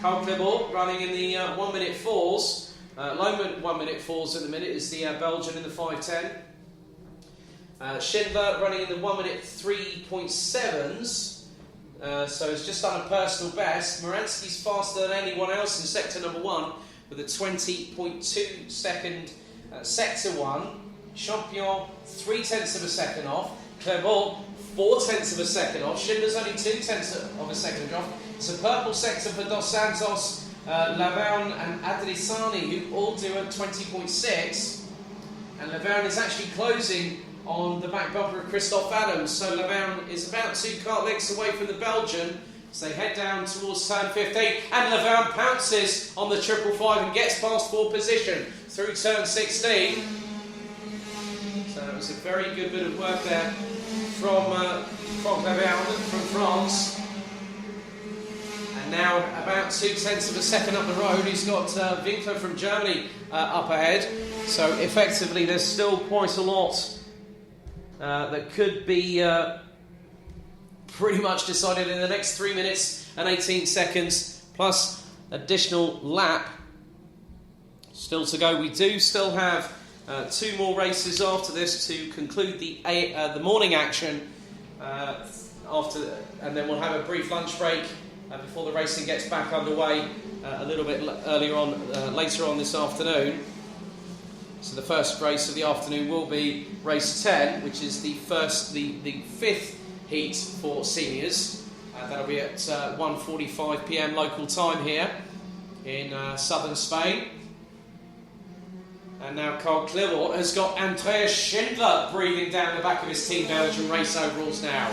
Karl Klibor running in the 1 minute fours. Low 1 minute fours at the minute is the Belgian in the 5:10. Schindler running in the 1 minute 3.7s. So it's just done a personal best. Moransky's faster than anyone else in sector number 1 with a 20.2 second sector 1. Champignon 0.3 of a second off. Klibor 0.4 of a second off. Schindler's only 0.2 of a second off. It's a purple sector for Dos Santos, Laverne and Adrisani, who all do a 20.6. And Laverne is actually closing on the back bumper of Christophe Adams. So Laverne is about 2 kart lengths away from the Belgian. So they head down towards turn 15. And Laverne pounces on the 555 and gets past 4th position through turn 16. So it was a very good bit of work there from Laverne from France. And now about 0.2 of a second up the road, he's got Winkler from Germany up ahead. So effectively there's still quite a lot that could be pretty much decided in the next 3 minutes and 18 seconds, plus additional lap still to go. We do still have 2 more races after this to conclude the morning action, and then we'll have a brief lunch break before the racing gets back underway a little bit later on this afternoon. So the first race of the afternoon will be race 10, which is the 5th heat for seniors. That'll be at 1:45 p.m. local time here in southern Spain. And now Karl Klibor has got Andreas Schindler breathing down the back of his Team Belgian race overalls now.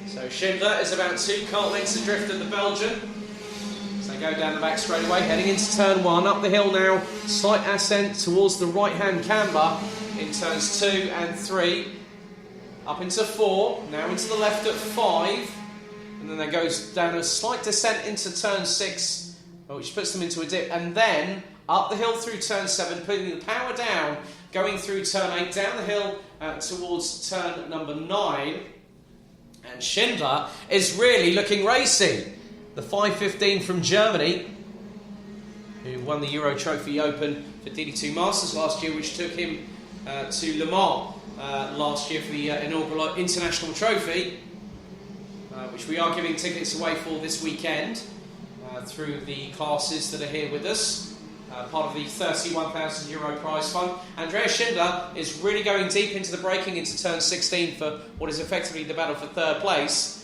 So Schindler is about 2 kart lengths adrift of the Belgian. So they go down the back straight away, heading into turn 1. Up the hill now, slight ascent towards the right-hand camber in turns 2 and 3. Up into 4, now into the left at 5. And then there goes down a slight descent into turn 6, which puts them into a dip. And then up the hill through turn 7, putting the power down, going through turn 8, down the hill towards turn number 9. And Schindler is really looking racy. The 5:15 from Germany, who won the Euro Trophy Open for DD2 Masters last year, which took him to Le Mans last year for the inaugural International Trophy, which we are giving tickets away for this weekend through the classes that are here with us. Part of the €31,000 prize fund. Andreas Schindler is really going deep into the braking into turn 16 for what is effectively the battle for 3rd place.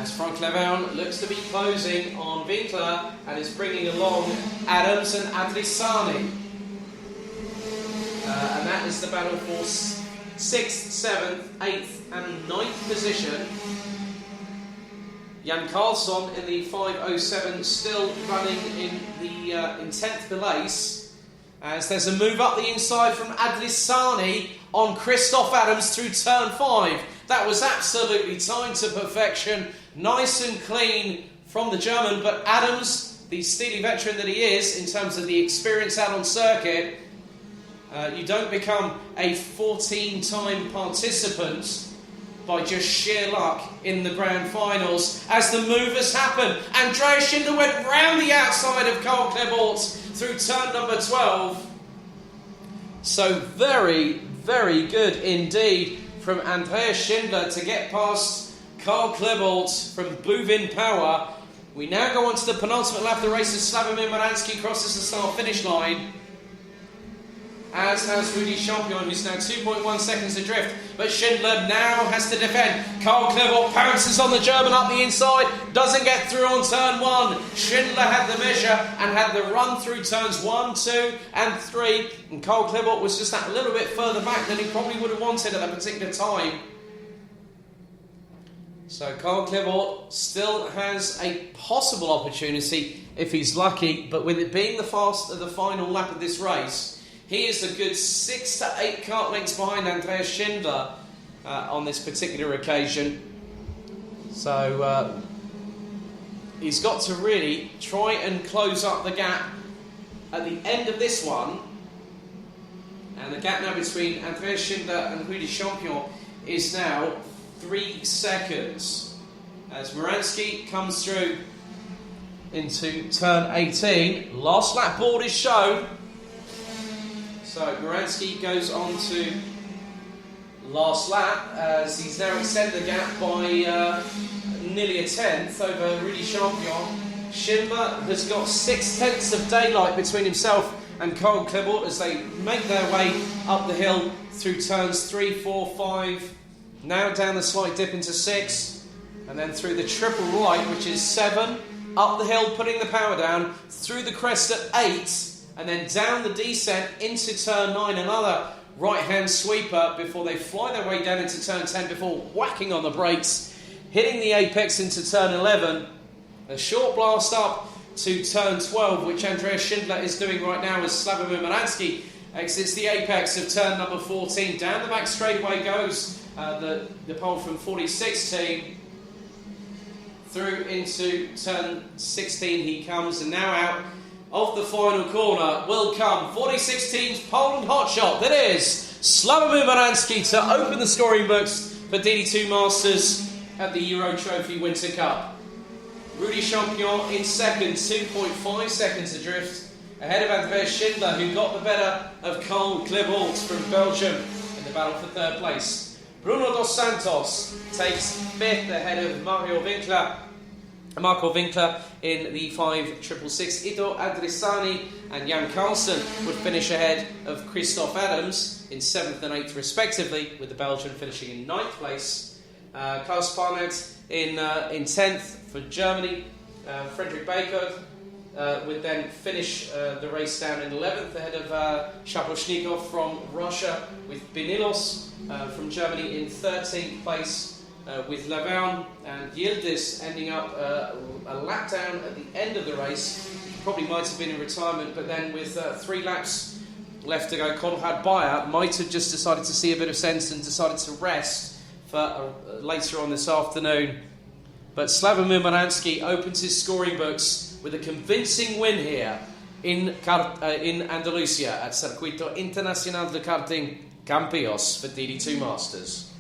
As Frank Laverne looks to be closing on Winkler and is bringing along Adams and Adrisani. And that is the battle for 6th, 7th, 8th and 9th position. Jan Karlsson in the 5:07 still running in 10th place, as there's a move up the inside from Adrisani on Christophe Adams through turn 5. That was absolutely timed to perfection, nice and clean from the German, but Adams, the steely veteran that he is in terms of the experience out on circuit, you don't become a 14-time participant by just sheer luck in the grand finals. As the movers happen, Andreas Schindler went round the outside of Karl Klibor through turn number 12. So very, very good indeed from Andreas Schindler to get past Karl Klibor from Bluevin Power. We now go on to the penultimate lap of the race as Slavomir Moransky crosses the start-finish line, as has Rudy Champignon, who's now 2.1 seconds adrift. But Schindler now has to defend. Karl Klibor pounces on the German up the inside, doesn't get through on turn 1. Schindler had the measure and had the run through turns 1, 2 and 3. And Karl Klibor was just that little bit further back than he probably would have wanted at that particular time. So Karl Klibor still has a possible opportunity if he's lucky, but with it being the final lap of this race, He is a good 6 to 8 kart lengths behind Andreas Schindler on this particular occasion. So he's got to really try and close up the gap at the end of this one. And the gap now between Andreas Schindler and Rudy Champion is now 3 seconds. As Moransky comes through into turn 18. Last lap board is shown. So Moransky goes on to last lap as he's now extended the gap by nearly a tenth over Rudy Champion. Schindler has got 6/10 of daylight between himself and Karl Klebert as they make their way up the hill through turns 3, 4, 5, now down the slight dip into 6, and then through the triple right, which is 7, up the hill, putting the power down, through the crest at 8, and then down the descent into turn 9, another right-hand sweeper before they fly their way down into turn 10 before whacking on the brakes, hitting the apex into turn 11, a short blast up to turn 12, which Andreas Schindler is doing right now as Slavomir Moransky exits the apex of turn number 14. Down the back straightaway goes the pole from 46 team. Through into turn 16 he comes, and now out of the final corner will come 46 team's Poland hotshot. That is Slavomir Moransky to open the scoring books for DD2 Masters at the Euro Trophy Winter Cup. Rudy Champion in second, 2.5 seconds adrift, ahead of Andreas Schindler, who got the better of Karl Klebert from Belgium in the battle for third place. Bruno dos Santos takes fifth ahead of Marco Winkler in the 5.666. Ido Adrisani and Jan Carlsen would finish ahead of Christoph Adams in 7th and 8th respectively, with the Belgian finishing in 9th place. Klaus Parnet in 10th for Germany. Frederick Baker would then finish the race down in 11th ahead of Shaposhnikov from Russia, with Benilos from Germany in 13th place, with Laverne and Yildiz ending up a lap down at the end of the race. Probably might have been in retirement, but then with 3 laps left to go, Konrad Bayer might have just decided to see a bit of sense and decided to rest for later on this afternoon. But Slavomir Moransky opens his scoring books with a convincing win here in Andalusia at Circuito Internacional de Karting Campillos for DD2 Masters.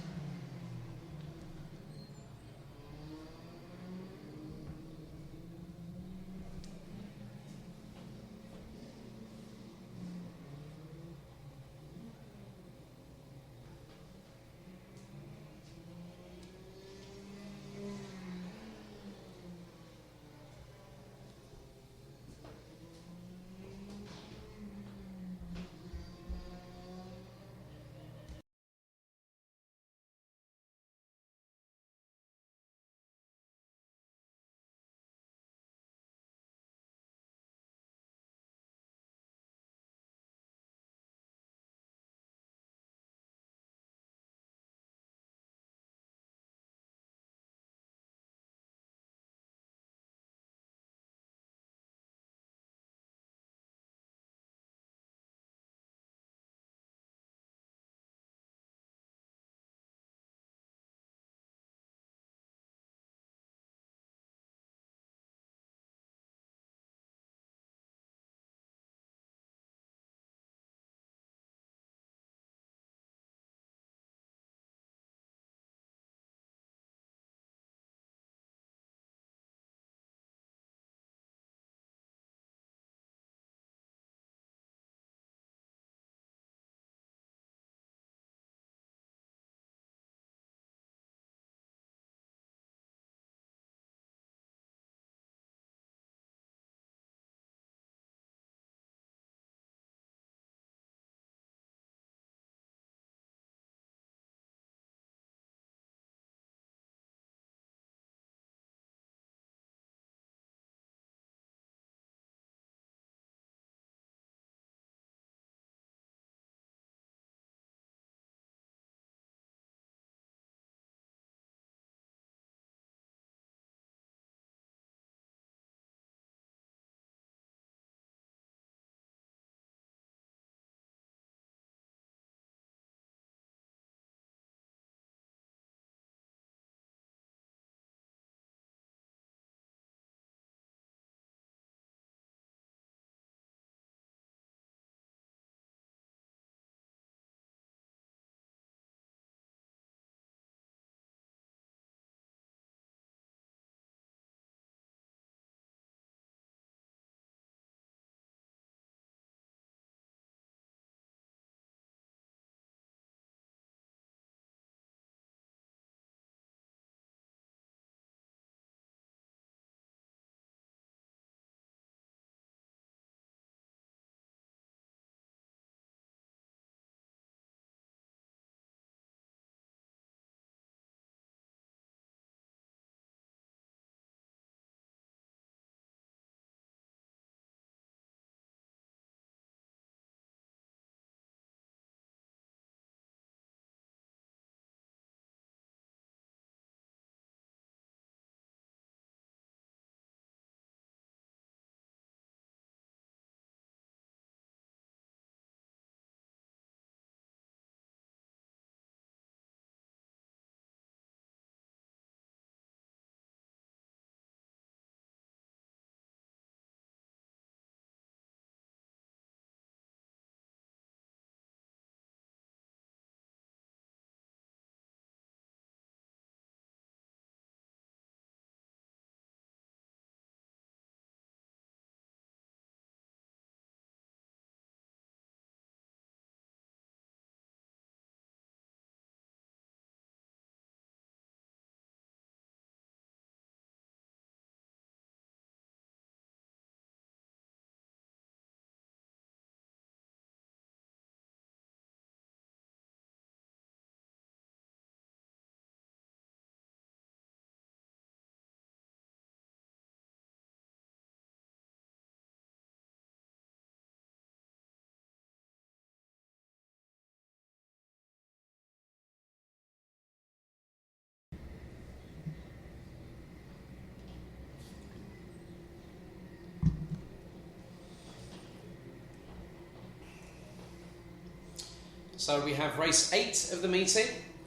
So we have race 8 of the meeting.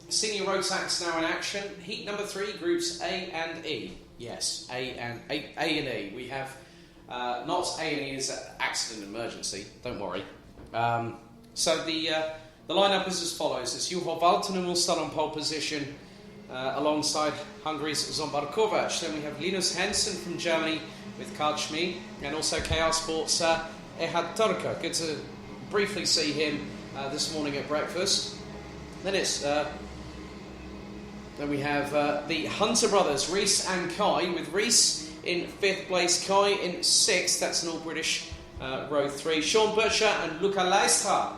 Senior Rotax now in action. Heat number 3, groups A and E. Yes, A and E. We have not A and E is an accident emergency. Don't worry. So the lineup is as follows: as Juho Valtonen will start on pole position alongside Hungary's Zombar Kovacs. Then we have Linus Hansen from Germany with Karting, and also KR Sports Ehad Turka. Good to briefly see him this morning at breakfast. Then we have the Hunter brothers, Reese and Kai, with Reese in 5th place, Kai in 6th. That's an all-British row 3. Sean Butcher and Luca Leistra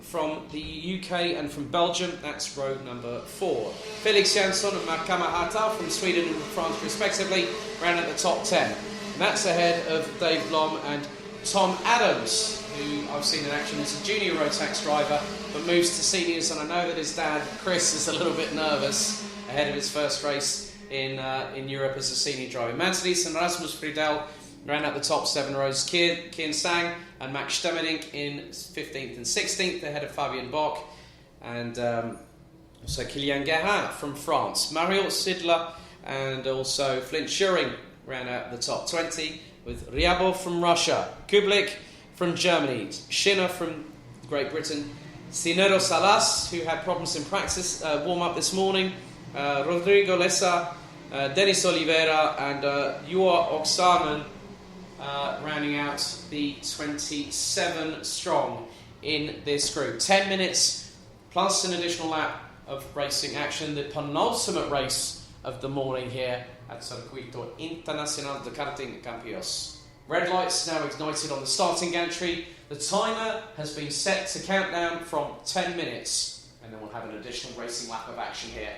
from the UK and from Belgium. That's row number 4. Felix Jansson and Mark Kamahata from Sweden and France, respectively, ran at the top 10. And that's ahead of Dave Blom and Tom Adams, who I've seen in action as a junior Rotax driver, but moves to seniors, and I know that his dad, Chris, is a little bit nervous ahead of his first race in Europe as a senior driver. Mantelis and Rasmus Friedel ran at the top 7 rows. Kian Sang and Max Stemmerink in 15th and 16th, ahead of Fabien Bock, and also Kylian Guérin from France. Mario Sidler and also Flint Schuring ran at the top 20, with Ryabov from Russia, Kublik from Germany, Schiner from Great Britain, Sinero Salas, who had problems in practice warm-up this morning, Rodrigo Lessa, Denis Oliveira and Joa Oksanen rounding out the 27 strong in this group. 10 minutes plus an additional lap of racing action, the penultimate race of the morning here at Circuito Internacional de Karting Campillos. Red lights now ignited on the starting gantry. The timer has been set to count down from 10 minutes, and then we'll have an additional racing lap of action here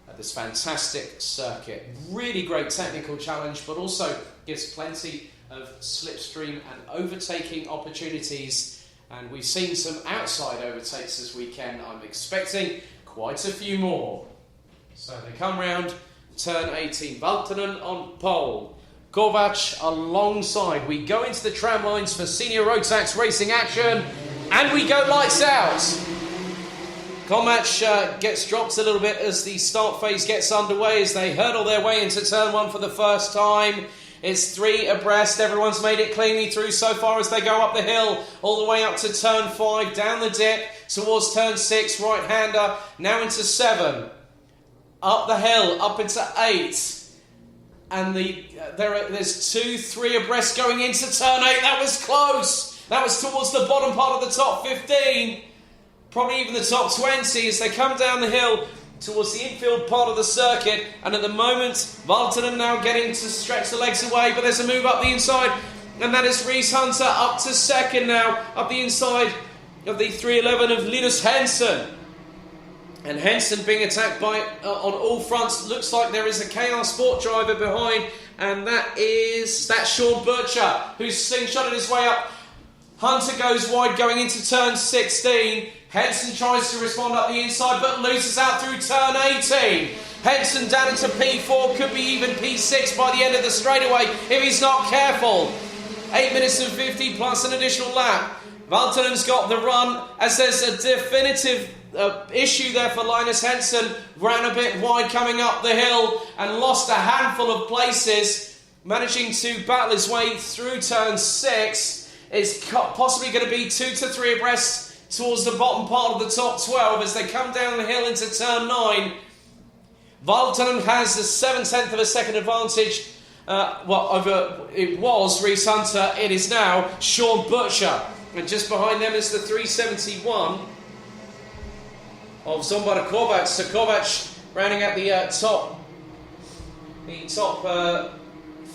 at this fantastic circuit. Really great technical challenge, but also gives plenty of slipstream and overtaking opportunities. And we've seen some outside overtakes this weekend. I'm expecting quite a few more. So they come round turn 18. Valtonen on pole. Kovac alongside. We go into the tram lines for senior Rotax racing action, and we go lights out. Kovac gets dropped a little bit as the start phase gets underway, as they hurdle their way into turn 1 for the first time. It's 3 abreast. Everyone's made it cleanly through so far as they go up the hill, all the way up to turn 5, down the dip towards turn 6, right-hander, now into 7. Up the hill, up into 8. And there's 2, 3 abreast going into turn 8. That was close. That was towards the bottom part of the top 15. Probably even the top 20 as they come down the hill towards the infield part of the circuit. And at the moment, Valtonen now getting to stretch the legs away. But there's a move up the inside. And that is Reese Hunter up to second now. Up the inside of the 311 of Linus Hansen. And Henson being attacked by on all fronts. Looks like there is a KR Sport driver behind, and that's Sean Butcher, who's slingshotted his way up. Hunter goes wide going into turn 16. Henson tries to respond up the inside, but loses out through turn 18. Henson down into P4, could be even P6 by the end of the straightaway if he's not careful. 8 minutes and 50 plus an additional lap. Valtonen's got the run, as there's a definitive issue there for Linus Henson. Ran a bit wide coming up the hill and lost a handful of places, managing to battle his way through turn 6. It's possibly going to be 2 to 3 abreast towards the bottom part of the top 12 as they come down the hill into turn 9. Valtonen has a 7/10 of a second advantage. It was Reese Hunter, it is now Sean Butcher. And just behind them is the 371 of Zombar Kovac. So Kovac rounding out the top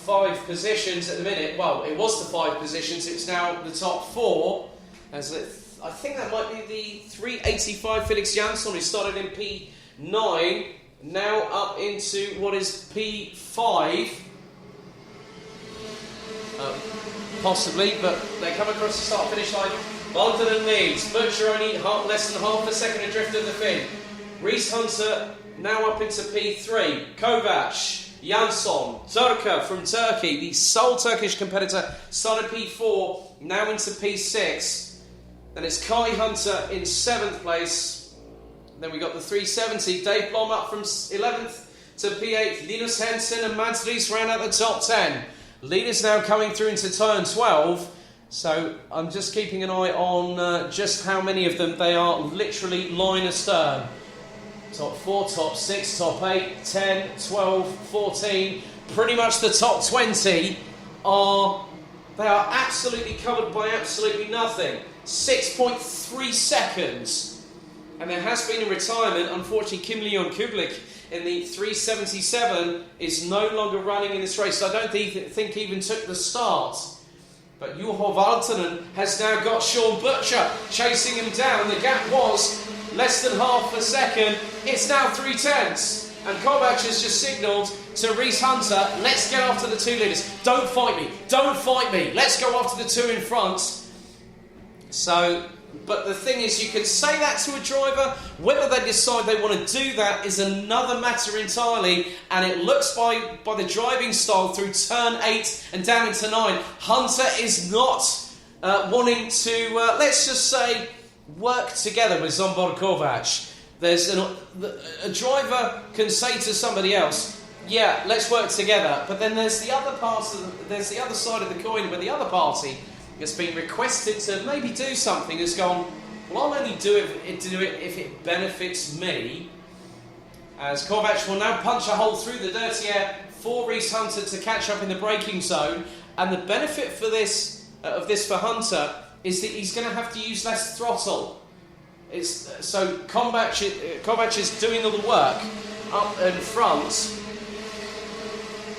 5 positions at the minute. Well, it was the 5 positions, it's now the top 4. I think that might be the 385 Felix Jansson, who started in P9, now up into what is P5. Possibly, but they come across the start-finish line. Valtonen leads. Butcher only less than half a second adrift of the Finn. Reese Hunter now up into P3. Kovac, Jansson, Turka from Turkey, the sole Turkish competitor, started P4, now into P6. Then it's Kai Hunter in 7th place. Then we got the 370. Dave Blom up from 11th to P8. Linus Hansen and Mads Ries round out the top 10. Leaders now coming through into turn 12. So I'm just keeping an eye on just how many of them they are literally line astern. Top 4, top 6, top 8, 10, 12, 14. Pretty much the top 20 are absolutely covered by absolutely nothing. 6.3 seconds. And there has been a retirement. Unfortunately, Kim Leon Kublik in the 377 is no longer running in this race. So I don't think even took the start. But Juho Valtonen has now got Sean Butcher chasing him down. The gap was less than half a second. It's now 3/10. And Kovac has just signalled to Reese Hunter, let's get after the 2 leaders. Don't fight me. Don't fight me. Let's go after the 2 in front. So, but the thing is, you can say that to a driver. Whether they decide they want to do that is another matter entirely. And it looks by the driving style through turn 8 and down into 9, Hunter is not wanting to, let's just say, work together with Zsombor Kovac. There's a driver can say to somebody else, yeah, let's work together. But then there's the other side of the coin where the other party has been requested to maybe do something, has gone, well, I'll only do it if it benefits me. As Kovac will now punch a hole through the dirty air for Reese Hunter to catch up in the braking zone. And the benefit for this for Hunter is that he's going to have to use less throttle. So Kovac is doing all the work up in front.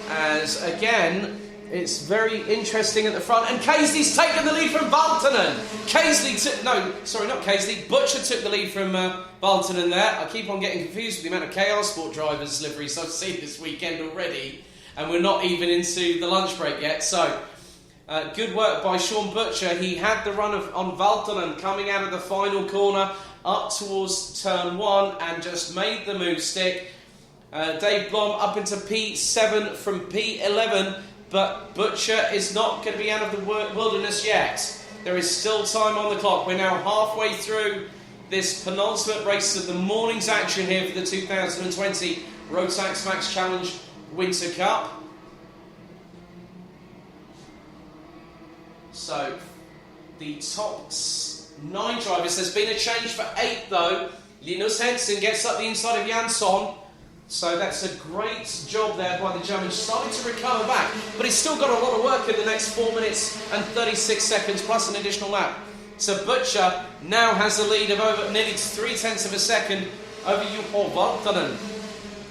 As again, it's very interesting at the front. And Casey's taken the lead from Valtonen. Butcher took the lead from Valtonen there. I keep on getting confused with the amount of KR Sport drivers' liveries I've seen this weekend already. And we're not even into the lunch break yet. So, good work by Sean Butcher. He had the run on Valtonen coming out of the final corner up towards turn 1 and just made the move stick. Dave Blom up into P7 from P11, but Butcher is not going to be out of the wilderness yet. There is still time on the clock. We're now halfway through this penultimate race of the morning's action here for the 2020 Rotax Max Challenge Winter Cup. So, the top 9 drivers. There's been a change for 8 though. Linus Hansen gets up the inside of Jansson. So that's a great job there by the German, starting to recover back. But he's still got a lot of work in the next 4 minutes and 36 seconds plus an additional lap. So Butcher now has a lead of over nearly 0.3 of a second over Juho Valtonen,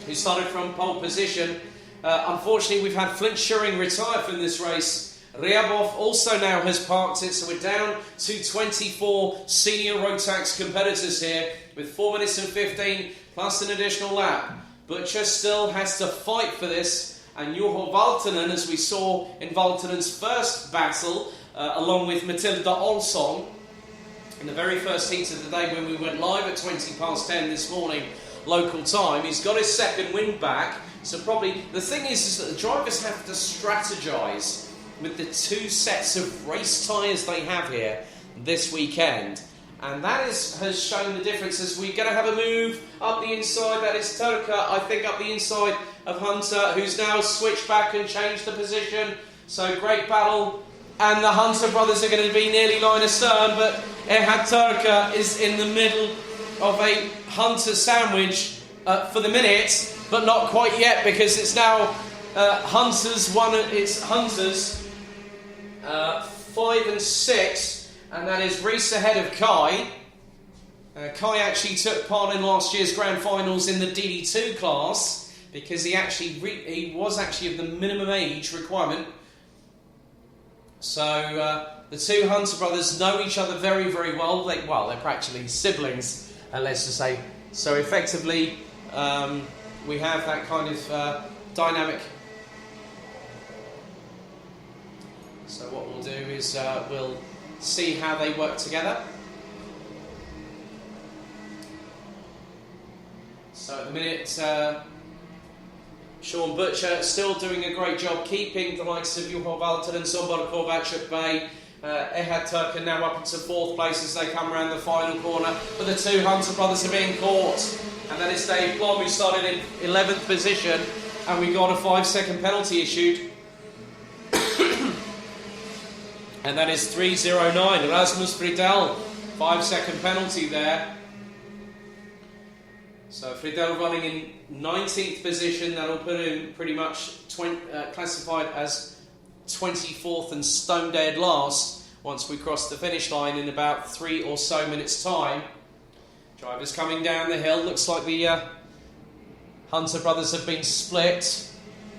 who started from pole position. Unfortunately, we've had Flint Schuring retire from this race. Ryabov also now has parked it, so we're down to 24 senior Rotax competitors here with 4 minutes and 15 plus an additional lap. Butcher still has to fight for this, and Juho Valtonen, as we saw in Valtonen's first battle, along with Matilda Olsson, in the very first heat of the day when we went live at 20 past 10 this morning, local time, he's got his second win back. So probably, the thing is that the drivers have to strategise with the 2 sets of race tyres they have here this weekend. And that has shown the difference as we're going to have a move up the inside. That is Turka, I think, up the inside of Hunter, who's now switched back and changed the position. So great battle. And the Hunter brothers are going to be nearly line astern, but Erhard Turka is in the middle of a Hunter sandwich for the minute, but not quite yet, because it's now Hunter's 5 and 6. And that is Reese ahead of Kai. Kai actually took part in last year's grand finals in the DD2 class because he was actually of the minimum age requirement. So the 2 Hunter brothers know each other very, very well. They're practically siblings, let's just say. So effectively, we have that kind of dynamic. So what we'll do is we'll see how they work together. So at the minute, Sean Butcher still doing a great job keeping the likes of Juho Valtonen and Zsombor Kovac at bay. Ehad Turkan now up into 4th place as they come around the final corner. But the two Hunter brothers are being caught. And that is Dave Blom, who started in 11th position. And we got a 5-second penalty issued. And that is 3:09. Rasmus Friedel, 5-second penalty there. So Friedel running in 19th position. That'll put him pretty much classified as 24th and stone dead last once we cross the finish line in about 3 or so minutes' time. Drivers coming down the hill. Looks like the Hunter brothers have been split,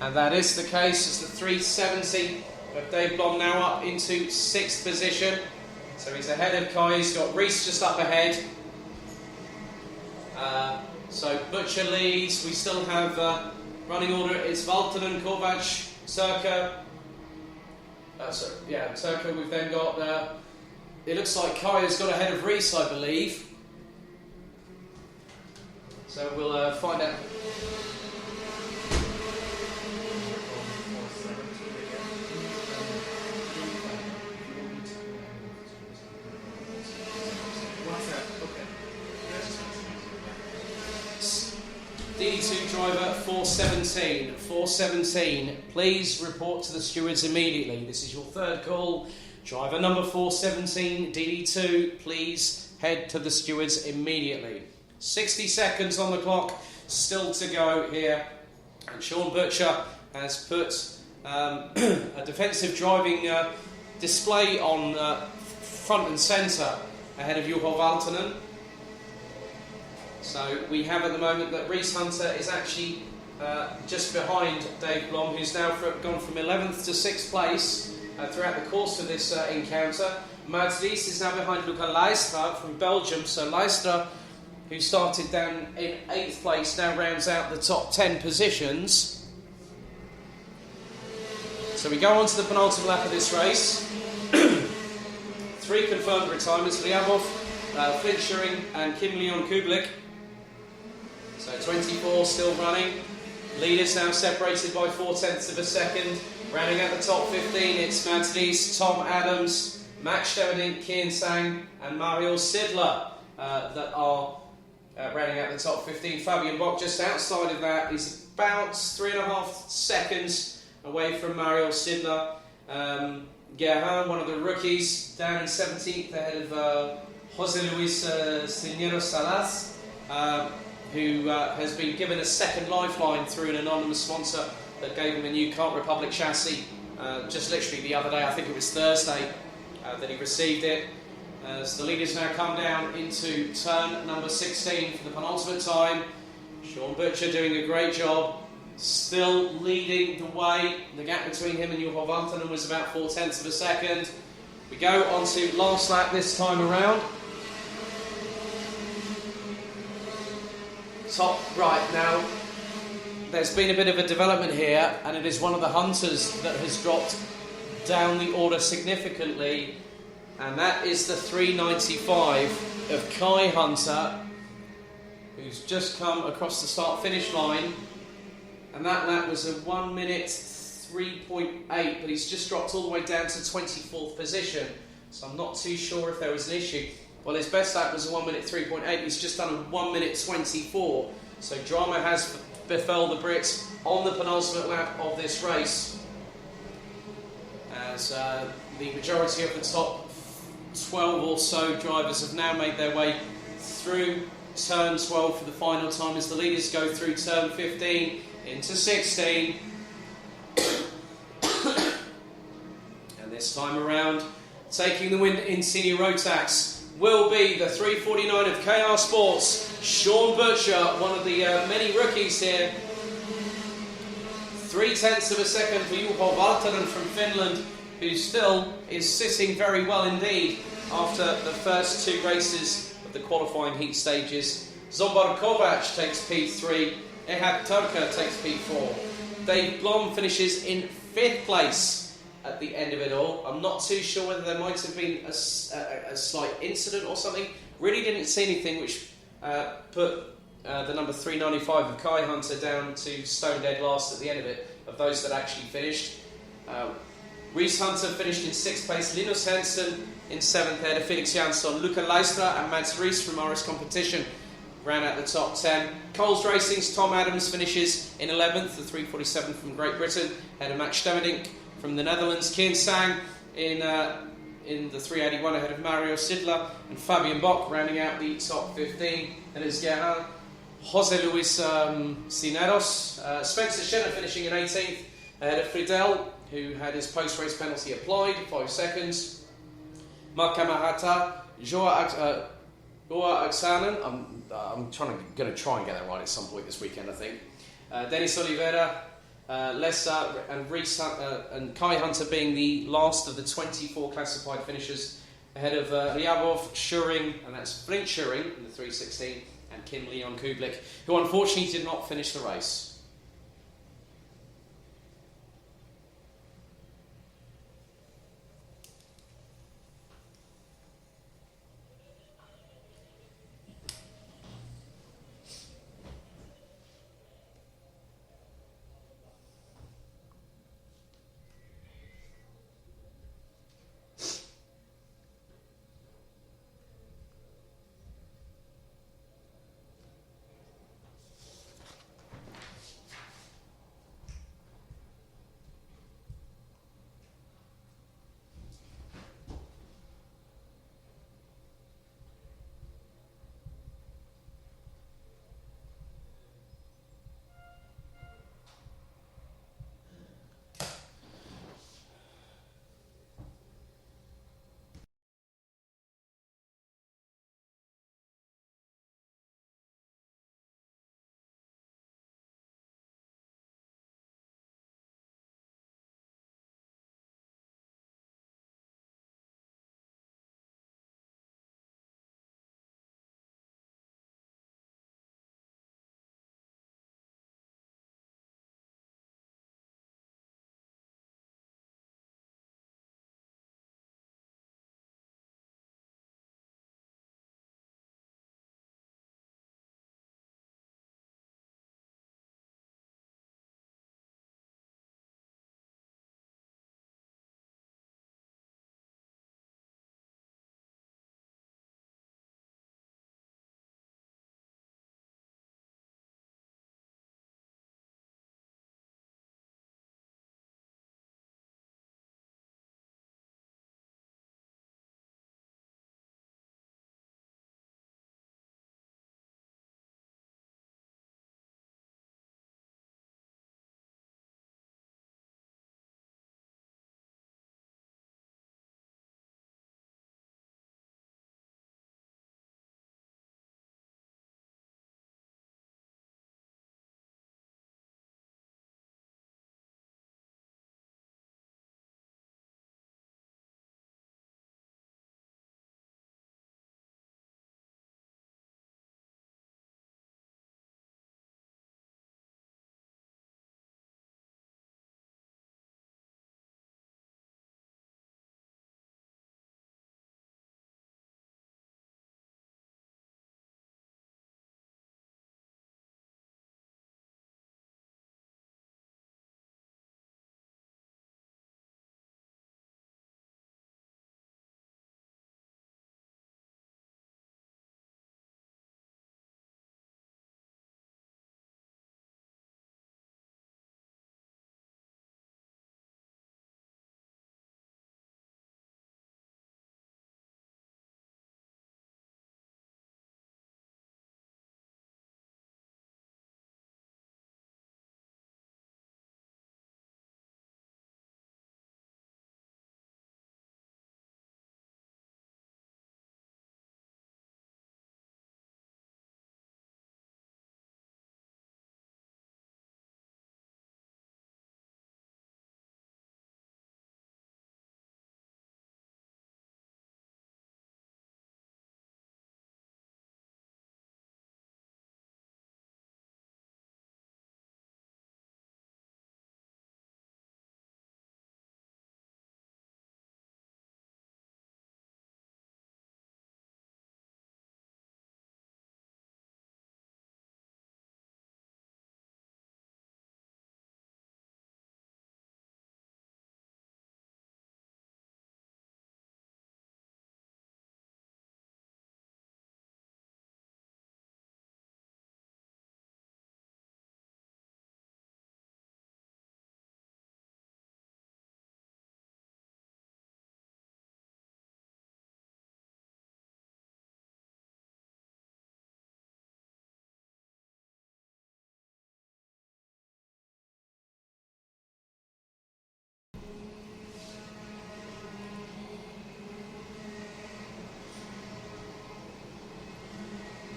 and that is the case as the 370 of Dave Blom now up into 6th position. So he's ahead of Kai. He's got Reese just up ahead. So Butcher leads. We still have running order. It's Valtonen, Kovac, Circa. Circa. We've then got. It looks like Kai has got ahead of Reese, I believe. So we'll find out. DD2 driver 417, please report to the stewards immediately. This is your third call. Driver number 417, DD2, please head to the stewards immediately. 60 seconds on the clock, still to go here. And Sean Butcher has put a defensive driving display on front and centre ahead of Juho Valtonen. So we have at the moment that Reese Hunter is actually just behind Dave Blom, who's now gone from 11th to 6th place throughout the course of this encounter. Mads Lies is now behind Luca Leistra from Belgium. So Leistra, who started down in 8th place, now rounds out the top 10 positions. So we go on to the penultimate lap of this race. 3 confirmed retirements: Ryabov, Flintschuring and Kim Leon Kublik. So 24 still running. Leaders now separated by 0.4 of a second. Rounding out the top 15, it's Mads Lies, Tom Adams, Max Stevendink, Kian Sang and Mario Sidler that are rounding out the top 15. Fabian Bock just outside of that is about 3.5 seconds away from Mario Sidler. Gerhan, one of the rookies, down in 17th ahead of Jose Luis Sinero Salas, who has been given a second lifeline through an anonymous sponsor that gave him a new Kart Republic chassis just literally the other day. I think it was Thursday that he received it. So the leaders now come down into turn number 16 for the penultimate time. Sean Butcher doing a great job, still leading the way. The gap between him and Juho Valtonen was about 0.4 of a second. We go on to last lap this time around. Top right now. There's been a bit of a development here, and it is one of the Hunters that has dropped down the order significantly, and that is the 395 of Kai Hunter, who's just come across the start-finish line, and that lap was a 1 minute 3.8, but he's just dropped all the way down to 24th position, so I'm not too sure if there was an issue. Well, his best lap was a 1 minute 3.8, he's just done a 1 minute 24, so drama has befell the Brits on the penultimate lap of this race, as the majority of the top 12 or so drivers have now made their way through turn 12 for the final time as the leaders go through turn 15 into 16. And this time around, taking the win in Senior Rotax will be the 349 of KR Sports, Sean Butcher, one of the many rookies here. 0.3 of a second for Juho Valtonen from Finland, who still is sitting very well indeed after the first 2 races of the qualifying heat stages. Zombar Kovac takes P3, Ehad Turka takes P4. Dave Blom finishes in 5th place at the end of it all. I'm not too sure whether there might have been a slight incident or something. Really didn't see anything which put the number 395 of Kai Hunter down to stone dead last at the end of it, of those that actually finished. Reese Hunter finished in 6th place, Linus Hansen in 7th, ahead of Felix Jansson. Luca Leistra and Mads Rees from RS Competition ran out the top 10. Coles Racing's Tom Adams finishes in 11th, the 347 from Great Britain, ahead of Max Stemmerdink from the Netherlands. Kian Sang in the 381 ahead of Mario Sidler and Fabian Bock rounding out the top 15. And as Guerin, Jose Luis Cineros. Spencer Schenner finishing in 18th ahead of Friedel, who had his post-race penalty applied, 5 seconds. Mark Kamahata, Joa Aksanen, I'm going to try and get that right at some point this weekend, I think. Denis Oliveira, Lessa and Reese and Kai Hunter being the last of the 24 classified finishers, ahead of Ryabov, Schuring, and that's Flint Schuring in the 316, and Kim Leon Kublik, who unfortunately did not finish the race.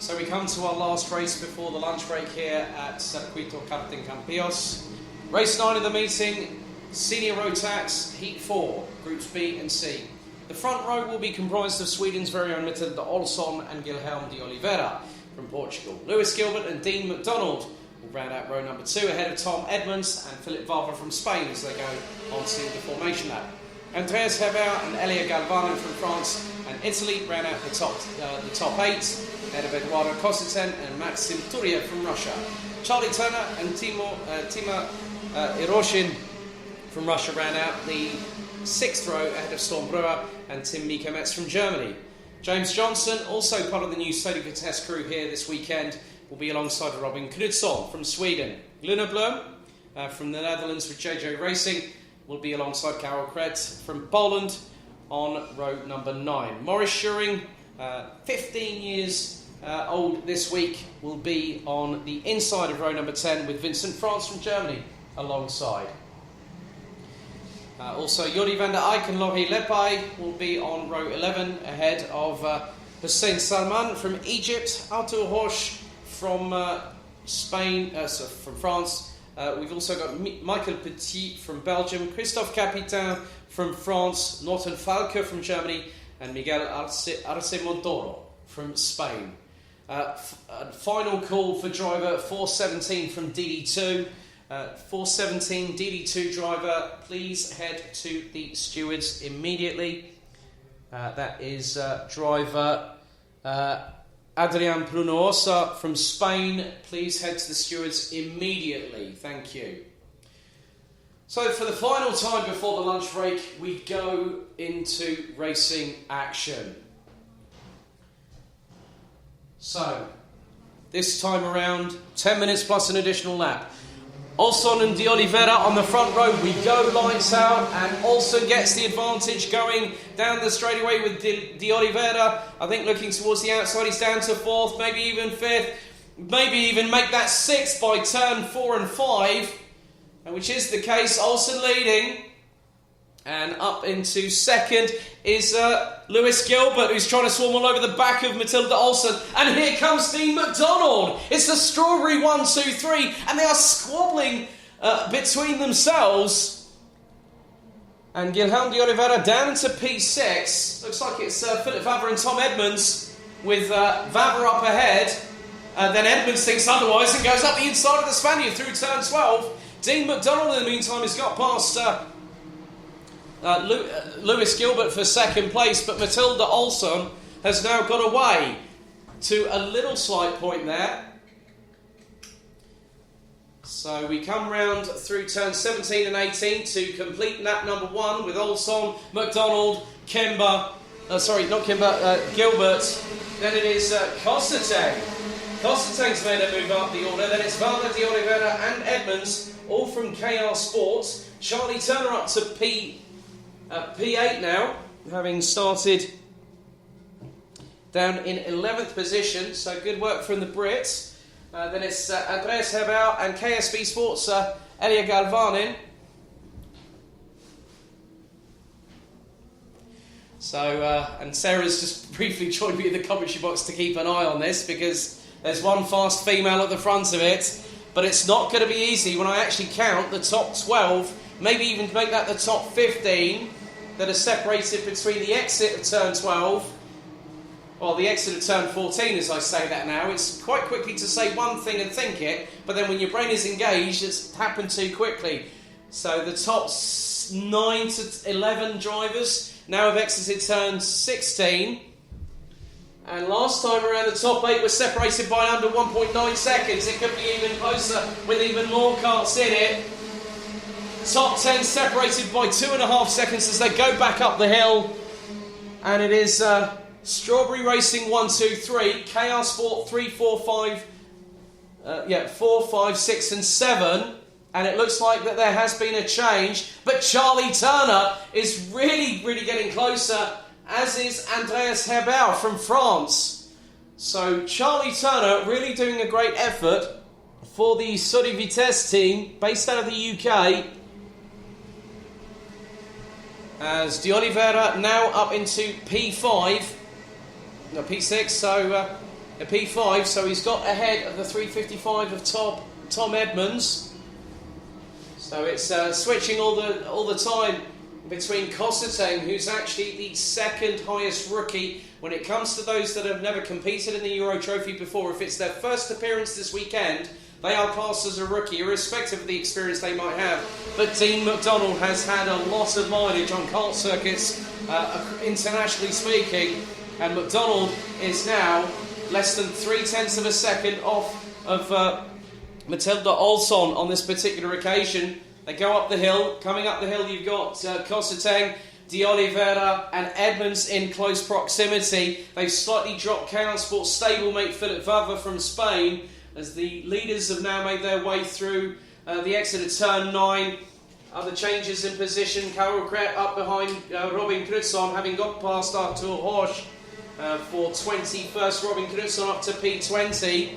So we come to our last race before the lunch break here at Circuito Karting Campillos. Race 9 of the meeting, Senior Rotax, Heat 4, Groups B and C. The front row will be comprised of Sweden's very own Matilda Olsson and Guilherme de Oliveira from Portugal. Lewis Gilbert and Dean McDonald will round out row number 2 ahead of Tom Edmonds and Philip Vava from Spain as they go on to the formation lap. Andreas Hebert and Elia Galvano from France and Italy round out the top 8 ahead of Eduardo Kositen and Maxim Turiev from Russia. Charlie Turner and Tima Iroshin from Russia round out the 6th row ahead of Storm Brewer and Tim Mikametz from Germany. James Johnson, also part of the new Circuito test crew here this weekend, will be alongside Robin Knutsson from Sweden. Luna Blum from the Netherlands with JJ Racing will be alongside Karol Kretz from Poland on row number 9. Maurice Schuring, 15 years old this week, will be on the inside of row number 10 with Vincent France from Germany alongside. Also, Yuri van der Eyck and Laurie Lepay will be on row 11 ahead of Hussein Salman from Egypt, Arthur Horsch from from France. We've also got Michael Petit from Belgium, Christophe Capitain from France, Norton Falke from Germany, and Miguel Arce Montoro from Spain. Final call for driver 417 from DD2. 417 DD2 driver, please head to the stewards immediately. That is driver Adrian Prunosa from Spain. Please head to the stewards immediately. Thank you. So for the final time before the lunch break, we go into racing action. So, this time around, 10 minutes plus an additional lap. Olsson and de Oliveira on the front row. We go lights out, and Olsson gets the advantage going down the straightaway with de Oliveira. I think looking towards the outside, he's down to 4th, maybe even 5th, maybe even make that 6th by turn 4 and 5, which is the case. Olsson leading. And up into 2nd is Lewis Gilbert, who's trying to swarm all over the back of Matilda Olsson. And here comes Dean McDonald. It's the strawberry 1, 2, 3. And they are squabbling between themselves. And Guilherme de Oliveira down into P6. Looks like it's Philip Vava and Tom Edmonds with Vava up ahead. Then Edmonds thinks otherwise and goes up the inside of the Spaniard through turn 12. Dean McDonald, in the meantime, has got past Lewis Gilbert for 2nd place, but Matilda Olsson has now got away to a little slight point there. So we come round through turn 17 and 18 to complete lap number 1 with Olsson, McDonald, Gilbert. Then it is Kostetang. Kostetan's made a move up the order. Then it's Vava, de Oliveira and Edmonds, all from KR Sports. Charlie Turner up to P8 now, having started down in 11th position, so good work from the Brits. Then it's Andreas Hebert and KSB Sports, Elia Galvanin. So, and Sarah's just briefly joined me in the commentary box to keep an eye on this, because there's one fast female at the front of it, but it's not going to be easy when I actually count the top 12, maybe even make that the top 15, that are separated between the exit of turn 12, or the exit of turn 14 as I say that now. It's quite quickly to say one thing and think it, but then when your brain is engaged, it's happened too quickly. So the top 9 to 11 drivers now have exited turn 16, and last time around the top 8 were separated by under 1.9 seconds. It could be even closer with even more karts in it. Top 10 separated by 2.5 seconds as they go back up the hill. And it is Strawberry Racing 1, 2, 3, KR Sport 3, 4, 5, 4, 5, 6 and 7. And it looks like that there has been a change. But Charlie Turner is really, really getting closer, as is Andreas Hebert from France. So Charlie Turner really doing a great effort for the Sodi Vitesse team based out of the UK. As de Oliveira now up into P5, no, P6, so a P5, so he's got ahead of the 355 of Tom Edmonds. So it's switching all the time between Kosseteng, who's actually the second highest rookie when it comes to those that have never competed in the Euro Trophy before. If it's their first appearance this weekend, they are classed as a rookie, irrespective of the experience they might have. But Dean McDonald has had a lot of mileage on kart circuits, internationally speaking, and McDonald is now less than 0.3 of a second off of Matilda Olsson on this particular occasion. They go up the hill. Coming up the hill, you've got Kosseteng, De Oliveira and Edmonds in close proximity. They've slightly dropped K1 Sports stablemate Philip Vava from Spain, as the leaders have now made their way through the exit of turn 9. Other changes in position. Karol Kret up behind Robin Knutsson, having got past Artur Horsch for 21st. Robin Knutsson up to P20.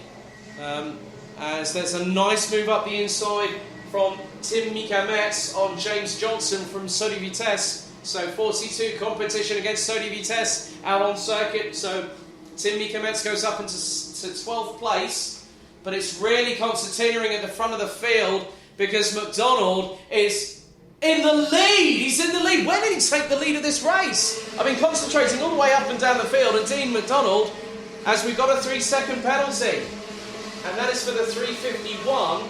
As there's a nice move up the inside from Tim Mikametz on James Johnson from Sodi Vitesse. So 42 competition against Sodi Vitesse out on circuit. So Tim Mikametz goes up into 12th place. But it's really concertinaing at the front of the field because McDonald is in the lead. He's in the lead. When did he take the lead of this race? I've been concentrating all the way up and down the field. And Dean McDonald, as we've got a 3-second penalty. And that is for the 351.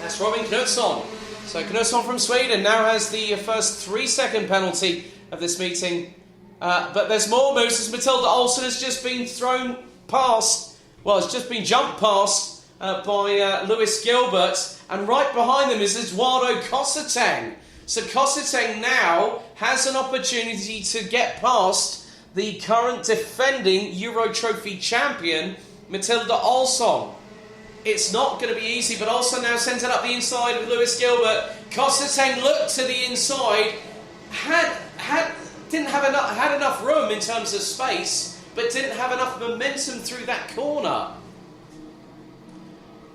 That's Robin Knutsson. So Knutsson from Sweden now has the first 3-second penalty of this meeting. But there's more moves as Matilda Olsson has just been thrown past. Well, it's just been jumped past by Lewis Gilbert. And right behind them is Eduardo Kosseteng. So Kosseteng now has an opportunity to get past the current defending Euro Trophy champion, Matilda Olsson. It's not going to be easy, but also now sent it up the inside of Lewis Gilbert. Kosseteng looked to the inside, had enough room in terms of space, but didn't have enough momentum through that corner.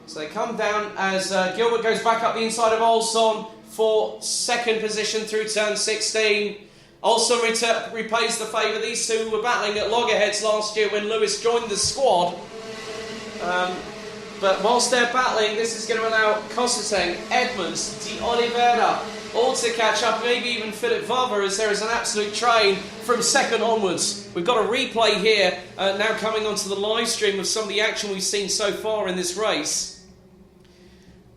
So they come down as Gilbert goes back up the inside of Olsson for second position through turn 16. Olsson repays the favour. These two were battling at loggerheads last year when Lewis joined the squad. But whilst they're battling, this is going to allow Kosseteng, Edmonds, De Oliveira all to catch up, maybe even Philip Vava, as there is an absolute train from second onwards. We've got a replay here now coming onto the live stream of some of the action we've seen so far in this race.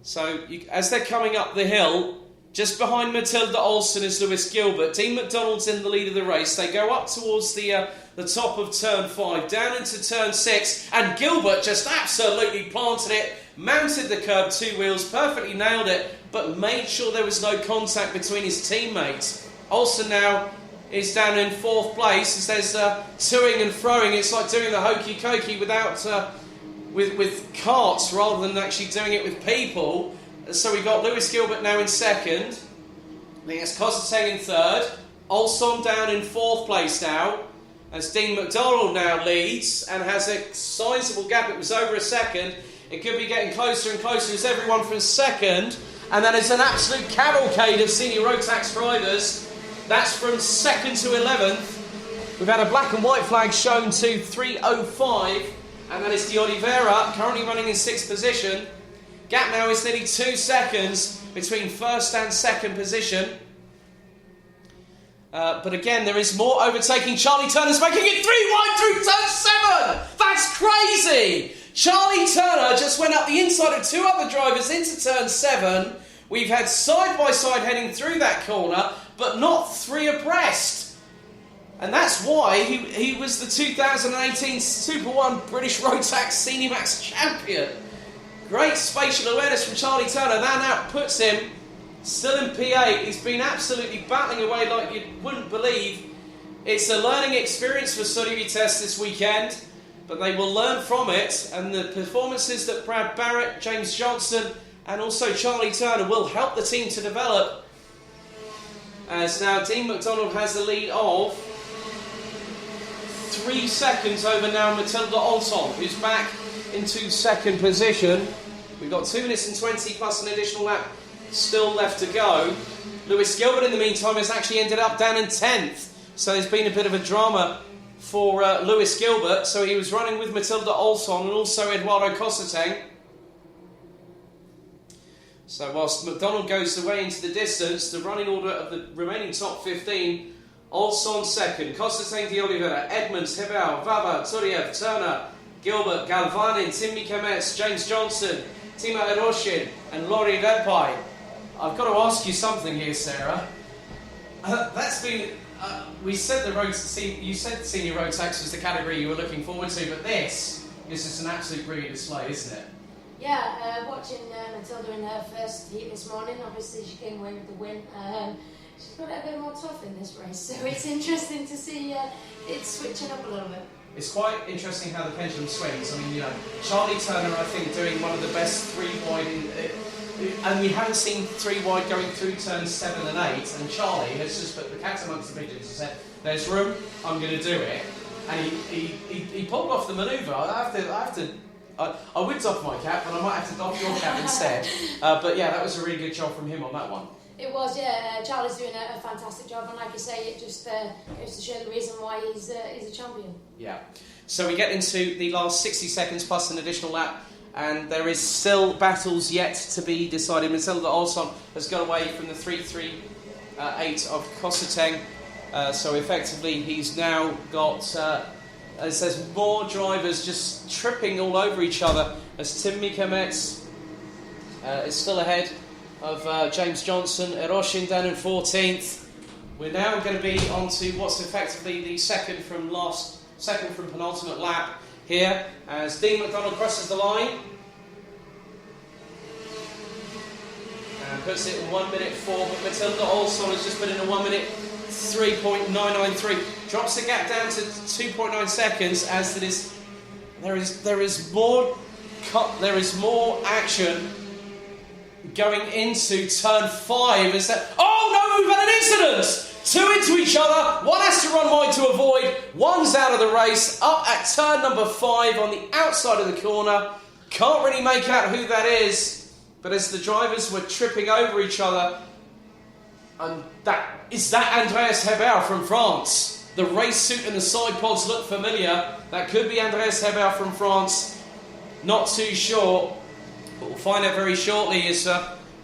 So as they're coming up the hill, just behind Matilda Olsson is Lewis Gilbert. Dean McDonald's in the lead of the race. They go up towards the top of turn 5, down into turn 6, and Gilbert just absolutely planted it, mounted the curb 2 wheels, perfectly nailed it, but made sure there was no contact between his teammates. Olsson now is down in 4th place as there's toing and throwing. It's like doing the hokey cokey without with carts rather than actually doing it with people. So we've got Lewis Gilbert now in 2nd. I think it's Kosseteng in 3rd. Olsson down in 4th place now, as Dean McDonald now leads and has a sizable gap. It was over a second. It could be getting closer and closer as everyone from 2nd. And then it's an absolute cavalcade of senior Rotax drivers. That's from 2nd to 11th. We've had a black and white flag shown to 3:05. And that is De Oliveira, currently running in 6th position. Gap now is nearly 2 seconds between 1st and 2nd position. But again, there is more overtaking. Charlie Turner's making it 3 wide through turn 7! That's crazy! Charlie Turner just went up the inside of 2 other drivers into turn 7. We've had side-by-side heading through that corner, but not 3 abreast. And that's why he was the 2018 Super 1 British Rotax Senior Max champion. Great spatial awareness from Charlie Turner. That now puts him still in P8. He's been absolutely battling away like you wouldn't believe. It's a learning experience for Sodi Vitesse this weekend, but they will learn from it, and the performances that Brad Barrett, James Johnson and also Charlie Turner will help the team to develop. As now Dean McDonald has the lead of 3 seconds over now Matilda Olsson, who's back into 2nd position. We've got 2 minutes and 20 plus an additional lap still left to go. Lewis Gilbert in the meantime has actually ended up down in 10th, so there's been a bit of a drama for Lewis Gilbert, so he was running with Matilda Olson and also Eduardo Cosseteng. So whilst McDonald goes away into the distance, the running order of the remaining top 15, Olson second, Cosseteng de Oliveira, Edmonds, Hebel, Vava, Turiev, Turner, Gilbert, Galvanin, Timmy Kemetz, James Johnson, Timo Eroshin and Lori Repai. I've got to ask you something here, Sarah. That's been... you said senior Rotax was the category you were looking forward to, but this is just an absolute brilliant display, isn't it? Yeah, watching Matilda in her first heat this morning, obviously she came away with the win. She's got a bit more tough in this race, so it's interesting to see it switching up a little bit. It's quite interesting how the pendulum swings. I mean, Charlie Turner, I think, doing one of the best three wide, and we haven't seen three wide going through turns 7 and 8. And Charlie has just put the cat amongst the pigeons and said, "There's room. I'm going to do it." And he pulled off the manoeuvre. I would doff my cap, but I might have to doff your cap instead. But yeah, that was a really good job from him on that one. It was, yeah. Charlie's doing a fantastic job, and like you say, it just goes to show the reason why he's a champion. Yeah. So we get into the last 60 seconds plus an additional lap, and there is still battles yet to be decided. Matilda Olson has got away from the 3-3-8 of Cosseteng, so effectively he's now got... as there's more drivers just tripping all over each other, as Tim Mikametz is still ahead of James Johnson, Eroshin down in 14th. We're now going to be on to what's effectively the second from penultimate lap here, as Dean McDonald crosses the line and puts it in 1 minute 4, but Matilda Olson has just put in a 1 minute 3.993, drops the gap down to 2.9 seconds, as there is more action going into turn 5. Is that? Oh no, we've had an incident! Two into each other, one has to run wide to avoid, one's out of the race, up at turn number 5 on the outside of the corner. Can't really make out who that is, but as the drivers were tripping over each other, and is that Andreas Hebel from France? The race suit and the side pods look familiar. That could be Andreas Hebel from France. Not too sure, but we'll find out very shortly.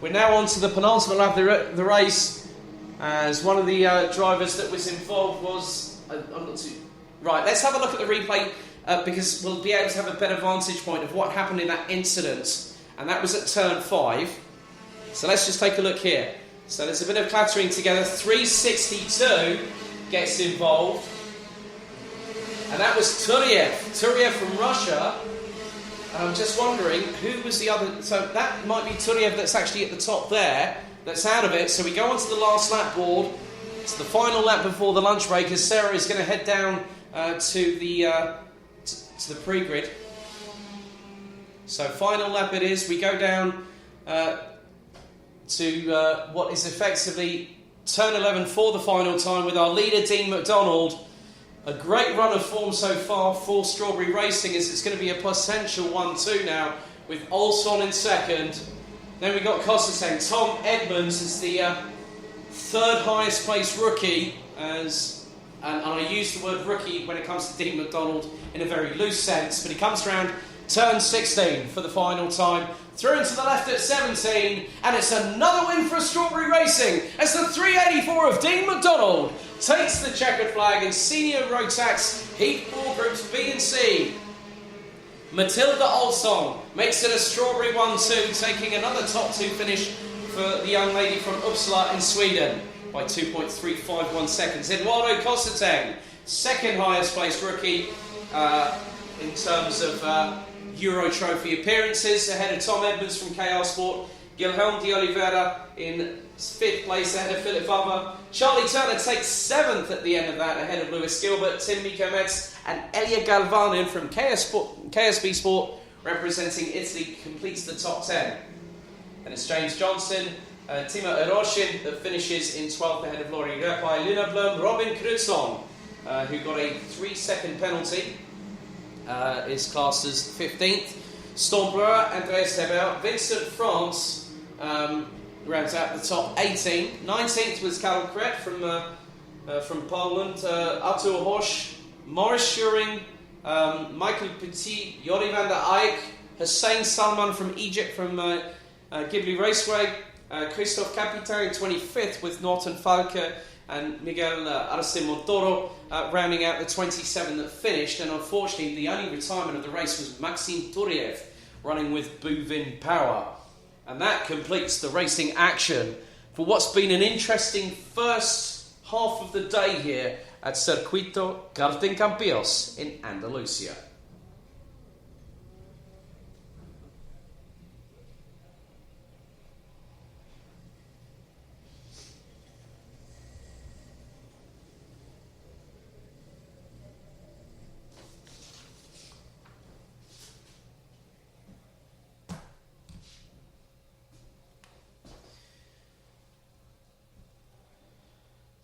We're now on to the penultimate lap of the race, as one of the drivers that was involved was... Right, let's have a look at the replay, because we'll be able to have a better vantage point of what happened in that incident. And that was at turn 5. So let's just take a look here. So there's a bit of clattering together. 362 gets involved. And that was Turiev from Russia. And I'm just wondering, who was the other... So that might be Turiev that's actually at the top there, that's out of it. So we go on to the last lap board. It's the final lap before the lunch break, as Sarah is going to head down to the pre-grid. So final lap it is. We go down... to what is effectively turn 11 for the final time, with our leader Dean McDonald. A great run of form so far for Strawberry Racing, as it's going to be a potential 1-2 now, with Olson in second. Then we got Cosseteng. Tom Edmonds is the third highest placed rookie, and I use the word rookie when it comes to Dean McDonald in a very loose sense, but he comes around turn 16 for the final time. Through into the left at 17, and it's another win for Strawberry Racing, as the 384 of Dean McDonald takes the checkered flag in Senior Rotax Heat 4 Groups B and C. Matilda Olson makes it a Strawberry 1-2, taking another top 2 finish for the young lady from Uppsala in Sweden by 2.351 seconds. Eduardo Cosseteng, second highest placed rookie in terms of Euro Trophy appearances, ahead of Tom Edmonds from KR Sport. Guilherme de Oliveira in 5th place, ahead of Philip Vava. Charlie Turner takes 7th at the end of that, ahead of Lewis Gilbert. Tim Mikametz and Elia Galvanin from KSB Sport, representing Italy, completes the top 10. And it's James Johnson, Timo Eroshin that finishes in 12th, ahead of Lori Repai. Luna Blum, Robin Cruson, who got a 3-second penalty, is classed as 15th. Stormbreur, Andreas Hebel. Vincent France rounds out the top 18. 19th was Karol Kret from Poland. Artur Horsch Maurice Schuring, Michael Petit, Yori van der Eyck, Hussein Salman from Egypt from Ghibli Raceway, Christophe Capitaine 25th with Norton Falke, and Miguel Arce Montoro rounding out the 27 that finished. And unfortunately, the only retirement of the race was Maxime Turiev running with Bouvin Power. And that completes the racing action for what's been an interesting first half of the day here at Circuito Karting Campillos in Andalusia.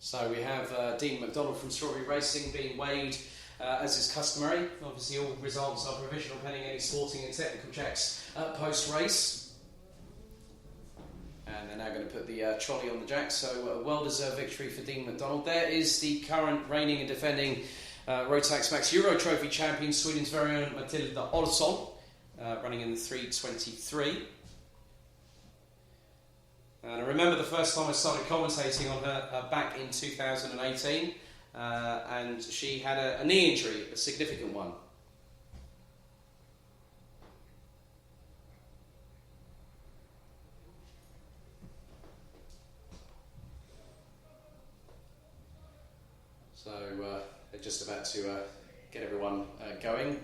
So we have Dean McDonald from Strawberry Racing being weighed as is customary. Obviously all results are provisional pending any sporting and technical checks post-race. And they're now going to put the trolley on the jack, so a well-deserved victory for Dean McDonald. There is the current reigning and defending Rotax Max Euro Trophy champion, Sweden's very own Matilda Olsson, running in the 3:23. And I remember the first time I started commentating on her back in 2018, and she had a knee injury, a significant one. So they're just about to get everyone going.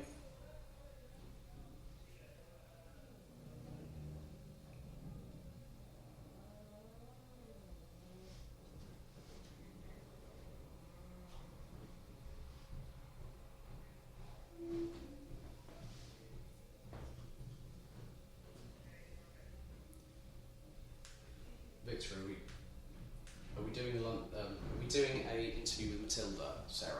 Victor, are we doing a interview with Matilda, Sarah?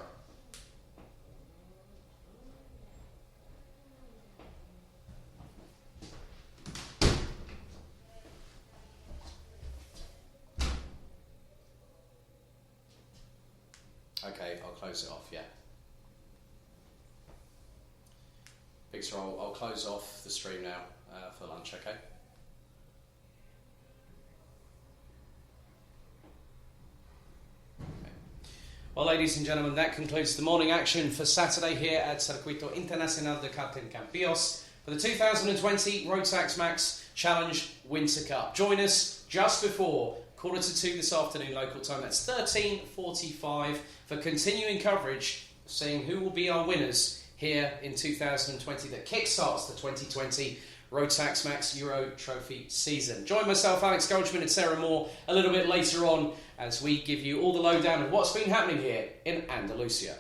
Okay, I'll close it off. Yeah, Victor, I'll close off the stream now for lunch. Okay. Well, ladies and gentlemen, that concludes the morning action for Saturday here at Circuito Internacional de Karting Campillos for the 2020 Rotax Max Challenge Winter Cup. Join us just before 1:45 this afternoon local time. That's 13:45 for continuing coverage of seeing who will be our winners here in 2020 that kickstarts the 2020 Rotax Max Euro Trophy season. Join myself, Alex Goldschmidt, and Sarah Moore a little bit later on as we give you all the lowdown of what's been happening here in Andalusia.